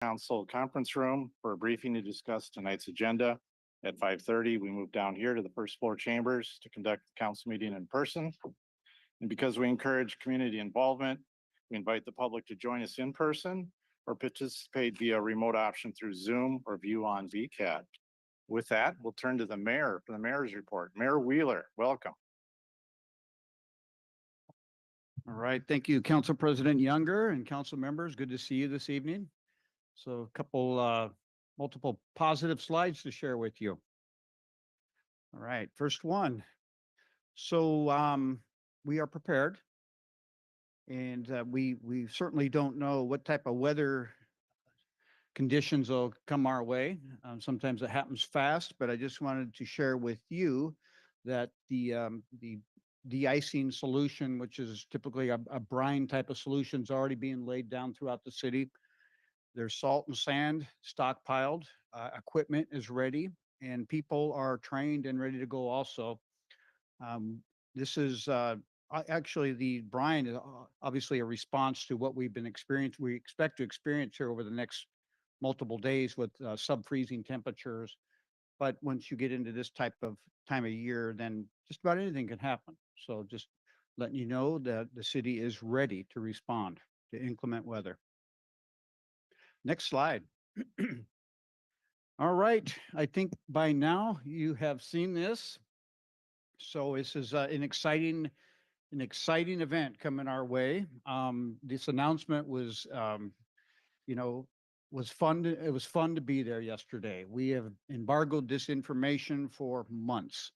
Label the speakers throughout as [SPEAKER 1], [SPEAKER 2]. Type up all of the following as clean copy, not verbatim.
[SPEAKER 1] Council Conference Room for a briefing to discuss tonight's agenda. At 5:30, we move down here to the first floor chambers to conduct the council meeting in person. And because we encourage community involvement, we invite the public to join us in person or participate via remote option through Zoom or view on VCAT. With that, we'll turn to the mayor for the mayor's report. Mayor Wheeler, welcome.
[SPEAKER 2] All right, thank you, Council President Younger and council members. Good to see you this evening. So a couple, multiple positive slides to share with you. All right, first one. So we are prepared, and we certainly don't know what type of weather conditions will come our way. Sometimes it happens fast, but I just wanted to share with you that the de-icing solution, which is typically a brine type of solution, is already being laid down throughout the city. There's salt and sand stockpiled, equipment is ready, and people are trained and ready to go also. This is actually the brine is obviously a response to what we've been experiencing. We expect to experience here over the next multiple days with sub-freezing temperatures. But once you get into this type of time of year, then just about anything can happen. So just letting you know that the city is ready to respond to inclement weather. Next slide. All right, I think by now you have seen this. So this is an exciting event coming our way. This announcement was, you know, was fun. It was fun to be there yesterday. We have embargoed this information for months,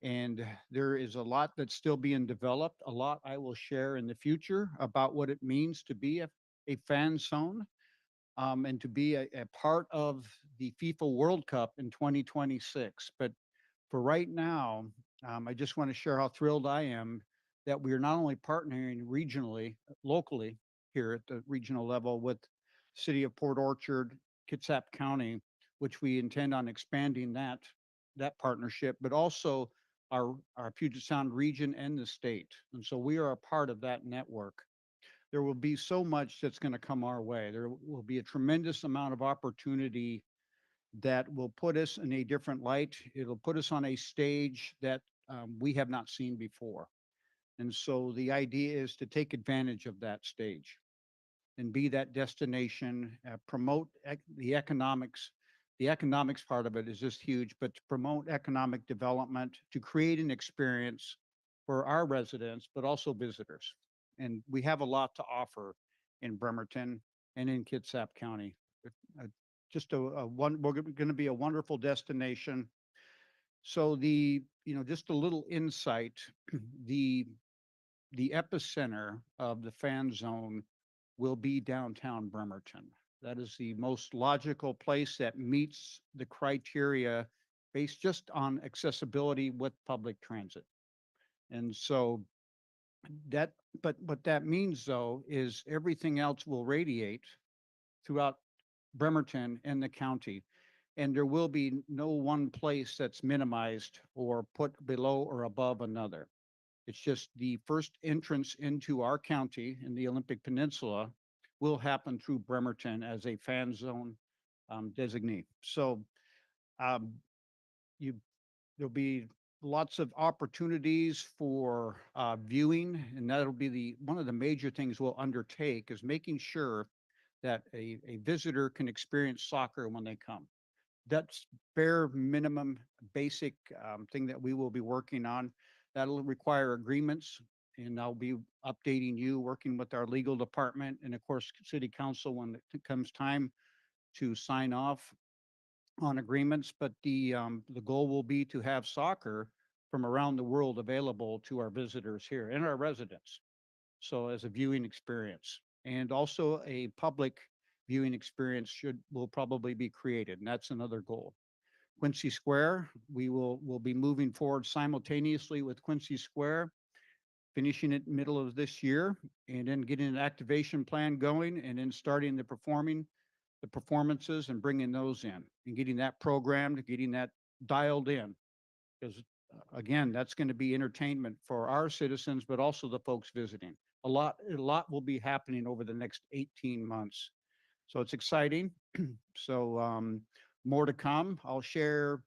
[SPEAKER 2] and there is a lot that's still being developed. A lot I will share in the future about what it means to be a fan zone, and to be a part of the FIFA World Cup in 2026. But for right now, I just want to share how thrilled I am that we are not only partnering regionally, locally here at the regional level with City of Port Orchard, Kitsap County, which we intend on expanding that partnership, but also our Puget Sound region and the state. And so we are a part of that network. There will be so much that's going to come our way. There will be a tremendous amount of opportunity that will put us in a different light. It'll put us on a stage that we have not seen before. And so the idea is to take advantage of that stage and be that destination, promote the economics. The economics part of it is just huge, but to promote economic development, to create an experience for our residents, but also visitors. And we have a lot to offer in Bremerton and in Kitsap County. Uh, just we're going to be a wonderful destination. So just a little insight, the the epicenter of the fan zone will be downtown Bremerton. That is the most logical place that meets the criteria based just on accessibility with public transit. And so that, but what that means though is everything else will radiate throughout Bremerton and the county. And there will be no one place that's minimized or put below or above another. It's just the first entrance into our county in the Olympic Peninsula will happen through Bremerton as a fan zone designee. So um, you there'll be lots of opportunities for viewing, and that'll be one of the major things we'll undertake is making sure that a visitor can experience soccer when they come. That's bare minimum basic thing that we will be working on. That'll require agreements, and I'll be updating you, working with our legal department and of course city council when it comes time to sign off on agreements. But the goal will be to have soccer from around the world available to our visitors here and our residents. So as a viewing experience, and also a public viewing experience will probably be created, and that's another goal. Quincy Square, will be moving forward simultaneously with Quincy Square, finishing it middle of this year, and then getting an activation plan going, and then starting the performances and bringing those in, and getting that programmed, getting that dialed in, because again, that's going to be entertainment for our citizens, but also the folks visiting. A lot will be happening over the next 18 months. So it's exciting. So more to come. I'll share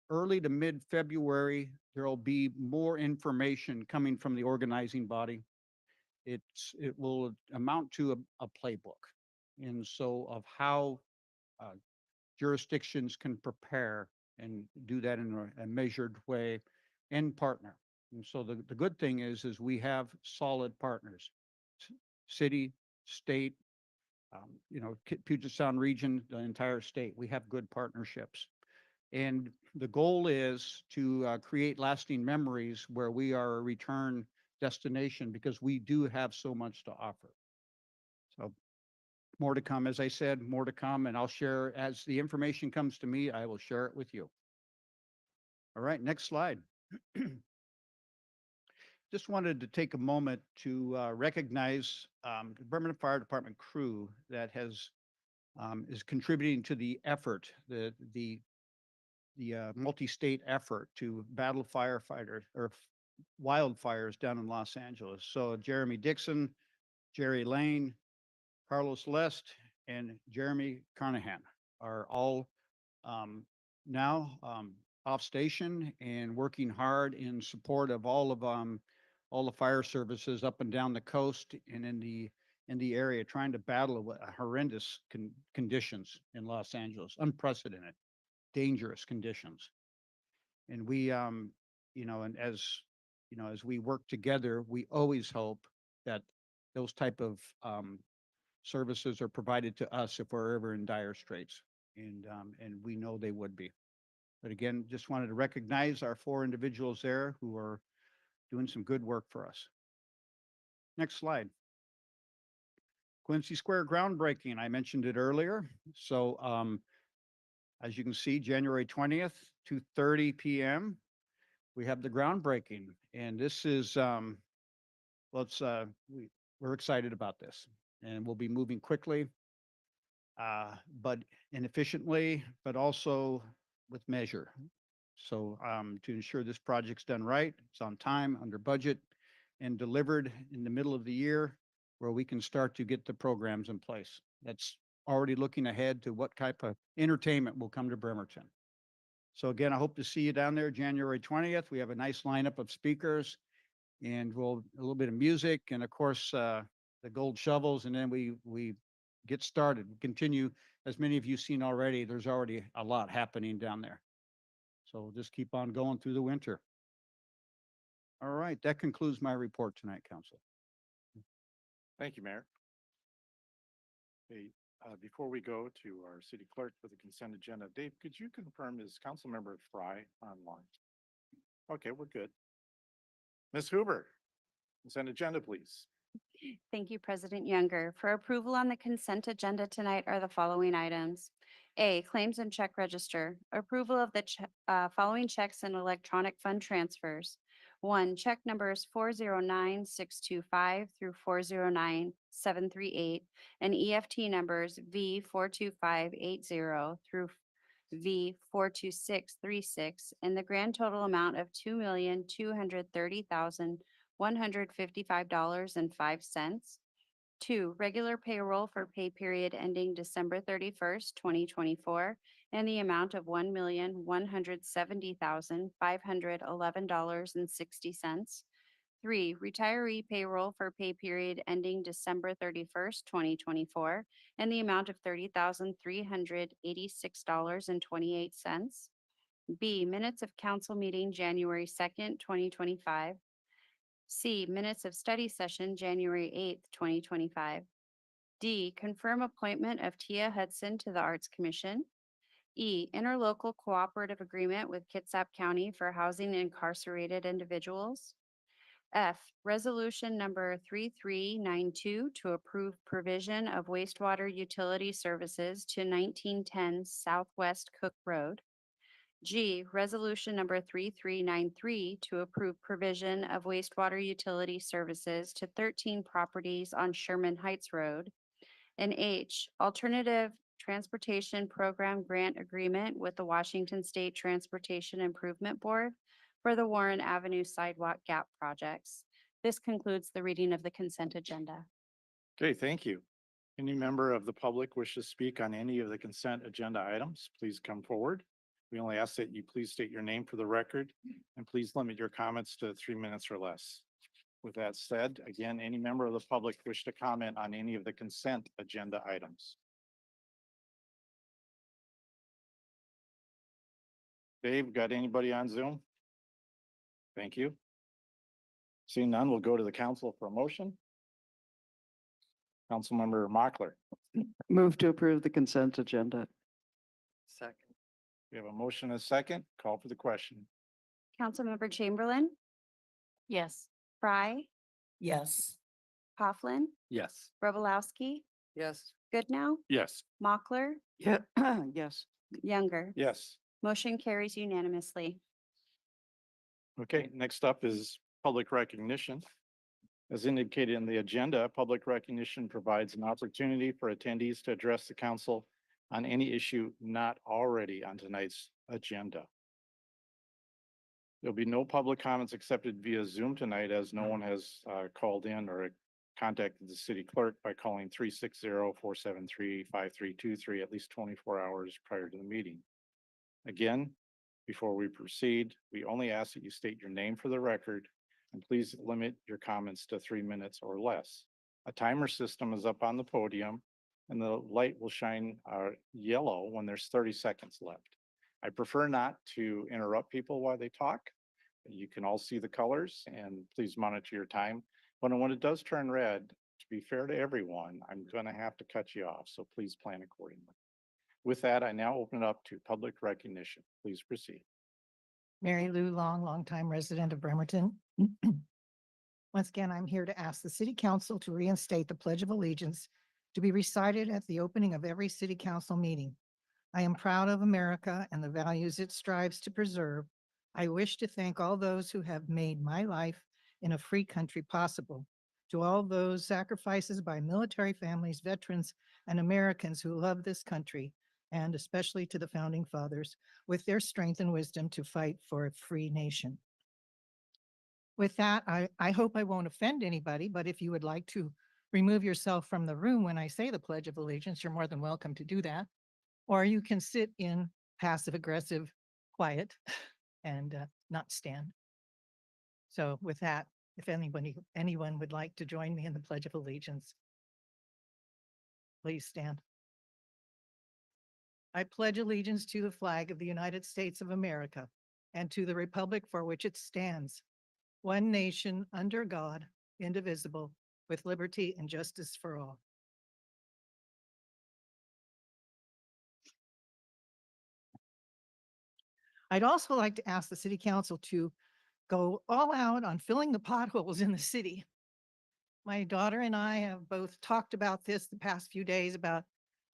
[SPEAKER 2] early to mid-February. There'll be more information coming from the organizing body. It will amount to a playbook. And so of how uh, jurisdictions can prepare and do that in a measured way and partner. And so the good thing is we have solid partners, c- city, state, Puget Sound region, the entire state. We have good partnerships. And the goal is to create lasting memories where we are a return destination because we do have so much to offer. So more to come, as I said, more to come, and I'll share as the information comes to me, I will share it with you. All right, next slide. Just wanted to take a moment to recognize the Bremerton Fire Department crew that is contributing to the effort, the multi-state effort to battle firefighters or wildfires down in Los Angeles. So Jeremy Dixon, Jerry Lane, Carlos Lest, and Jeremy Carnahan are all now off station and working hard in support of all the fire services up and down the coast and in the area, trying to battle horrendous conditions in Los Angeles, unprecedented, dangerous conditions. And we, and as we work together, we always hope that those type of services are provided to us if we're ever in dire straits, and we know they would be. But again, just wanted to recognize our four individuals there who are doing some good work for us. Next slide. Quincy Square groundbreaking. I mentioned it earlier. So as you can see, January 20th, 2:30 p.m. we have the groundbreaking, and this is we're excited about this, and we'll be moving quickly, but and efficiently, but also with measure. So to ensure this project's done right, it's on time, under budget, and delivered in the middle of the year, where we can start to get the programs in place. That's already looking ahead to what type of entertainment will come to Bremerton. So again, I hope to see you down there January 20th. We have a nice lineup of speakers, and we'll a little bit of music, and of course the gold shovels, and then we get started. We continue, as many of you seen already. There's already a lot happening down there, so we'll just keep on going through the winter. All right, that concludes my report tonight, Council.
[SPEAKER 1] Thank you, Mayor. Hey, before we go to our city clerk for the consent agenda, Dave, could you confirm is Councilmember Fry online? Okay, we're good. Ms. Huber, consent agenda, please.
[SPEAKER 3] Thank you, President Younger. For approval on the consent agenda tonight are the following items. A, claims and check register. Approval of the following checks and electronic fund transfers. One, check numbers 409-625 through 409-738 and EFT numbers V42580 through V42636 in the grand total amount of $2,230,155.05. Two, regular payroll for pay period ending December 31st, 2024, and the amount of $1,170,511.60. Three, retiree payroll for pay period ending December 31st, 2024, and the amount of $30,386.28. B, minutes of council meeting January 2nd, 2025. C, minutes of study session January 8th, 2025. D, confirm appointment of Tia Hudson to the Arts Commission. E, interlocal cooperative agreement with Kitsap County for housing incarcerated individuals. F, resolution number 3392 to approve provision of wastewater utility services to 1910 Southwest Cook Road. G, resolution number 3393 to approve provision of wastewater utility services to 13 properties on Sherman Heights Road. And H, alternative transportation program grant agreement with the Washington State Transportation Improvement Board for the Warren Avenue Sidewalk Gap projects. This concludes the reading of the consent agenda.
[SPEAKER 1] Okay, thank you. Any member of the public wish to speak on any of the consent agenda items, please come forward. We only ask that you please state your name for the record and please limit your comments to 3 minutes or less. With that said, again, any member of the public wish to comment on any of the consent agenda items? Dave, got anybody on Zoom? Thank you. Seeing none, we'll go to the council for a motion. Councilmember Mochler.
[SPEAKER 4] Move to approve the consent agenda. Second.
[SPEAKER 1] We have a motion and a second. Call for the question.
[SPEAKER 3] Councilmember Chamberlain,
[SPEAKER 5] Yes.
[SPEAKER 3] Fry,
[SPEAKER 5] Yes.
[SPEAKER 3] Coughlin,
[SPEAKER 1] Yes.
[SPEAKER 3] Robolowski,
[SPEAKER 4] Yes.
[SPEAKER 3] Goodnow,
[SPEAKER 1] Yes.
[SPEAKER 3] Mochler,
[SPEAKER 4] Yeah, yes.
[SPEAKER 3] Younger.
[SPEAKER 1] Yes.
[SPEAKER 3] Motion carries unanimously.
[SPEAKER 1] Okay, next up is public recognition. As indicated in the agenda, public recognition provides an opportunity for attendees to address the council on any issue not already on tonight's agenda. There'll be no public comments accepted via Zoom tonight as no one has called in or contacted the city clerk by calling 360-473-5323 at least 24 hours prior to the meeting. Again, before we proceed, we only ask that you state your name for the record and please limit your comments to 3 minutes or less. A timer system is up on the podium and the light will shine yellow when there's 30 seconds left. I prefer not to interrupt people while they talk. You can all see the colors and please monitor your time. But when it does turn red, to be fair to everyone, I'm going to have to cut you off. So please plan accordingly. With that, I now open it up to public recognition. Please proceed.
[SPEAKER 5] Mary Lou Long, longtime resident of Bremerton. Once again, I'm here to ask the city council to reinstate the Pledge of Allegiance to be recited at the opening of every city council meeting. I am proud of America and the values it strives to preserve. I wish to thank all those who have made my life in a free country possible. To all those sacrifices by military families, veterans, and Americans who love this country, and especially to the founding fathers with their strength and wisdom to fight for a free nation. With that, I hope I won't offend anybody, but if you would like to remove yourself from the room when I say the Pledge of Allegiance, you're more than welcome to do that. Or you can sit in passive aggressive quiet and not stand. So with that, if anyone would like to join me in the Pledge of Allegiance, please stand. I pledge allegiance to the flag of the United States of America and to the republic for which it stands, one nation under God, indivisible, with liberty and justice for all. I'd also like to ask the city council to go all out on filling the potholes in the city. My daughter and I have both talked about this the past few days about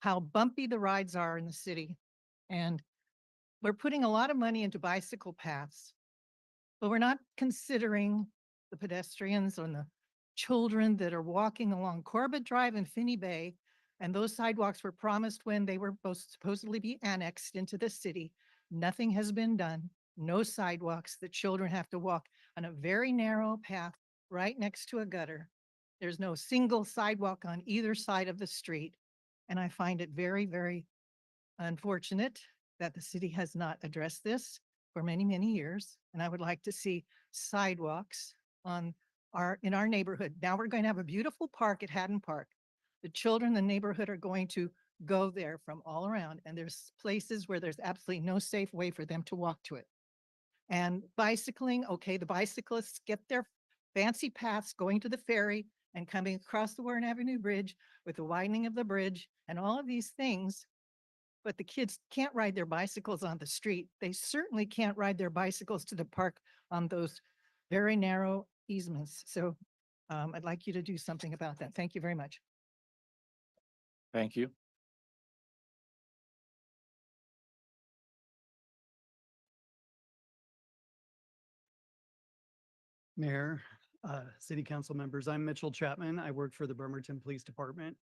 [SPEAKER 5] how bumpy the rides are in the city. And we're putting a lot of money into bicycle paths, but we're not considering the pedestrians and the children that are walking along Corbett Drive and Finney Bay. And those sidewalks were promised when they were both supposedly be annexed into the city. Nothing has been done. No sidewalks. The children have to walk on a very narrow path right next to a gutter. There's no single sidewalk on either side of the street. And I find it very, very unfortunate that the city has not addressed this for many, many years. And I would like to see sidewalks in our neighborhood. Now we're going to have a beautiful park at Haddon Park. The children in the neighborhood are going to go there from all around. And there's places where there's absolutely no safe way for them to walk to it. And bicycling, okay, the bicyclists get their fancy paths going to the ferry and coming across the Warren Avenue Bridge with the widening of the bridge and all of these things. But the kids can't ride their bicycles on the street. They certainly can't ride their bicycles to the park on those very narrow easements. So I'd like you to do something about that. Thank you very much.
[SPEAKER 1] Thank you.
[SPEAKER 6] Mayor, city council members, I'm Mitchell Chapman. I work for the Bremerton Police Department.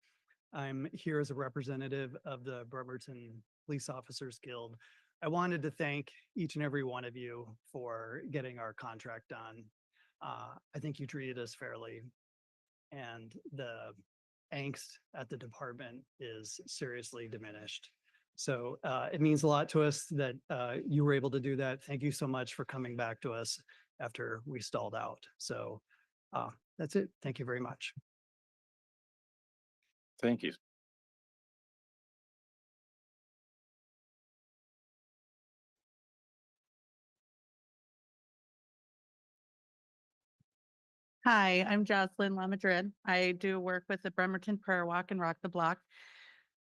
[SPEAKER 6] I'm here as a representative of the Bremerton Police Officers Guild. I wanted to thank each and every one of you for getting our contract done. I think you treated us fairly. And the angst at the department is seriously diminished. So it means a lot to us that you were able to do that. Thank you so much for coming back to us after we stalled out. So that's it. Thank you very much.
[SPEAKER 1] Thank you.
[SPEAKER 7] Hi, I'm Jocelyn La Madrid. I do work with the Bremerton Prayer Walk and Rock the Block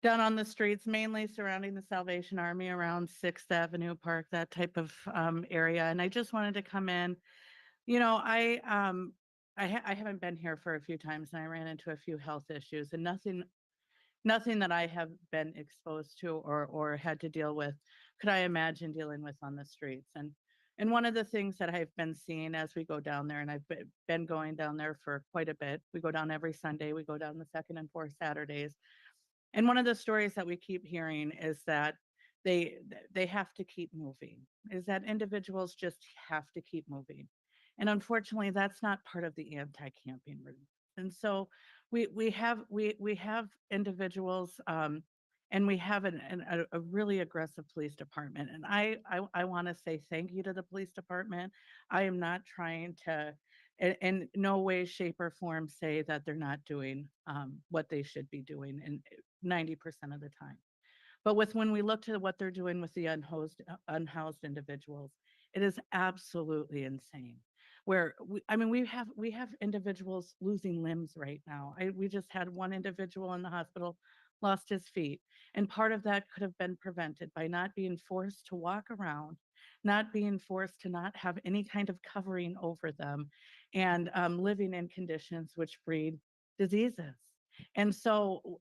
[SPEAKER 7] down on the streets, mainly surrounding the Salvation Army around 6th Avenue Park, that type of area. And I just wanted to come in. You know, I haven't been here for a few times, and I ran into a few health issues, and nothing that I have been exposed to or had to deal with could I imagine dealing with on the streets. And one of the things that I've been seeing as we go down there, and I've been going down there for quite a bit. We go down every Sunday. We go down the second and fourth Saturdays. And one of the stories that we keep hearing is that they have to keep moving, is that individuals just have to keep moving. And unfortunately, that's not part of the anti-camping route. And so we have individuals and we have a really aggressive police department. And I want to say thank you to the police department. I am not trying to in no way, shape, or form say that they're not doing what they should be doing in 90% of the time. But when we look to what they're doing with the unhoused individuals, it is absolutely insane. Where we have individuals losing limbs right now. We just had one individual in the hospital lost his feet, and part of that could have been prevented by not being forced to walk around, not being forced to not have any kind of covering over them, and living in conditions which breed diseases. And so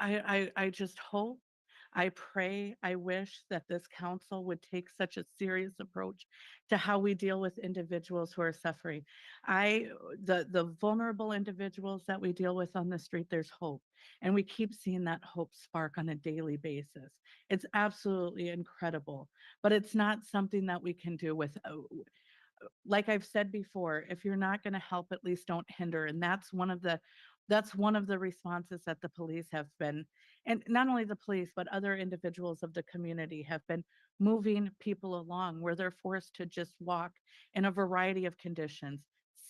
[SPEAKER 7] I just hope, I pray, I wish that this council would take such a serious approach to how we deal with individuals who are suffering. The vulnerable individuals that we deal with on the street, there's hope. And we keep seeing that hope spark on a daily basis. It's absolutely incredible, but it's not something that we can do with, like I've said before, if you're not going to help, at least don't hinder. And that's one of the responses that the police have been, and not only the police, but other individuals of the community have been moving people along where they're forced to just walk in a variety of conditions,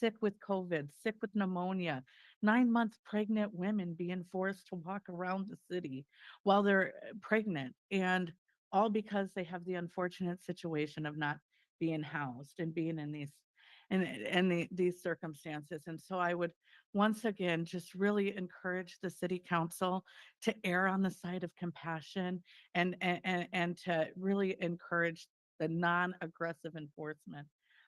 [SPEAKER 7] sick with COVID, sick with pneumonia, 9-month pregnant women being forced to walk around the city while they're pregnant, and all because they have the unfortunate situation of not being housed and being in these circumstances. And so I would once again just really encourage the city council to err on the side of compassion and to really encourage the non-aggressive enforcement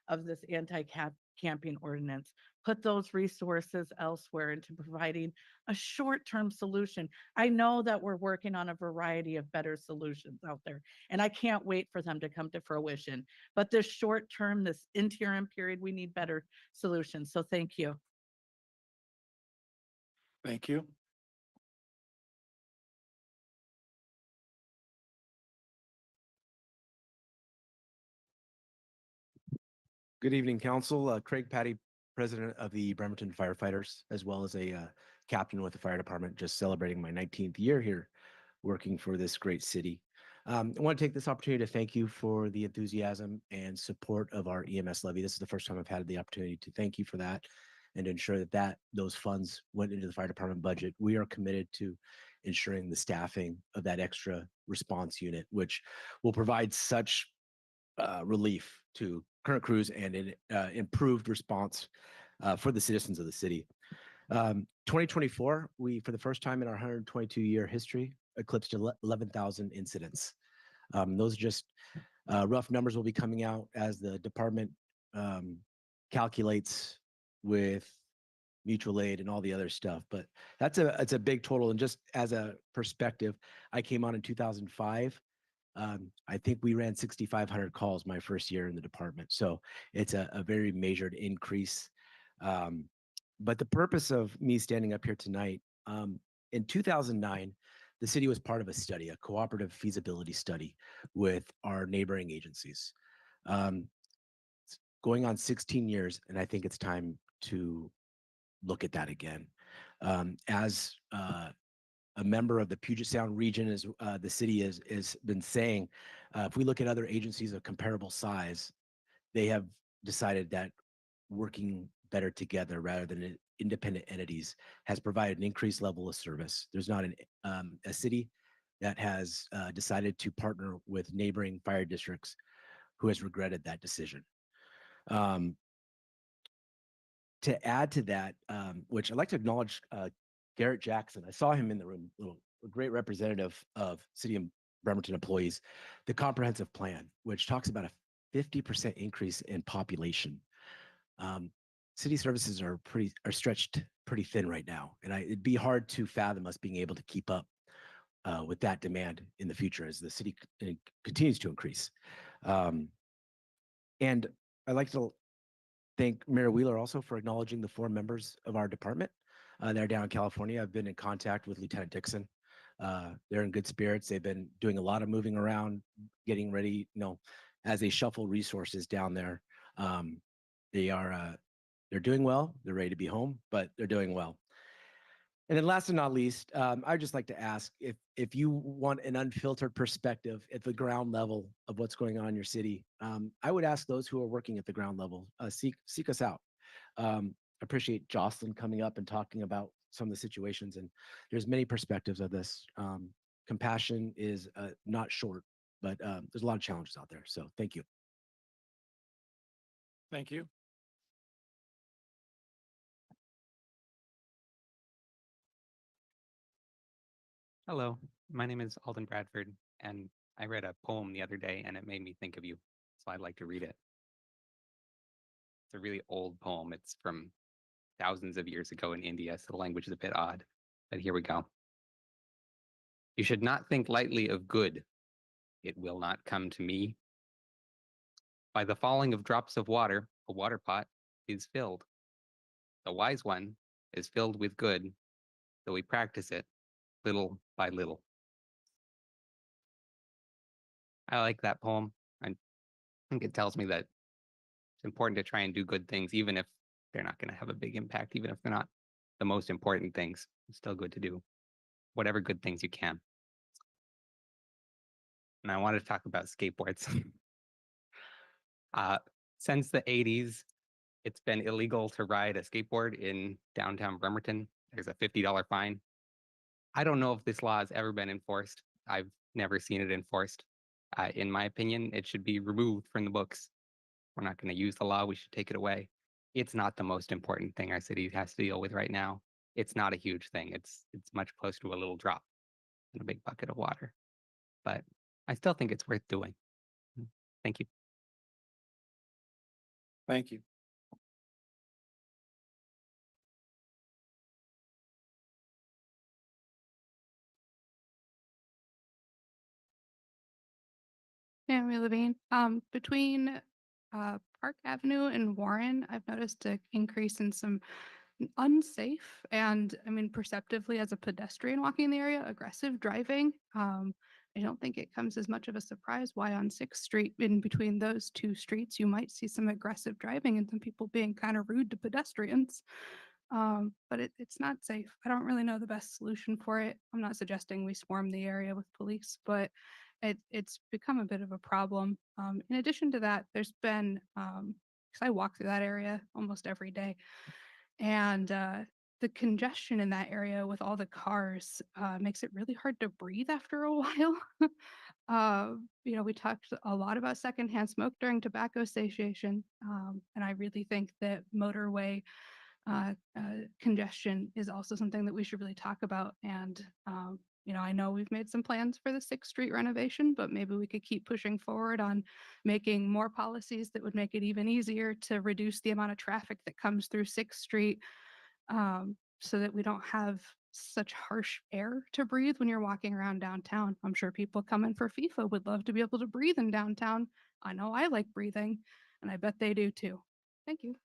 [SPEAKER 7] of this anti-camping ordinance. Put those resources elsewhere into providing a short-term solution. I know that we're working on a variety of better solutions out there, and I can't wait for them to come to fruition. But this short term, this interim period, we need better solutions. So thank you.
[SPEAKER 1] Thank you.
[SPEAKER 8] Good evening, Council. Craig Patty, President of the Bremerton Firefighters, as well as a captain with the fire department, just celebrating my 19th year here working for this great city. I want to take this opportunity to thank you for the enthusiasm and support of our EMS levy. This is the first time I've had the opportunity to thank you for that and ensure that those funds went into the fire department budget. We are committed to ensuring the staffing of that extra response unit, which will provide such relief to current crews and an improved response for the citizens of the city. 2024, we, for the first time in our 122-year history, eclipsed 11,000 incidents. Those are just rough numbers will be coming out as the department calculates with mutual aid and all the other stuff. But it's a big total. And just as a perspective, I came on in 2005. I think we ran 6,500 calls my first year in the department. So it's a very measured increase. But the purpose of me standing up here tonight, in 2009, the city was part of a study, a cooperative feasibility study with our neighboring agencies. It's going on 16 years, and I think it's time to look at that again. As a member of the Puget Sound region, as the city has been saying, if we look at other agencies of comparable size, they have decided that working better together rather than independent entities has provided an increased level of service. There's not a city that has decided to partner with neighboring fire districts who has regretted that decision. To add to that, which I'd like to acknowledge Garrett Jackson. I saw him in the room, a great representative of City of Bremerton employees, the comprehensive plan, which talks about a 50% increase in population. City services are stretched pretty thin right now, and it'd be hard to fathom us being able to keep up with that demand in the future as the city continues to increase. And I'd like to thank Mayor Wheeler also for acknowledging the 4 members of our department. They're down in California. I've been in contact with Lieutenant Dixon. They're in good spirits. They've been doing a lot of moving around, getting ready, as they shuffle resources down there. They're doing well. They're ready to be home, but they're doing well. And then last but not least, I'd just like to ask if you want an unfiltered perspective at the ground level of what's going on in your city, I would ask those who are working at the ground level, seek us out. Appreciate Jocelyn coming up and talking about some of the situations, and there's many perspectives of this. Compassion is not short, but there's a lot of challenges out there. So thank you.
[SPEAKER 1] Thank you.
[SPEAKER 9] Hello, my name is Alden Bradford, and I read a poem the other day and it made me think of you, so I'd like to read it. It's a really old poem. It's from thousands of years ago in India, so the language is a bit odd, but here we go. You should not think lightly of good. It will not come to me. By the falling of drops of water, a water pot is filled. The wise one is filled with good, though he practice it little by little. I like that poem. I think it tells me that it's important to try and do good things, even if they're not going to have a big impact, even if they're not the most important things. It's still good to do whatever good things you can. And I wanted to talk about skateboards. Since the 80s, it's been illegal to ride a skateboard in downtown Bremerton. There's a $50 fine. I don't know if this law has ever been enforced. I've never seen it enforced. In my opinion, it should be removed from the books. We're not going to use the law. We should take it away. It's not the most important thing our city has to deal with right now. It's not a huge thing. It's much closer to a little drop in a big bucket of water. But I still think it's worth doing. Thank you.
[SPEAKER 1] Thank you.
[SPEAKER 10] Naomi Levine. Between Park Avenue and Warren, I've noticed an increase in some unsafe and, I mean, perceptively as a pedestrian walking in the area, aggressive driving. I don't think it comes as much of a surprise why on 6th Street, in between those 2 streets, you might see some aggressive driving and some people being kind of rude to pedestrians. But it's not safe. I don't really know the best solution for it. I'm not suggesting we swarm the area with police, but it's become a bit of a problem. In addition to that, there's been, because I walk through that area almost every day, and the congestion in that area with all the cars makes it really hard to breathe after a while. We talked a lot about secondhand smoke during tobacco satiation, and I really think that motorway congestion is also something that we should really talk about. And I know we've made some plans for the 6th Street renovation, but maybe we could keep pushing forward on making more policies that would make it even easier to reduce the amount of traffic that comes through 6th Street, so that we don't have such harsh air to breathe when you're walking around downtown. I'm sure people coming for FIFA would love to be able to breathe in downtown. I know I like breathing, and I bet they do too. Thank you.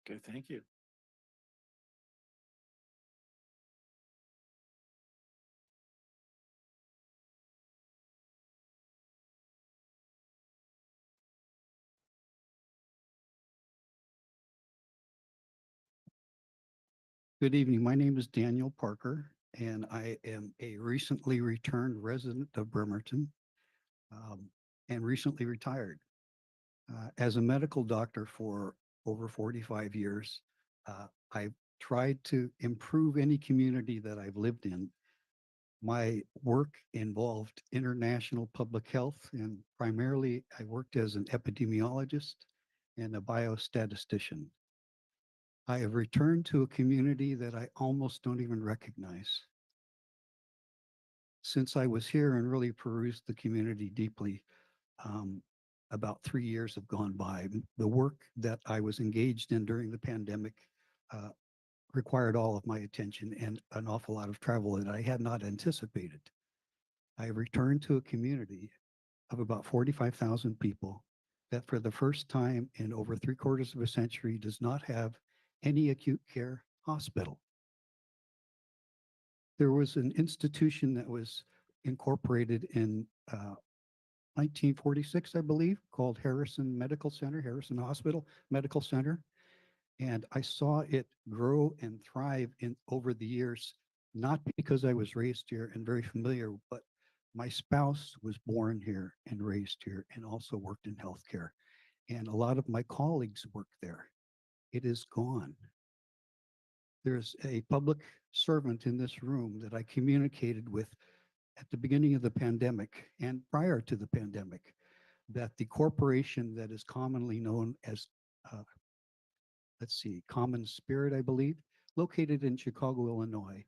[SPEAKER 1] Okay, thank you.
[SPEAKER 11] Good evening. My name is Daniel Parker, and I am a recently returned resident of Bremerton and recently retired. As a medical doctor for over 45 years, I've tried to improve any community that I've lived in. My work involved international public health, and primarily I worked as an epidemiologist and a biostatistician. I have returned to a community that I almost don't even recognize. Since I was here and really perused the community deeply, about 3 years have gone by. The work that I was engaged in during the pandemic uh, required all of my attention and an awful lot of travel that I had not anticipated. I have returned to a community of about 45,000 people that for the first time in over 3/4 of a century does not have any acute care hospital. There was an institution that was incorporated in 1946, I believe, called Harrison Medical Center, Harrison Hospital Medical Center. And I saw it grow and thrive in over the years, not because I was raised here and very familiar, but my spouse was born here and raised here and also worked in healthcare. And a lot of my colleagues work there. It is gone. There's a public servant in this room that I communicated with at the beginning of the pandemic and prior to the pandemic that the corporation that is commonly known as, uh, let's see, Common Spirit, I believe, located in Chicago, Illinois,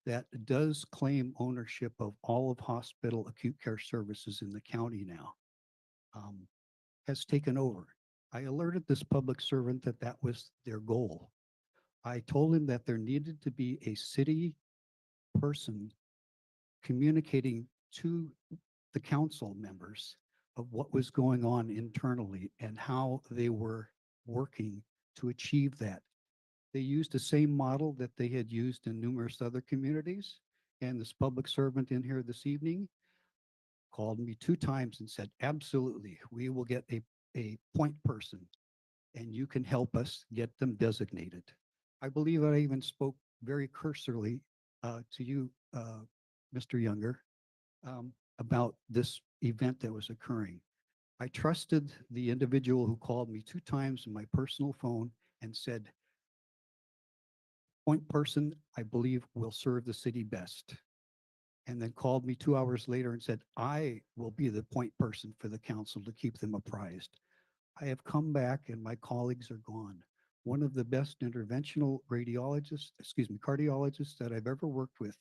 [SPEAKER 11] that does claim ownership of all of hospital acute care services in the county now, has taken over. I alerted this public servant that that was their goal. I told him that there needed to be a city person communicating to the council members of what was going on internally and how they were working to achieve that. They used the same model that they had used in numerous other communities. And this public servant in here this evening called me 2 times and said, absolutely, we will get a point person and you can help us get them designated. I believe I even spoke very cursorily to you, Mr. Younger, about this event that was occurring. I trusted the individual who called me 2 times on my personal phone and said, point person, I believe will serve the city best. And then called me 2 hours later and said, I will be the point person for the council to keep them apprised. I have come back and my colleagues are gone. One of the best interventional cardiologists that I've ever worked with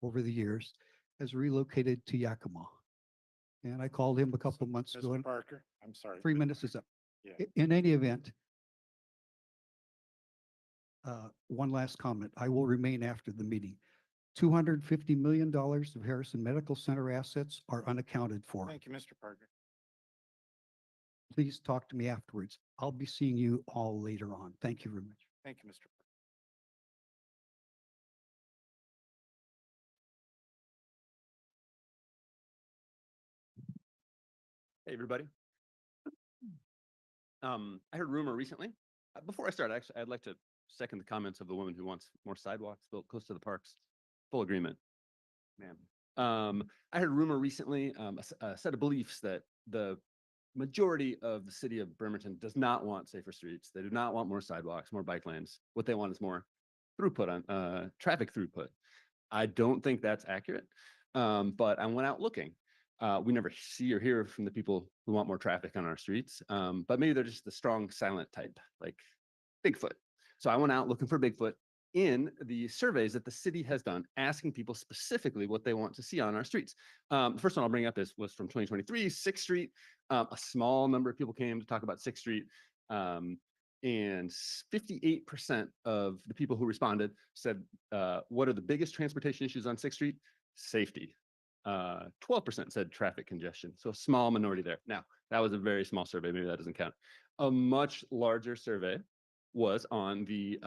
[SPEAKER 11] over the years has relocated to Yakima. And I called him a couple months ago.
[SPEAKER 1] Mr. Parker, I'm sorry.
[SPEAKER 11] 3 minutes is up.
[SPEAKER 1] Yeah.
[SPEAKER 11] In any event, one last comment. I will remain after the meeting. $250 million of Harrison Medical Center assets are unaccounted for.
[SPEAKER 1] Thank you, Mr. Parker.
[SPEAKER 11] Please talk to me afterwards. I'll be seeing you all later on. Thank you very much.
[SPEAKER 1] Thank you, Mr. Parker.
[SPEAKER 12] Hey, everybody. I heard rumor recently. Before I start, actually, I'd like to second the comments of the woman who wants more sidewalks built close to the parks. Full agreement, ma'am. I heard rumor recently, a set of beliefs that the majority of the city of Bremerton does not want safer streets. They do not want more sidewalks, more bike lanes. What they want is more throughput on traffic throughput. I don't think that's accurate, but I went out looking. We never see or hear from the people who want more traffic on our streets, but maybe they're just the strong, silent type, like Bigfoot. So I went out looking for Bigfoot in the surveys that the city has done, asking people specifically what they want to see on our streets. The first one I'll bring up was from 2023, 6th Street. A small number of people came to talk about 6th Street. And 58% of the people who responded said, what are the biggest transportation issues on 6th Street? Safety. 12% said traffic congestion. So a small minority there. Now, that was a very small survey. Maybe that doesn't count. A much larger survey was on the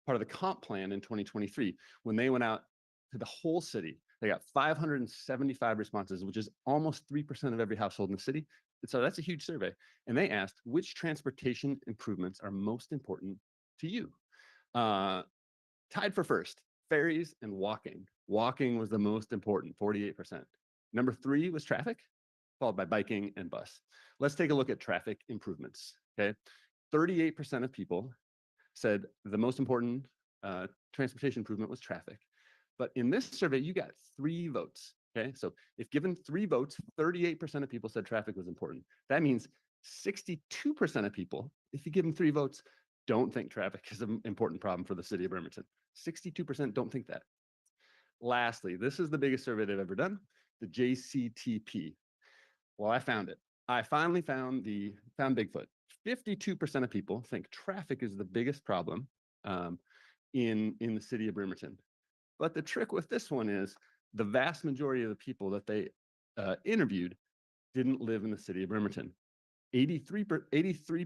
[SPEAKER 12] part of the comp plan in 2023. When they went out to the whole city, they got 575 responses, which is almost 3% of every household in the city. So that's a huge survey. And they asked which transportation improvements are most important to you. Tied for first, ferries and walking. Walking was the most important, 48%. Number 3 was traffic, followed by biking and bus. Let's take a look at traffic improvements, okay? 38% of people said the most important transportation improvement was traffic. But in this survey, you got 3 votes, okay? So if given 3 votes, 38% of people said traffic was important. That means 62% of people, if you give them 3 votes, don't think traffic is an important problem for the city of Bremerton. 62% don't think that. Lastly, this is the biggest survey they've ever done, the JCTP. Well, I found it. I finally found Bigfoot. 52% of people think traffic is the biggest problem in the city of Bremerton. But the trick with this one is the vast majority of the people that they interviewed didn't live in the city of Bremerton. 83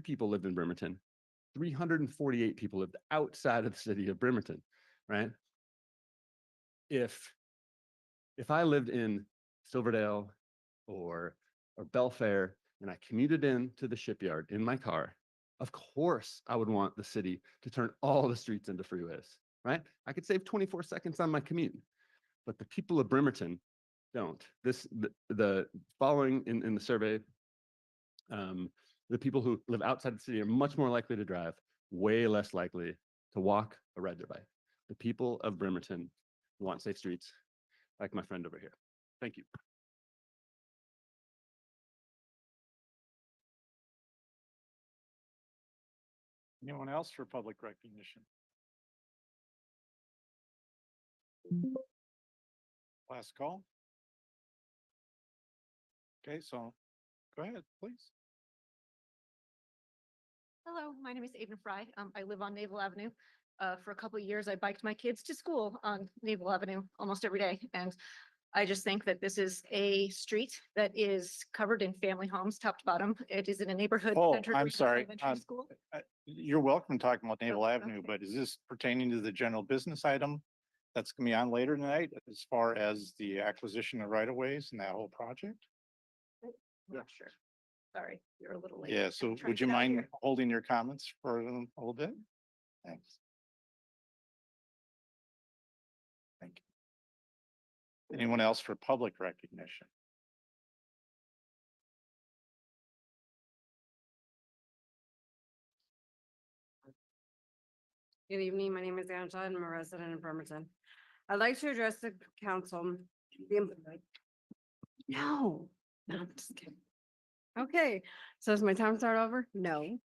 [SPEAKER 12] people lived in Bremerton. 348 people lived outside of the city of Bremerton, right? If I lived in Silverdale or Belfair and I commuted in to the shipyard in my car, of course I would want the city to turn all the streets into freeways, right? I could save 24 seconds on my commute, but the people of Bremerton don't. The following in the survey, the people who live outside the city are much more likely to drive, way less likely to walk or ride their bike. The people of Bremerton want safe streets, like my friend over here. Thank you.
[SPEAKER 1] Anyone else for public recognition? Last call. Okay, so go ahead, please.
[SPEAKER 13] Hello, my name is Aiden Fry. I live on Naval Avenue. For a couple of years, I biked my kids to school on Naval Avenue almost every day. And I just think that this is a street that is covered in family homes, top to bottom. It is in a neighborhood.
[SPEAKER 1] Oh,
[SPEAKER 13] centered
[SPEAKER 1] I'm
[SPEAKER 13] around
[SPEAKER 1] sorry.
[SPEAKER 13] elementary school.
[SPEAKER 1] You're welcome talking about Naval
[SPEAKER 13] Oh,
[SPEAKER 1] Avenue,
[SPEAKER 13] okay.
[SPEAKER 1] but is this pertaining to the general business item that's gonna be on later tonight as far as the acquisition of right of ways and that whole project?
[SPEAKER 13] I'm not sure. Sorry, you're a little late.
[SPEAKER 1] Yeah,
[SPEAKER 13] I'm
[SPEAKER 1] so
[SPEAKER 13] trying to
[SPEAKER 1] would you
[SPEAKER 13] get out of
[SPEAKER 1] mind
[SPEAKER 13] here.
[SPEAKER 1] holding your comments for a little bit? Thanks. Thank you. Anyone else for public recognition?
[SPEAKER 14] Good evening. My name is Angela and I'm a resident of Bremerton. I'd like to address the council. No, I'm just kidding. Okay, so is my time start over? No.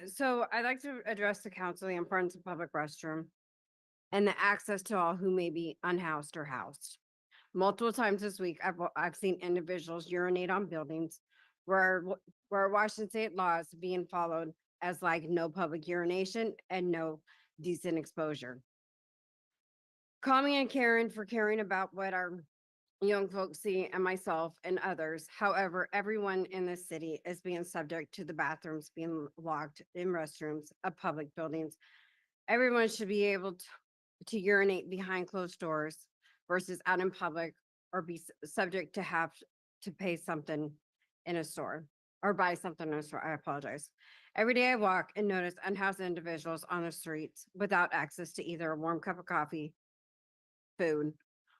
[SPEAKER 14] So I'd like to address the council, the importance of public restroom and the access to all who may be unhoused or housed. Multiple times this week, I've seen individuals urinate on buildings where Washington state laws being followed as like no public urination and no decent exposure. Call me and Karen for caring about what our young folks see and myself and others. However, everyone in this city is being subject to the bathrooms being locked in restrooms of public buildings. Everyone should be able to urinate behind closed doors versus out in public or be subject to have to pay something in a store or buy something in a store. I apologize. Every day I walk and notice unhoused individuals on the streets without access to either a warm cup of coffee, food,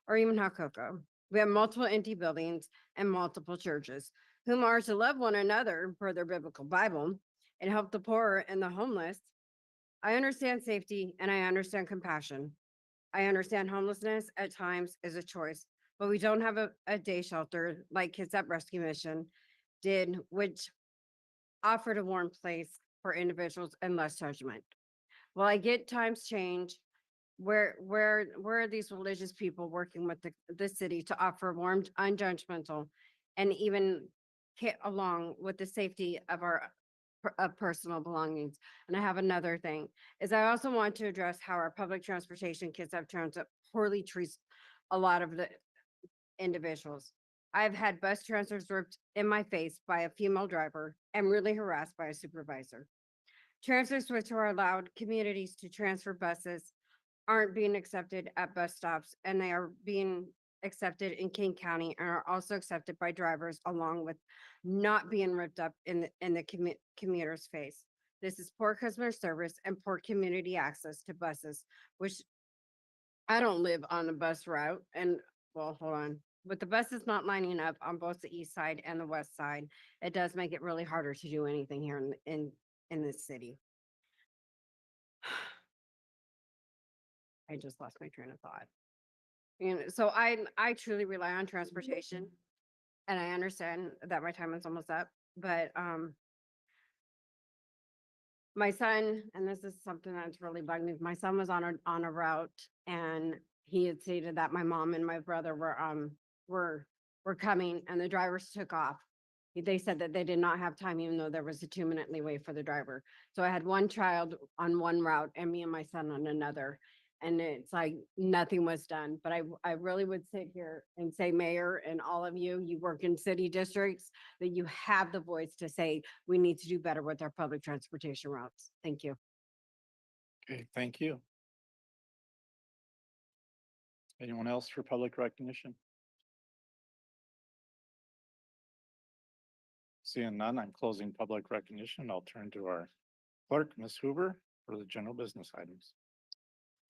[SPEAKER 14] or even hot cocoa. We have multiple empty buildings and multiple churches whom are to love one another per their biblical Bible and help the poor and the homeless. I understand safety and I understand compassion. I understand homelessness at times is a choice, but we don't have a day shelter like Kids at Rescue Mission did, which offered a warm place for individuals and less judgment. Well, I get times change. Where are these religious people working with the city to offer warm, unjudgmental, and even get along with the safety of our personal belongings? And I have another thing is I also want to address how our public transportation kids have transit poorly treats a lot of the individuals. I've had bus transfers ripped in my face by a female driver and really harassed by a supervisor. Transfers which are allowed communities to transfer buses aren't being accepted at bus stops, and they are being accepted in King County and are also accepted by drivers along with not being ripped up in the commuter's face. This is poor customer service and poor community access to buses, which I don't live on a bus route and, well, hold on. With the buses not lining up on both the east side and the west side, it does make it really harder to do anything here in this city. I just lost my train of thought. You know, so I truly rely on transportation. And I understand that my time is almost up, but my son, and this is something that's really bugged me, my son was on a route and he had stated that my mom and my brother were coming and the drivers took off. They said that they did not have time, even though there was a 2-minute leeway for the driver. So I had one child on one route and me and my son on another. And it's like nothing was done. But I really would sit here and say, Mayor and all of you, you work in city districts, that you have the voice to say, we need to do better with our public transportation routes. Thank you.
[SPEAKER 1] Okay, thank you. Anyone else for public recognition? Seeing none, I'm closing public recognition. I'll turn to our clerk, Ms. Hoover, for the general business items.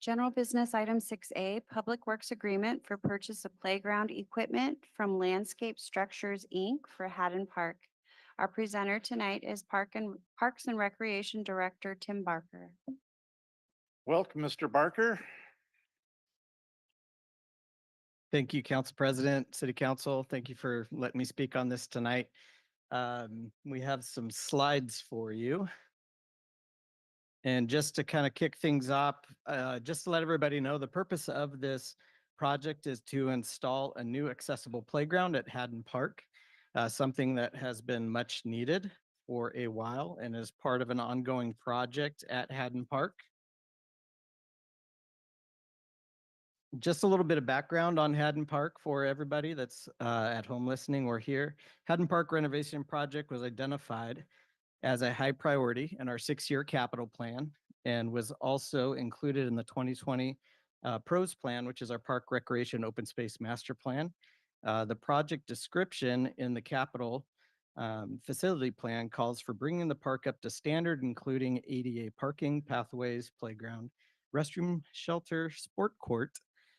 [SPEAKER 3] General business item 6A, Public Works Agreement for purchase of playground equipment from Landscape Structures, Inc. for Haddon Park. Our presenter tonight is Parks and Recreation Director Tim Barker.
[SPEAKER 1] Welcome, Mr. Barker.
[SPEAKER 15] Thank you, Council President, City Council. Thank you for letting me speak on this tonight. We have some slides for you. And just to kind of kick things off, just to let everybody know, the purpose of this project is to install a new accessible playground at Haddon Park, something that has been much needed for a while and is part of an ongoing project at Haddon Park. Just a little bit of background on Haddon Park for everybody that's at home listening or here. Haddon Park renovation project was identified as a high priority in our 6-year capital plan and was also included in the 2020 PROS plan, which is our Park Recreation Open Space Master Plan. The project description in the capital facility plan calls for bringing the park up to standard, including ADA parking, pathways, playground, restroom, shelter, sport court,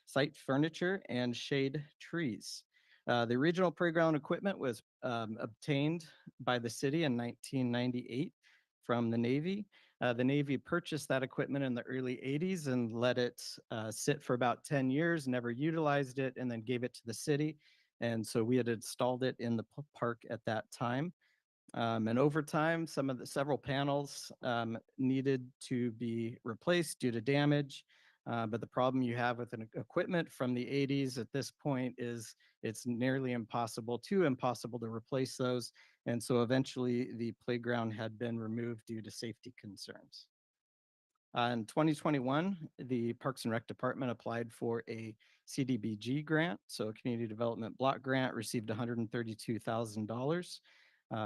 [SPEAKER 15] site furniture, and shade trees. The original playground equipment was obtained by the city in 1998 from the Navy. The Navy purchased that equipment in the early 80s and let it sit for about 10 years, never utilized it, and then gave it to the city. And so we had installed it in the park at that time. And over time, several panels needed to be replaced due to damage. But the problem you have with an equipment from the 80s at this point is it's nearly impossible to replace those. And so eventually the playground had been removed due to safety concerns. In 2021, the Parks and Rec Department applied for a CDBG grant, so a Community Development Block Grant, received $132,000,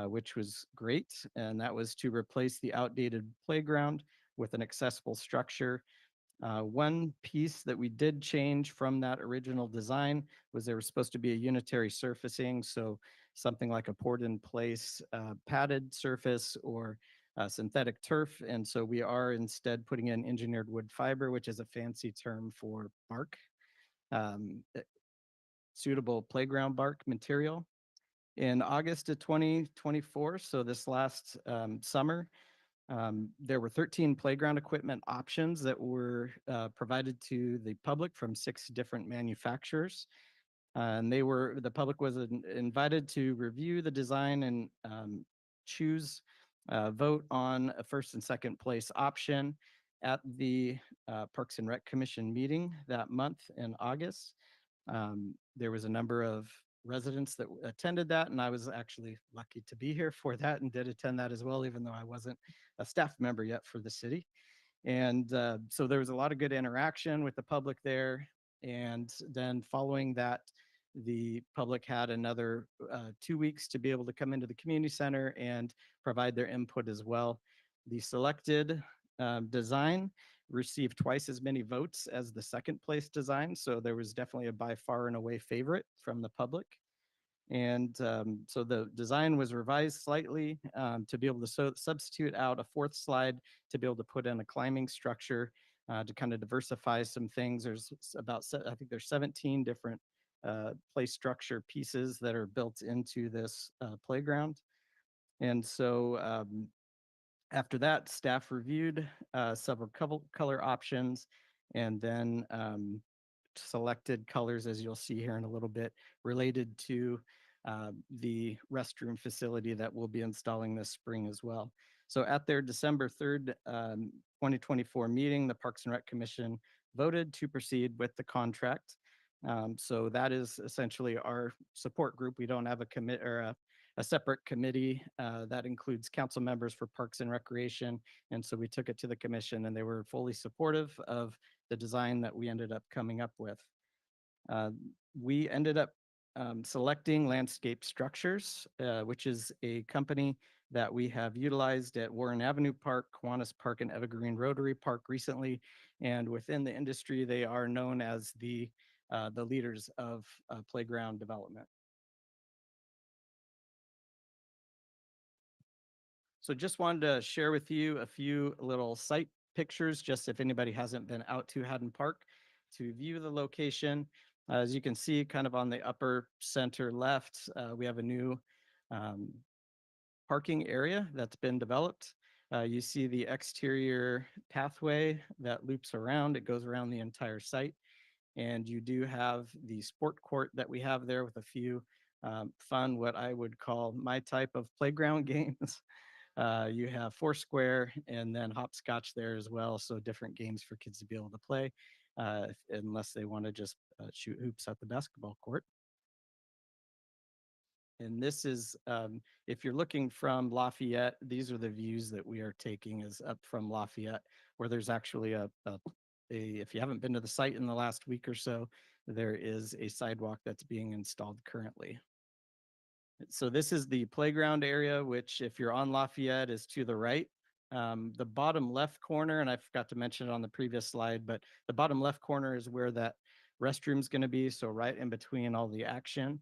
[SPEAKER 15] which was great. And that was to replace the outdated playground with an accessible structure. One piece that we did change from that original design was there was supposed to be a unitary surfacing, so something like a poured in place padded surface or synthetic turf. And so we are instead putting in engineered wood fiber, which is a fancy term for bark, suitable playground bark material. In August of 2024, so this last summer, there were 13 playground equipment options that were provided to the public from 6 different manufacturers. And the public was invited to review the design and choose, vote on a first and second place option at the Parks and Rec Commission meeting that month in August. There was a number of residents that attended that, and I was actually lucky to be here for that and did attend that as well, even though I wasn't a staff member yet for the city. And so there was a lot of good interaction with the public there. And then following that, the public had another 2 weeks to be able to come into the community center and provide their input as well. The selected design received twice as many votes as the second place design. So there was definitely a by far and away favorite from the public. And so the design was revised slightly to be able to substitute out a fourth slide to be able to put in a climbing structure to kind of diversify some things. There's I think there's 17 different play structure pieces that are built into this playground. And so after that, staff reviewed several color options and then selected colors, as you'll see here in a little bit, related to the restroom facility that we'll be installing this spring as well. So at their December 3rd, 2024 meeting, the Parks and Rec Commission voted to proceed with the contract. So that is essentially our support group. We don't have a commit or a separate committee that includes council members for Parks and Recreation. And so we took it to the commission and they were fully supportive of the design that we ended up coming up with. We ended up selecting Landscape Structures, which is a company that we have utilized at Warren Avenue Park, Kiwanis Park, and Evergreen Rotary Park recently. And within the industry, they are known as the leaders of playground development. So just wanted to share with you a few little site pictures, just if anybody hasn't been out to Haddon Park to view the location. As you can see, kind of on the upper center left, we have a new parking area that's been developed. You see the exterior pathway that loops around. It goes around the entire site. And you do have the sport court that we have there with a few fun, what I would call my type of playground games. You have Foursquare and then hopscotch there as well. So different games for kids to be able to play, unless they want to just shoot hoops at the basketball court. And this is, if you're looking from Lafayette, these are the views that we are taking is up from Lafayette, where there's actually if you haven't been to the site in the last week or so, there is a sidewalk that's being installed currently. So this is the playground area, which if you're on Lafayette is to the right. The bottom left corner, and I forgot to mention it on the previous slide, but the bottom left corner is where that restroom is going to be. So right in between all the action.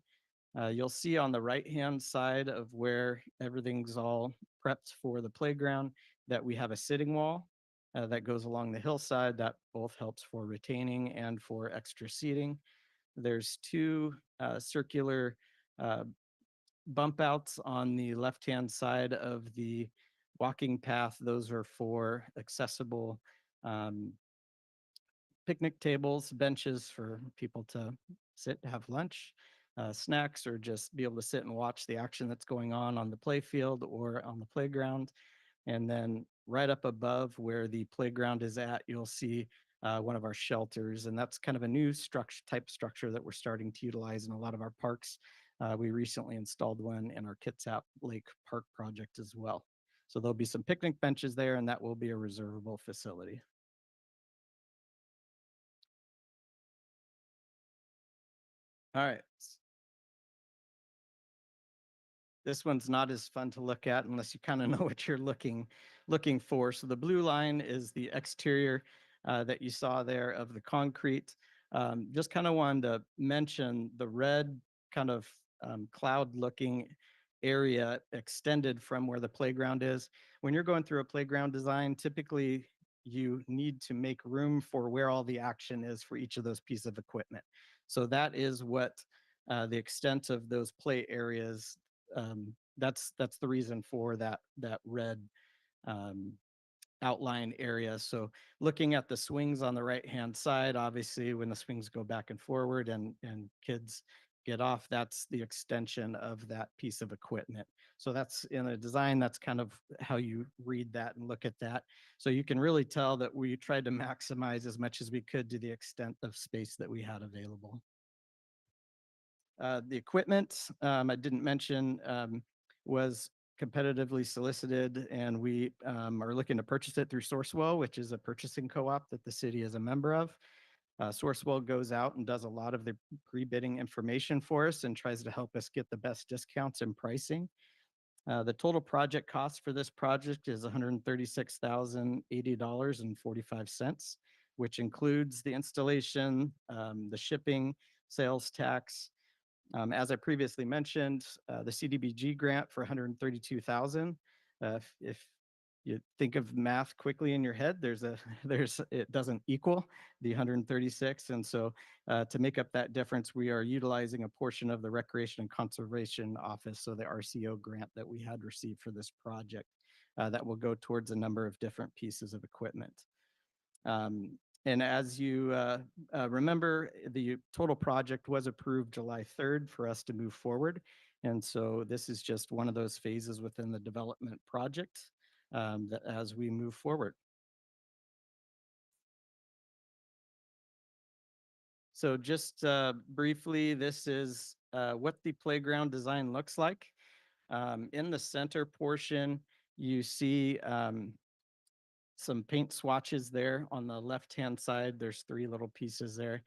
[SPEAKER 15] You'll see on the right-hand side of where everything's all prepped for the playground that we have a sitting wall that goes along the hillside that both helps for retaining and for extra seating. There's two circular bump outs on the left-hand side of the walking path. Those are for accessible picnic tables, benches for people to sit, have lunch, snacks, or just be able to sit and watch the action that's going on the play field or on the playground. And then right up above where the playground is at, you'll see one of our shelters. And that's kind of a new type structure that we're starting to utilize in a lot of our parks. We recently installed one in our Kitsap Lake Park project as well. So there'll be some picnic benches there, and that will be a reservable facility. All right. This one's not as fun to look at unless you kind of know what you're looking for. So the blue line is the exterior that you saw there of the concrete. Just kind of wanted to mention the red kind of cloud looking area extended from where the playground is. When you're going through a playground design, typically you need to make room for where all the action is for each of those pieces of equipment. So that is what the extent of those play areas, that's the reason for that red outline area. So looking at the swings on the right-hand side, obviously when the swings go back and forward and kids get off, that's the extension of that piece of equipment. So that's in a design, that's kind of how you read that and look at that. So you can really tell that we tried to maximize as much as we could to the extent of space that we had available. The equipment, I didn't mention, was competitively solicited, and we are looking to purchase it through Sourcewell, which is a purchasing co-op that the city is a member of. Sourcewell goes out and does a lot of the pre-bidding information for us and tries to help us get the best discounts and pricing. The total project cost for this project is $136,080.45, which includes the installation, the shipping, sales tax, As I previously mentioned, the CDBG grant for 132,000. If you think of math quickly in your head, it doesn't equal the 136. And so to make up that difference, we are utilizing a portion of the Recreation and Conservation Office, so the RCO grant that we had received for this project that will go towards a number of different pieces of equipment. And as you remember, the total project was approved July 3rd for us to move forward. And so this is just one of those phases within the development project that as we move forward. So just briefly, this is what the playground design looks like. In the center portion, you see some paint swatches there. On the left-hand side, there's 3 little pieces there.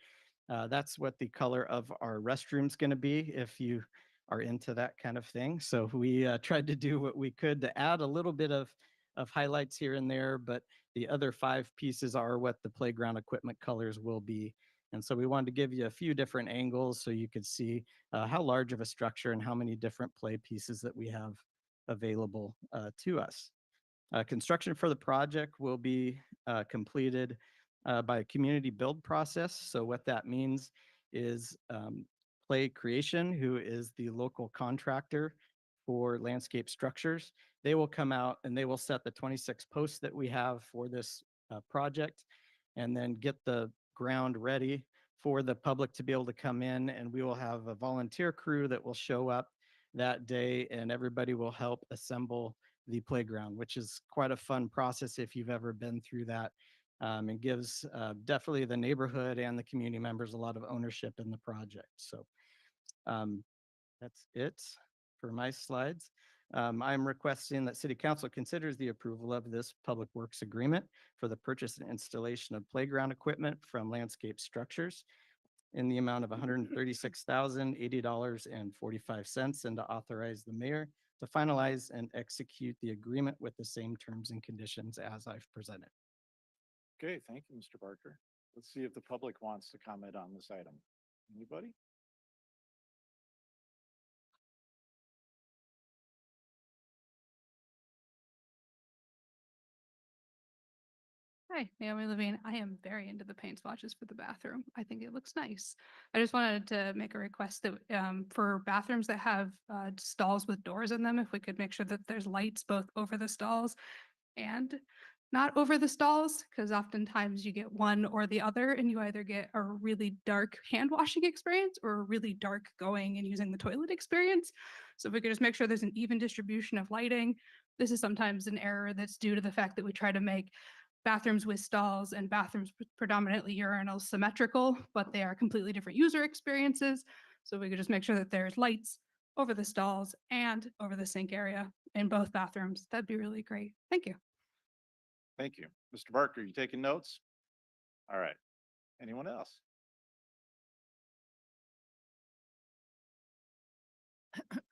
[SPEAKER 15] That's what the color of our restroom's going to be if you are into that kind of thing. So we tried to do what we could to add a little bit of highlights here and there, but the other 5 pieces are what the playground equipment colors will be. And so we wanted to give you a few different angles so you could see how large of a structure and how many different play pieces that we have available to us. Construction for the project will be completed by a community build process. So what that means is Play Creation, who is the local contractor for landscape structures, they will come out and they will set the 26 posts that we have for this project and then get the ground ready for the public to be able to come in, and we will have a volunteer crew that will show up that day and everybody will help assemble the playground, which is quite a fun process if you've ever been through that. And gives definitely the neighborhood and the community members a lot of ownership in the project. So that's it for my slides. I'm requesting that City Council considers the approval of this Public Works Agreement for the purchase and installation of playground equipment from Landscape Structures in the amount of $136,080.45, and to authorize the mayor to finalize and execute the agreement with the same terms and conditions as I've presented.
[SPEAKER 1] Okay, thank you, Mr. Barker. Let's see if the public wants to comment on this item. Anybody?
[SPEAKER 10] Hi, Naomi Levine. I am very into the paint swatches for the bathroom. I think it looks nice. I just wanted to make a request that for bathrooms that have stalls with doors in them, if we could make sure that there's lights both over the stalls and not over the stalls, because oftentimes you get one or the other and you either get a really dark hand washing experience or a really dark going and using the toilet experience. So if we could just make sure there's an even distribution of lighting. This is sometimes an error that's due to the fact that we try to make bathrooms with stalls and bathrooms predominantly urinals symmetrical, but they are completely different user experiences. So we could just make sure that there's lights over the stalls and over the sink area in both bathrooms. That'd be really great. Thank you.
[SPEAKER 1] Thank you. Mr. Barker, you taking notes? All right. Anyone else?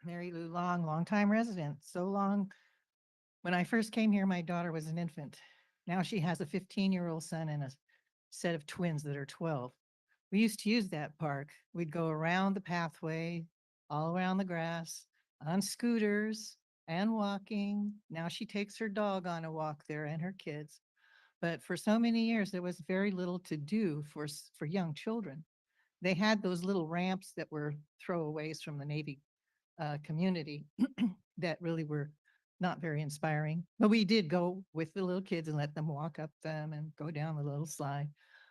[SPEAKER 5] Mary Lou Long, longtime resident, so long. When I first came here, my daughter was an infant. Now she has a 15-year-old son and a set of twins that are 12. We used to use that park. We'd go around the pathway, all around the grass, on scooters and walking. Now she takes her dog on a walk there and her kids. But for so many years, there was very little to do for young children. They had those little ramps that were throwaways from the Navy community that really were not very inspiring. But we did go with the little kids and let them walk up them and go down the little slide.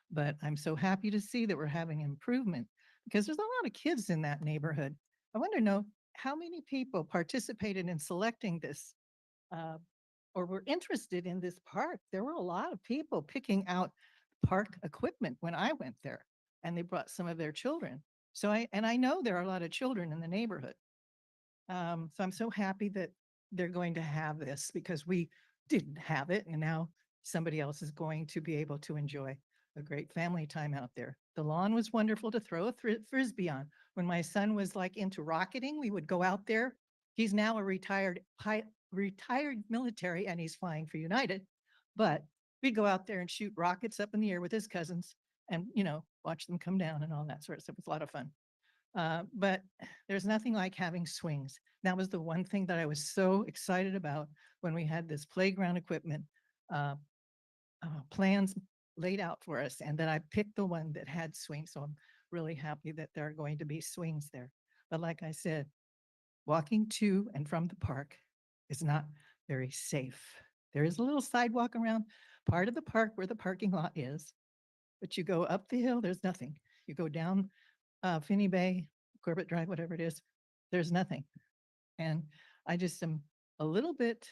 [SPEAKER 5] But I'm so happy to see that we're having improvement because there's a lot of kids in that neighborhood. I wonder to know how many people participated in selecting this or were interested in this park. There were a lot of people picking out park equipment when I went there, and they brought some of their children. So I know there are a lot of children in the neighborhood. So I'm so happy that they're going to have this because we didn't have it, and now somebody else is going to be able to enjoy a great family time out there. The lawn was wonderful to throw a frisbee on. When my son was like into rocketing, we would go out there. He's now a retired military and he's flying for United, but we'd go out there and shoot rockets up in the air with his cousins and, watch them come down and all that sort of stuff. It was a lot of fun. But there's nothing like having swings. That was the one thing that I was so excited about when we had this playground equipment uh, plans laid out for us, and that I picked the one that had swings. So I'm really happy that there are going to be swings there. But like I said, walking to and from the park is not very safe. There is a little sidewalk around part of the park where the parking lot is, but you go up the hill, there's nothing. You go down Finney Bay, Corbett Drive, whatever it is, there's nothing. And I just am a little bit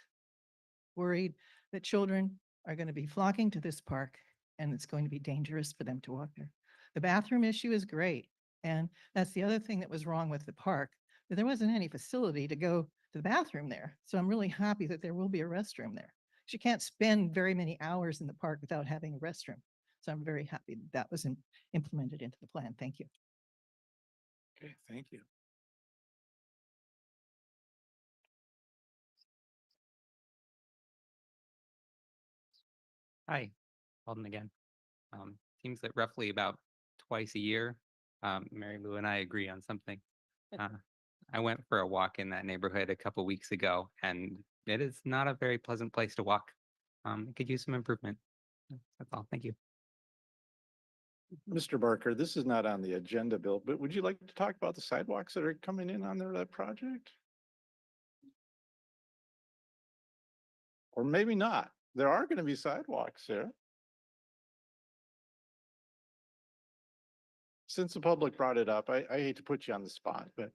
[SPEAKER 5] worried that children are going to be flocking to this park and it's going to be dangerous for them to walk there. The bathroom issue is great. And that's the other thing that was wrong with the park, that there wasn't any facility to go to the bathroom there. So I'm really happy that there will be a restroom there. You can't spend very many hours in the park without having a restroom. So I'm very happy that that was implemented into the plan. Thank you.
[SPEAKER 1] Okay, thank you.
[SPEAKER 9] Hi, Alden again. Seems that roughly about twice a year, Mary Lou and I agree on something. I went for a walk in that neighborhood a couple weeks ago, and it is not a very pleasant place to walk. It could use some improvement. That's all. Thank you.
[SPEAKER 1] Mr. Barker, this is not on the agenda, Bill, but would you like to talk about the sidewalks that are coming in on that project? Or maybe not. There are going to be sidewalks there. Since the public brought it up, I hate to put you on the spot, but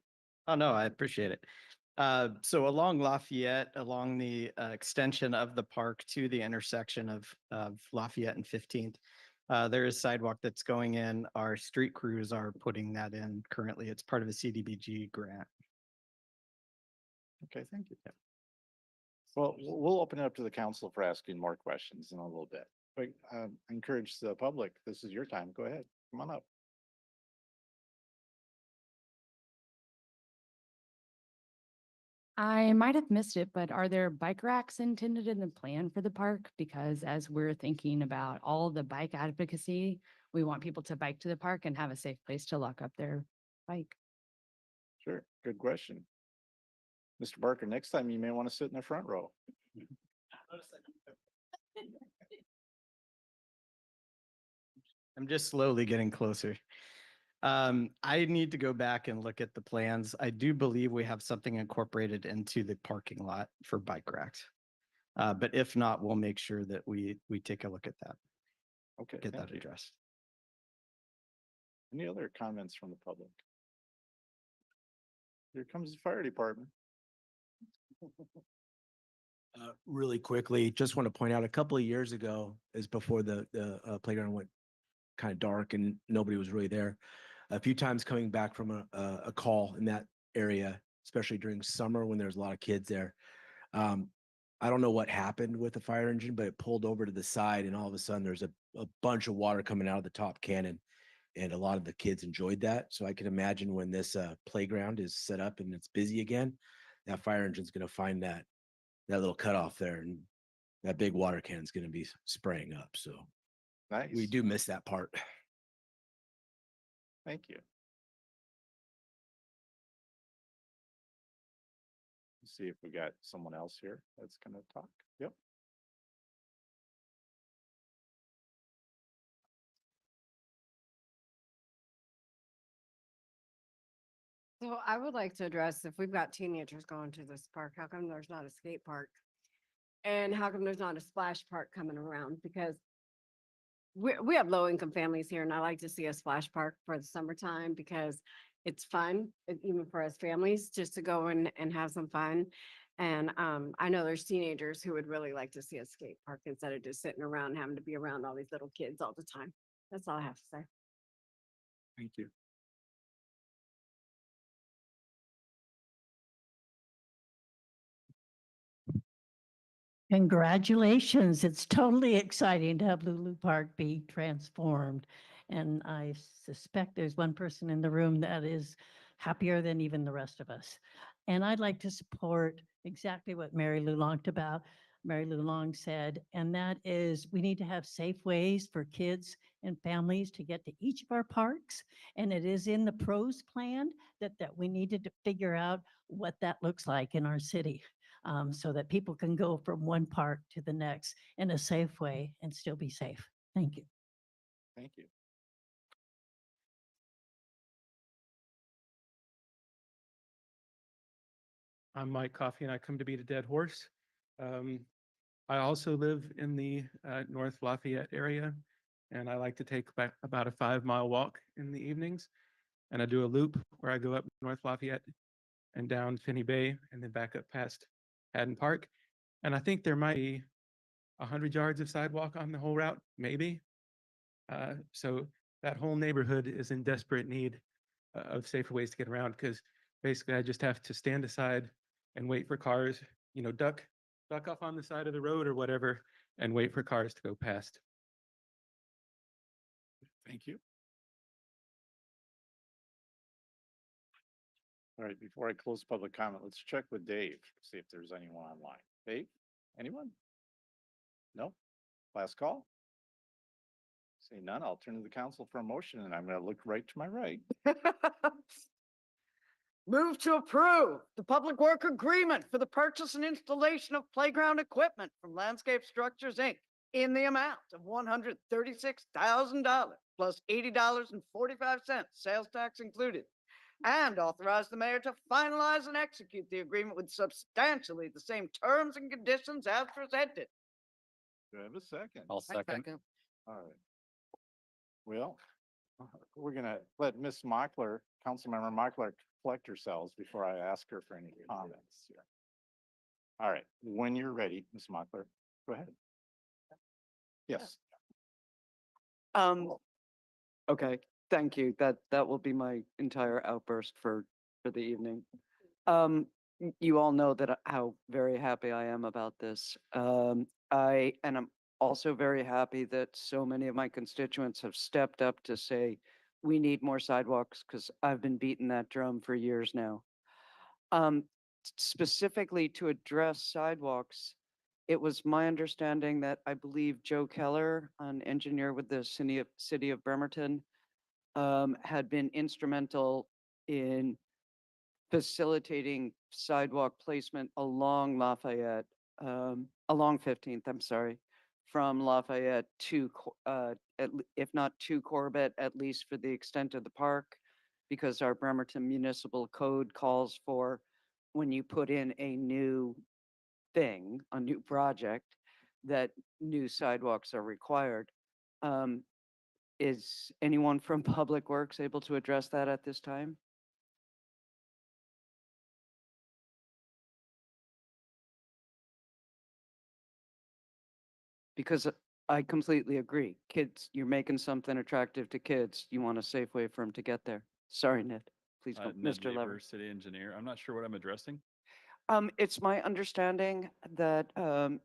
[SPEAKER 15] Oh, no, I appreciate it. So along Lafayette, along the extension of the park to the intersection of Lafayette and 15th, there is sidewalk that's going in. Our street crews are putting that in currently. It's part of a CDBG grant.
[SPEAKER 1] okay, thank you. Well, we'll open it up to the council for asking more questions in a little bit. But I encourage the public, this is your time. Go ahead, come on up.
[SPEAKER 16] I might have missed it, but are there bike racks intended in the plan for the park? Because as we're thinking about all the bike advocacy, we want people to bike to the park and have a safe place to lock up their bike.
[SPEAKER 1] Sure, good question. Mr. Barker, next time you may want to sit in the front row.
[SPEAKER 15] I'm just slowly getting closer. I need to go back and look at the plans. I do believe we have something incorporated into the parking lot for bike racks. But if not, we'll make sure that we take a look at that,
[SPEAKER 1] Okay,
[SPEAKER 15] get
[SPEAKER 1] thank
[SPEAKER 15] that
[SPEAKER 1] you.
[SPEAKER 15] addressed.
[SPEAKER 1] Any other comments from the public? Here comes the fire department.
[SPEAKER 8] Really quickly, just want to point out a couple of years ago is before the playground went kind of dark and nobody was really there. A few times coming back from a call in that area, especially during summer when there's a lot of kids there. I don't know what happened with the fire engine, but it pulled over to the side and all of a sudden there's a bunch of water coming out of the top cannon. And a lot of the kids enjoyed that. So I can imagine when this playground is set up and it's busy again, that fire engine's going to find that little cutoff there and that big water can's going to be spraying up. So
[SPEAKER 1] Nice.
[SPEAKER 8] we do miss that part.
[SPEAKER 1] Thank you. Let's see if we got someone else here that's going to talk. Yep.
[SPEAKER 14] So I would like to address, if we've got teenagers going to this park, how come there's not a skate park? And how come there's not a splash park coming around? Because we have low income families here and I like to see a splash park for the summertime because it's fun, even for us families, just to go in and have some fun. And I know there's teenagers who would really like to see a skate park instead of just sitting around and having to be around all these little kids all the time. That's all I have to say.
[SPEAKER 1] Thank you.
[SPEAKER 17] Congratulations. It's totally exciting to have Lulu Park be transformed. And I suspect there's one person in the room that is happier than even the rest of us. And I'd like to support exactly what Mary Lou talked about. Mary Lou Long said, and that is we need to have safe ways for kids and families to get to each of our parks. And it is in the pros plan that we needed to figure out what that looks like in our city, so that people can go from one park to the next in a safe way and still be safe. Thank you.
[SPEAKER 1] Thank you.
[SPEAKER 18] I'm Mike Coffey and I come to beat a dead horse. I also live in the North Lafayette area, and I like to take back about a 5-mile walk in the evenings. And I do a loop where I go up North Lafayette and down Finney Bay and then back up past Haddon Park. And I think there might be 100 yards of sidewalk on the whole route, maybe. So that whole neighborhood is in desperate need of safer ways to get around, because basically I just have to stand aside and wait for cars, duck off on the side of the road or whatever, and wait for cars to go past.
[SPEAKER 1] Thank you. All right, before I close public comment, let's check with Dave, see if there's anyone online. Dave, anyone? No? Last call? Seeing none, I'll turn to the council for a motion, and I'm going to look right to my right.
[SPEAKER 4] Move to approve the public work agreement for the purchase and installation of playground equipment from Landscape Structures, Inc. in the amount of $136,000 plus $80.45, sales tax included, and authorize the mayor to finalize and execute the agreement with substantially the same terms and conditions as presented.
[SPEAKER 1] Do I have a second?
[SPEAKER 9] I'll second.
[SPEAKER 1] All right. Well, we're gonna let Miss Mockler, Councilmember Mockler, collect herself before I ask her for any comments here. All right, when you're ready, Miss Mockler, go ahead. Yes.
[SPEAKER 4] Okay, thank you. That will be my entire outburst for the evening. You all know that how very happy I am about this. I'm also very happy that so many of my constituents have stepped up to say we need more sidewalks, because I've been beating that drum for years now. Specifically to address sidewalks, it was my understanding that I believe Joe Keller, an engineer with the city of Bremerton, had been instrumental in facilitating sidewalk placement along Lafayette, along 15th, I'm sorry, from Lafayette to, if not to Corbett, at least for the extent of the park, because our Bremerton Municipal Code calls for when you put in a new thing, a new project, that new sidewalks are required. Is anyone from Public Works able to address that at this time? Because I completely agree. Kids, you're making something attractive to kids. You want a safe way for them to get there. Sorry, Ned. Please go,
[SPEAKER 19] Ned
[SPEAKER 4] Mr. Lever.
[SPEAKER 19] Lever, city engineer. I'm not sure what I'm addressing.
[SPEAKER 4] It's my understanding that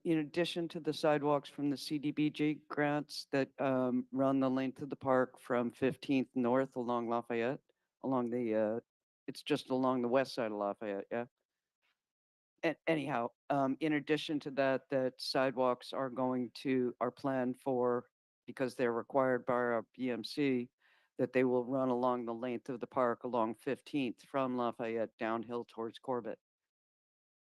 [SPEAKER 4] in addition to the sidewalks from the CDBG grants that run the length of the park from 15th north along Lafayette, along the, it's just along the west side of Lafayette, yeah? Anyhow, in addition to that, that sidewalks are planned for, because they're required by our BMC, that they will run along the length of the park along 15th from Lafayette downhill towards Corbett.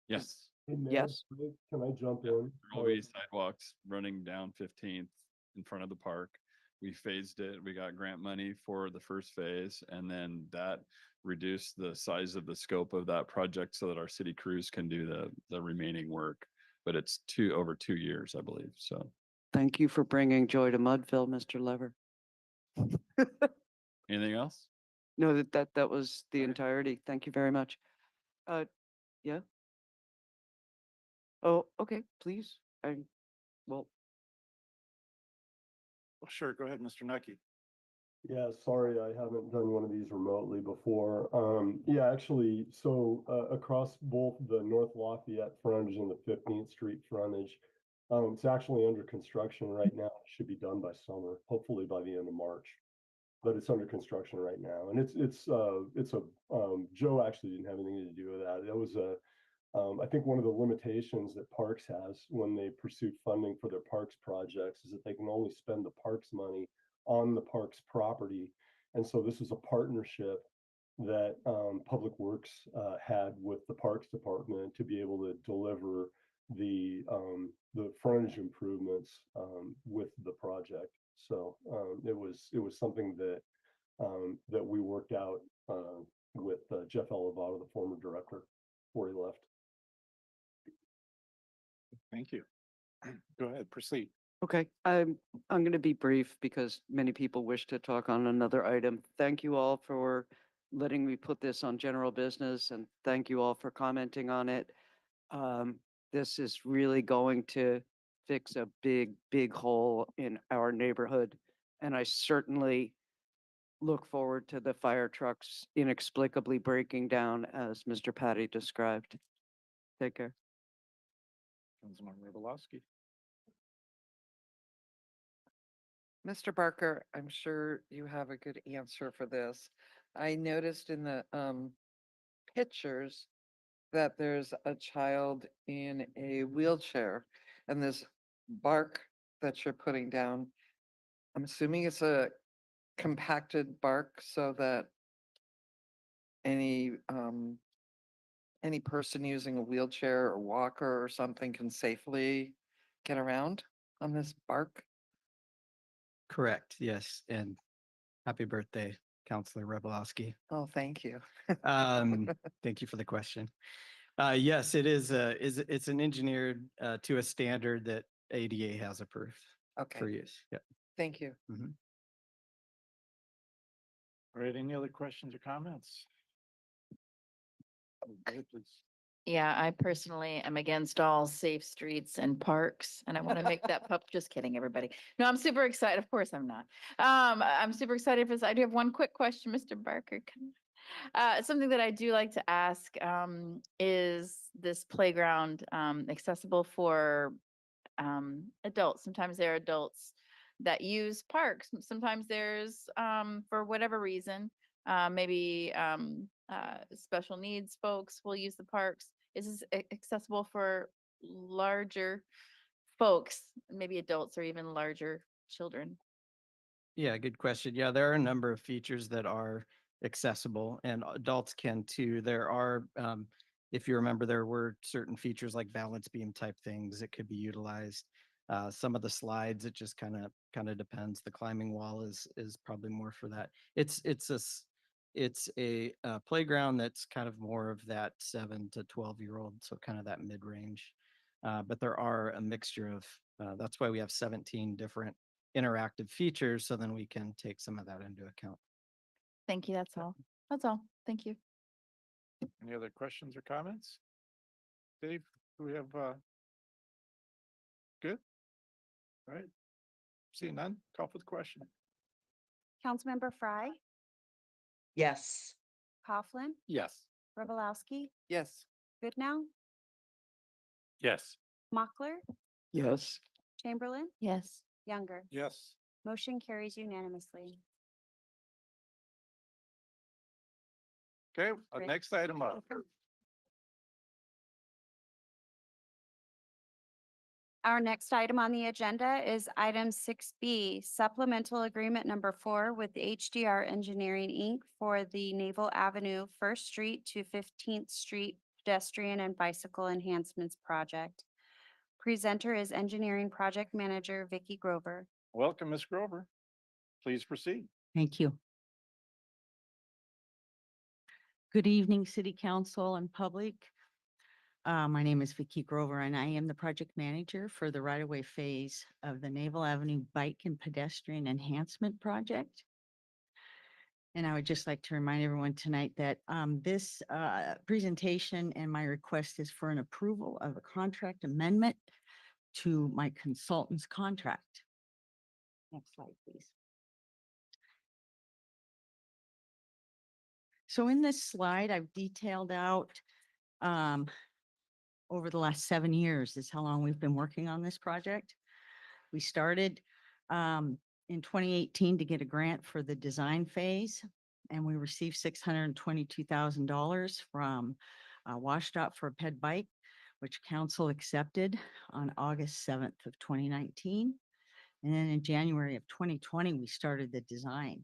[SPEAKER 19] Yes.
[SPEAKER 20] Hey, Ned,
[SPEAKER 4] Yes.
[SPEAKER 20] Can I jump in?
[SPEAKER 19] There will be sidewalks running down 15th in front of the park. We phased it. We got grant money for the first phase, and then that reduced the size of the scope of that project so that our city crews can do the remaining work. But it's over 2 years, I believe. So
[SPEAKER 4] Thank you for bringing joy to Mudville, Mr. Lever.
[SPEAKER 19] anything else?
[SPEAKER 4] No, that was the entirety. Thank you very much. Yeah. Oh, okay, please. Well,
[SPEAKER 1] Sure, go ahead, Mr. Nucky.
[SPEAKER 20] Yeah, sorry, I haven't done one of these remotely before. Yeah, actually, so across both the North Lafayette frontage and the 15th Street frontage, it's actually under construction right now. It should be done by summer, hopefully by the end of March. But it's under construction right now, and it's Joe actually didn't have anything to do with that. It was I think one of the limitations that Parks has when they pursue funding for their parks projects is that they can only spend the parks money on the parks property. And so this is a partnership that Public Works had with the Parks Department to be able to deliver the frontage improvements with the project. So it was something that that we worked out with Jeff Elevato, the former director, before he left.
[SPEAKER 1] Thank you. Go ahead, proceed.
[SPEAKER 4] Okay, I'm going to be brief because many people wish to talk on another item. Thank you all for letting me put this on general business, and thank you all for commenting on it. This is really going to fix a big hole in our neighborhood, and I certainly look forward to the fire trucks inexplicably breaking down as Mr. Patty described. Take care.
[SPEAKER 1] Councilmember Robolowski.
[SPEAKER 21] Mr. Barker, I'm sure you have a good answer for this. I noticed in the pictures that there's a child in a wheelchair and this bark that you're putting down. I'm assuming it's a compacted bark so that any person using a wheelchair or walker or something can safely get around on this bark.
[SPEAKER 15] Correct, yes, and happy birthday, Counselor Rebolowski.
[SPEAKER 21] Oh, thank you.
[SPEAKER 15] Thank you for the question. Yes, it is, it's an engineered to a standard that ADA has approved for
[SPEAKER 21] Okay,
[SPEAKER 15] use. Yeah.
[SPEAKER 21] thank you.
[SPEAKER 15] Mhm.
[SPEAKER 1] All right, any other questions or comments? Go ahead, please.
[SPEAKER 22] Yeah, I personally am against all safe streets and parks, and I want to make that just kidding, everybody. No, I'm super excited. Of course I'm not. I'm super excited for this. I do have one quick question, Mr. Barker. Something that I do like to ask, is this playground, accessible for, adults? Sometimes there are adults that use parks. Sometimes there's, for whatever reason, maybe, special needs folks will use the parks. Is this accessible for larger folks, maybe adults or even larger children?
[SPEAKER 15] Yeah, good question. Yeah, there are a number of features that are accessible and adults can too. There are, if you remember, there were certain features like balance beam type things that could be utilized. Some of the slides, it just kind of depends. The climbing wall is probably more for that. It's a playground that's kind of more of that 7 to 12-year-old, so kind of that mid-range. But there are a mixture of, that's why we have 17 different interactive features, so then we can take some of that into account.
[SPEAKER 22] Thank you. That's all. That's all. Thank you.
[SPEAKER 1] Any other questions or comments? Dave, do we have, good? All right. Seeing none, call for the question.
[SPEAKER 3] Councilmember Fry,
[SPEAKER 21] Yes.
[SPEAKER 3] Coughlin,
[SPEAKER 1] Yes.
[SPEAKER 3] Rebolowski,
[SPEAKER 21] Yes.
[SPEAKER 3] Goodnow,
[SPEAKER 1] Yes.
[SPEAKER 3] Mochler,
[SPEAKER 4] Yes.
[SPEAKER 3] Chamberlain,
[SPEAKER 22] Yes.
[SPEAKER 3] Younger.
[SPEAKER 1] Yes.
[SPEAKER 3] Motion carries unanimously.
[SPEAKER 1] Okay,
[SPEAKER 3] Great.
[SPEAKER 1] next item up.
[SPEAKER 3] Our next item on the agenda is item 6B, supplemental agreement number 4 with HDR Engineering, Inc. for the Naval Avenue First Street to 15th Street pedestrian and bicycle enhancements project. Presenter is Engineering Project Manager Vicki Grover.
[SPEAKER 1] Welcome, Ms. Grover. Please proceed.
[SPEAKER 17] Thank you. Good evening, City Council and public. My name is Vicki Grover, and I am the project manager for the right-of-way phase of the Naval Avenue Bike and Pedestrian Enhancement Project. And I would just like to remind everyone tonight that this presentation and my request is for an approval of a contract amendment to my consultant's contract. Next slide, please. So in this slide, I've detailed out over the last 7 years is how long we've been working on this project. We started in 2018 to get a grant for the design phase, and we received $622,000 from WashDOT for a ped bike, which council accepted on August 7th of 2019. And then in January of 2020, we started the design.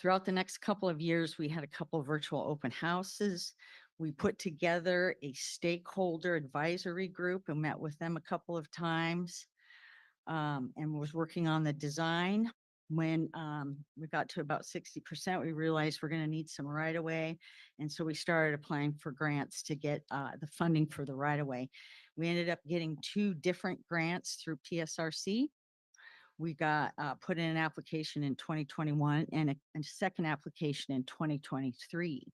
[SPEAKER 17] Throughout the next couple of years, we had a couple of virtual open houses. We put together a stakeholder advisory group and met with them a couple of times, and was working on the design. When we got to about 60%, we realized we're going to need some right of way. And so we started applying for grants to get the funding for the right of way. We ended up getting 2 different grants through PSRC. We got put in an application in 2021 and a second application in 2023.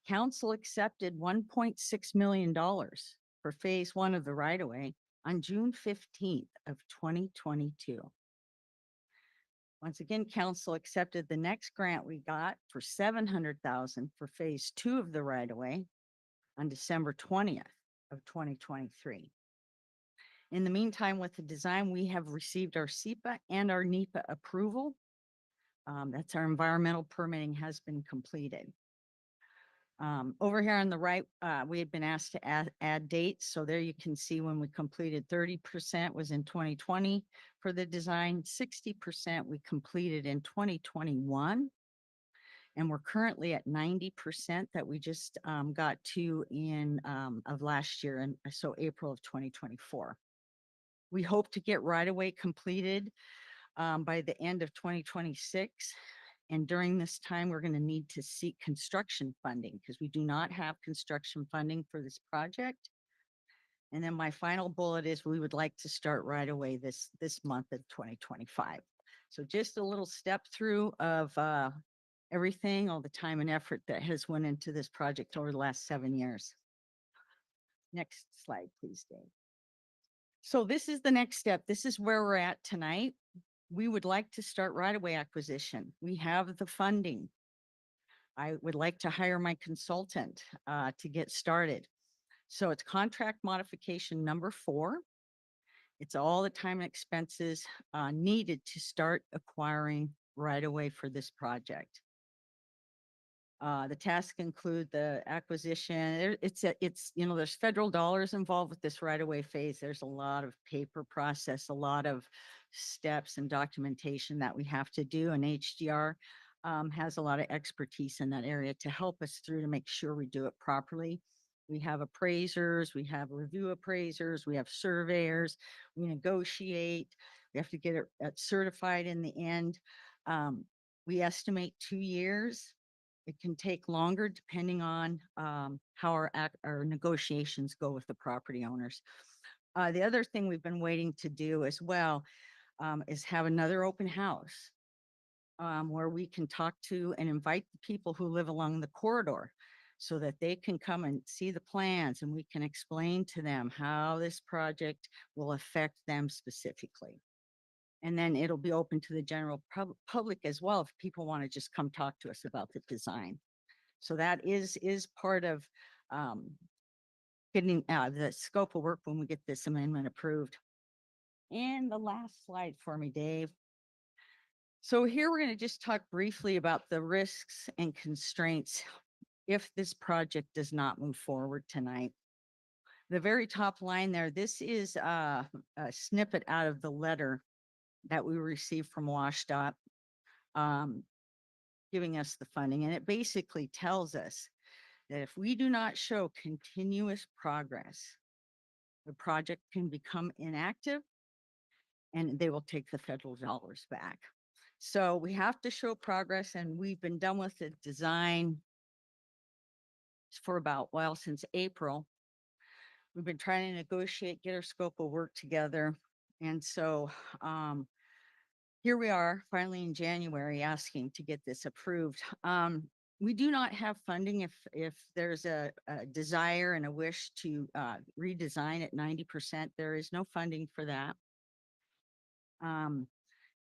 [SPEAKER 17] Council accepted $1.6 million for phase 1 of the right of way on June 15th of 2022. Once again, council accepted the next grant we got for $700,000 for phase 2 of the right of way on December 20th of 2023. In the meantime, with the design, we have received our SEPA and our NEPA approval. That's our environmental permitting has been completed. Over here on the right, we had been asked to add dates. So there you can see when we completed 30% was in 2020 for the design, 60% we completed in 2021. And we're currently at 90% that we just got to in of last year, and so April of 2024. We hope to get right away completed by the end of 2026. And during this time, we're going to need to seek construction funding because we do not have construction funding for this project. And then my final bullet is we would like to start right away this month of 2025. So just a little step through of everything, all the time and effort that has went into this project over the last 7 years. Next slide, please, Dave. So this is the next step. This is where we're at tonight. We would like to start right-of-way acquisition. We have the funding. I would like to hire my consultant to get started. So it's contract modification number 4. It's all the time and expenses needed to start acquiring right-of-way for this project. The tasks include the acquisition. It's there's federal dollars involved with this right-of-way phase. There's a lot of paper process, a lot of steps and documentation that we have to do. And HDR has a lot of expertise in that area to help us through to make sure we do it properly. We have appraisers, we have review appraisers, we have surveyors, we negotiate, we have to get it certified in the end. We estimate 2 years. It can take longer depending on how our negotiations go with the property owners. The other thing we've been waiting to do as well is have another open house where we can talk to and invite the people who live along the corridor so that they can come and see the plans and we can explain to them how this project will affect them specifically. And then it'll be open to the general public as well if people want to just come talk to us about the design. So that is part of getting the scope of work when we get this amendment approved. And the last slide for me, Dave. So here we're going to just talk briefly about the risks and constraints if this project does not move forward tonight. The very top line there, this is a snippet out of the letter that we received from WashDOT giving us the funding. And it basically tells us that if we do not show continuous progress, the project can become inactive and they will take the federal dollars back. So we have to show progress, and we've been done with the design for about, well, since April. We've been trying to negotiate, get our scope of work together. And so here we are finally in January asking to get this approved. We do not have funding if there's a desire and a wish to redesign at 90%. There is no funding for that.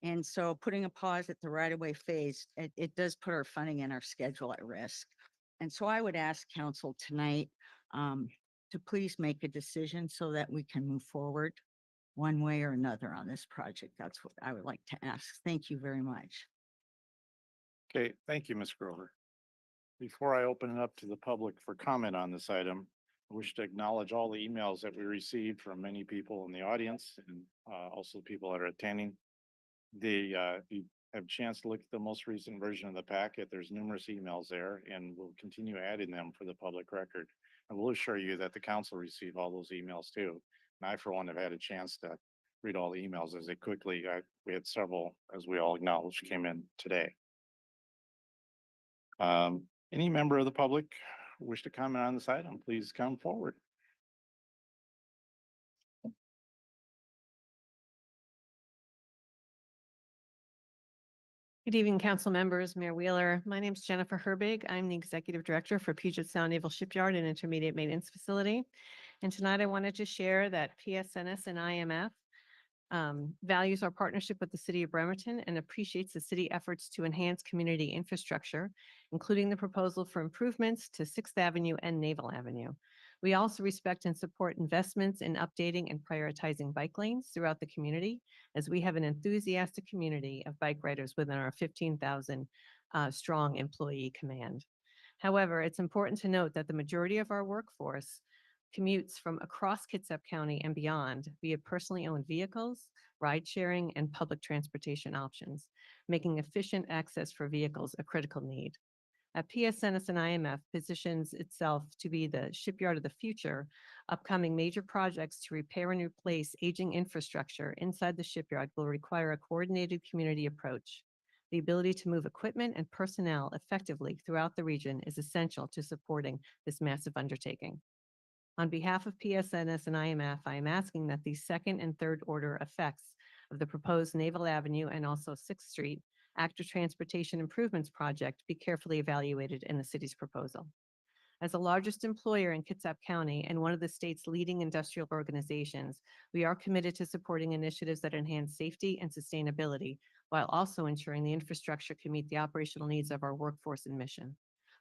[SPEAKER 17] And so putting a pause at the right-of-way phase, it does put our funding and our schedule at risk. And so I would ask council tonight to please make a decision so that we can move forward one way or another on this project. That's what I would like to ask. Thank you very much.
[SPEAKER 1] Okay, thank you, Ms. Grover. Before I open it up to the public for comment on this item, I wish to acknowledge all the emails that we received from many people in the audience and also people that are attending. You have a chance to look at the most recent version of the packet. There's numerous emails there, and we'll continue adding them for the public record. And we'll assure you that the council received all those emails too. And I, for one, have had a chance to read all the emails as they quickly, we had several, as we all acknowledged, came in today. Any member of the public wish to comment on this item, please come forward.
[SPEAKER 2] Good evening, council members, Mayor Wheeler. My name is Jennifer Herbig. I'm the Executive Director for Puget Sound Naval Shipyard and Intermediate Maintenance Facility. And tonight I wanted to share that PSNS and IMF values our partnership with the city of Bremerton and appreciates the city efforts to enhance community infrastructure, including the proposal for improvements to 6th Avenue and Naval Avenue. We also respect and support investments in updating and prioritizing bike lanes throughout the community, as we have an enthusiastic community of bike riders within our 15,000 strong employee command. However, it's important to note that the majority of our workforce commutes from across Kitsap County and beyond via personally owned vehicles, ride sharing, and public transportation options, making efficient access for vehicles a critical need. At PSNS and IMF positions itself to be the shipyard of the future. Upcoming major projects to repair and replace aging infrastructure inside the shipyard will require a coordinated community approach. The ability to move equipment and personnel effectively throughout the region is essential to supporting this massive undertaking. On behalf of PSNS and IMF, I am asking that these second and third order effects of the proposed Naval Avenue and also 6th Street Active Transportation Improvements Project be carefully evaluated in the city's proposal. As the largest employer in Kitsap County and one of the state's leading industrial organizations, we are committed to supporting initiatives that enhance safety and sustainability while also ensuring the infrastructure can meet the operational needs of our workforce and mission.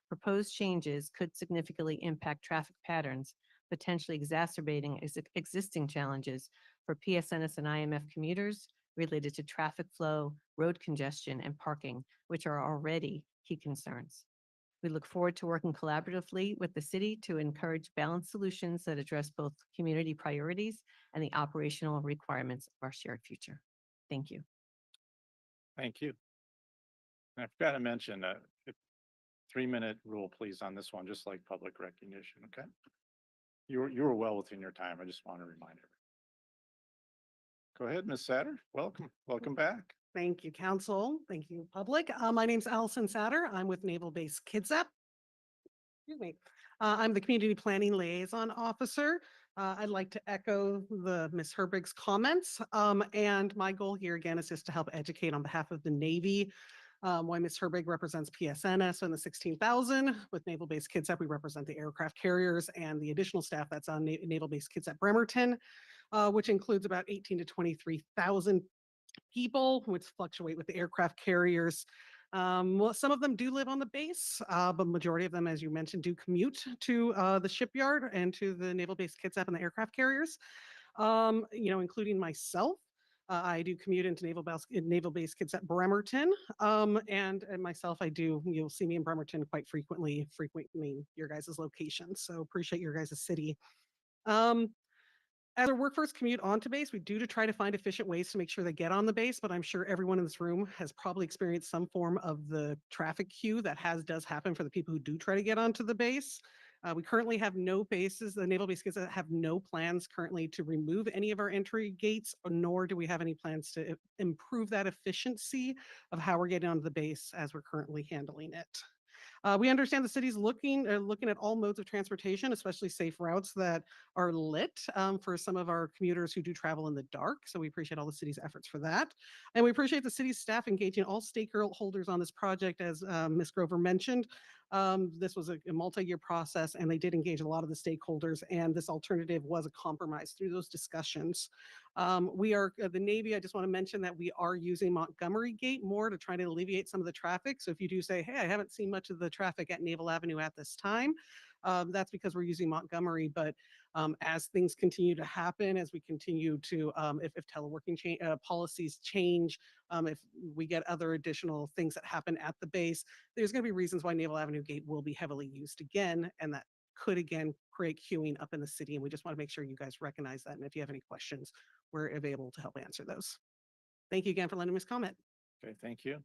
[SPEAKER 2] Proposed changes could significantly impact traffic patterns, potentially exacerbating existing challenges for PSNS and IMF commuters related to traffic flow, road congestion, and parking, which are already key concerns. We look forward to working collaboratively with the city to encourage balanced solutions that address both community priorities and the operational requirements of our shared future. Thank you.
[SPEAKER 1] Thank you. And I forgot to mention a 3-minute rule, please, on this one, just like public recognition, okay? You were well within your time. I just want to remind everyone. Go ahead, Ms. Satter. Welcome back.
[SPEAKER 6] Thank you, council. Thank you, public. My name's Allison Satter. I'm with Naval Base Kitsap. Excuse me. I'm the Community Planning Liaison Officer. I'd like to echo Ms. Herbig's comments. And my goal here again is just to help educate on behalf of the Navy. Why Ms. Herbig represents PSNS and the 16,000. With Naval Base Kitsap, we represent the aircraft carriers and the additional staff that's on Naval Base Kitsap Bremerton, which includes about 18 to 23,000 people, which fluctuate with the aircraft carriers. Well, some of them do live on the base, but majority of them, as you mentioned, do commute to the shipyard and to the Naval Base Kitsap and the aircraft carriers, including myself. I do commute into Naval Base Kitsap Bremerton, and myself, you'll see me in Bremerton quite frequently your guys' locations. So appreciate your guys' city. As our workforce commute onto base, we do try to find efficient ways to make sure they get on the base, but I'm sure everyone in this room has probably experienced some form of the traffic queue that does happen for the people who do try to get onto the base. We currently have no bases. The Naval Base Kitsap have no plans currently to remove any of our entry gates, nor do we have any plans to improve that efficiency of how we're getting onto the base as we're currently handling it. We understand the city's looking at all modes of transportation, especially safe routes that are lit for some of our commuters who do travel in the dark. So we appreciate all the city's efforts for that. And we appreciate the city's staff engaging all stakeholders on this project, as Ms. Grover mentioned. This was a multi-year process, and they did engage a lot of the stakeholders, and this alternative was a compromise through those discussions. We are the Navy. I just want to mention that we are using Montgomery Gate more to try to alleviate some of the traffic. So if you do say, hey, I haven't seen much of the traffic at Naval Avenue at this time, That's because we're using Montgomery, but as things continue to happen, as we continue to, if teleworking policies change, if we get other additional things that happen at the base, there's going to be reasons why Naval Avenue Gate will be heavily used again, and that could again create queuing up in the city. And we just want to make sure you guys recognize that. And if you have any questions, we're available to help answer those. Thank you again for letting me comment.
[SPEAKER 1] Okay, thank you.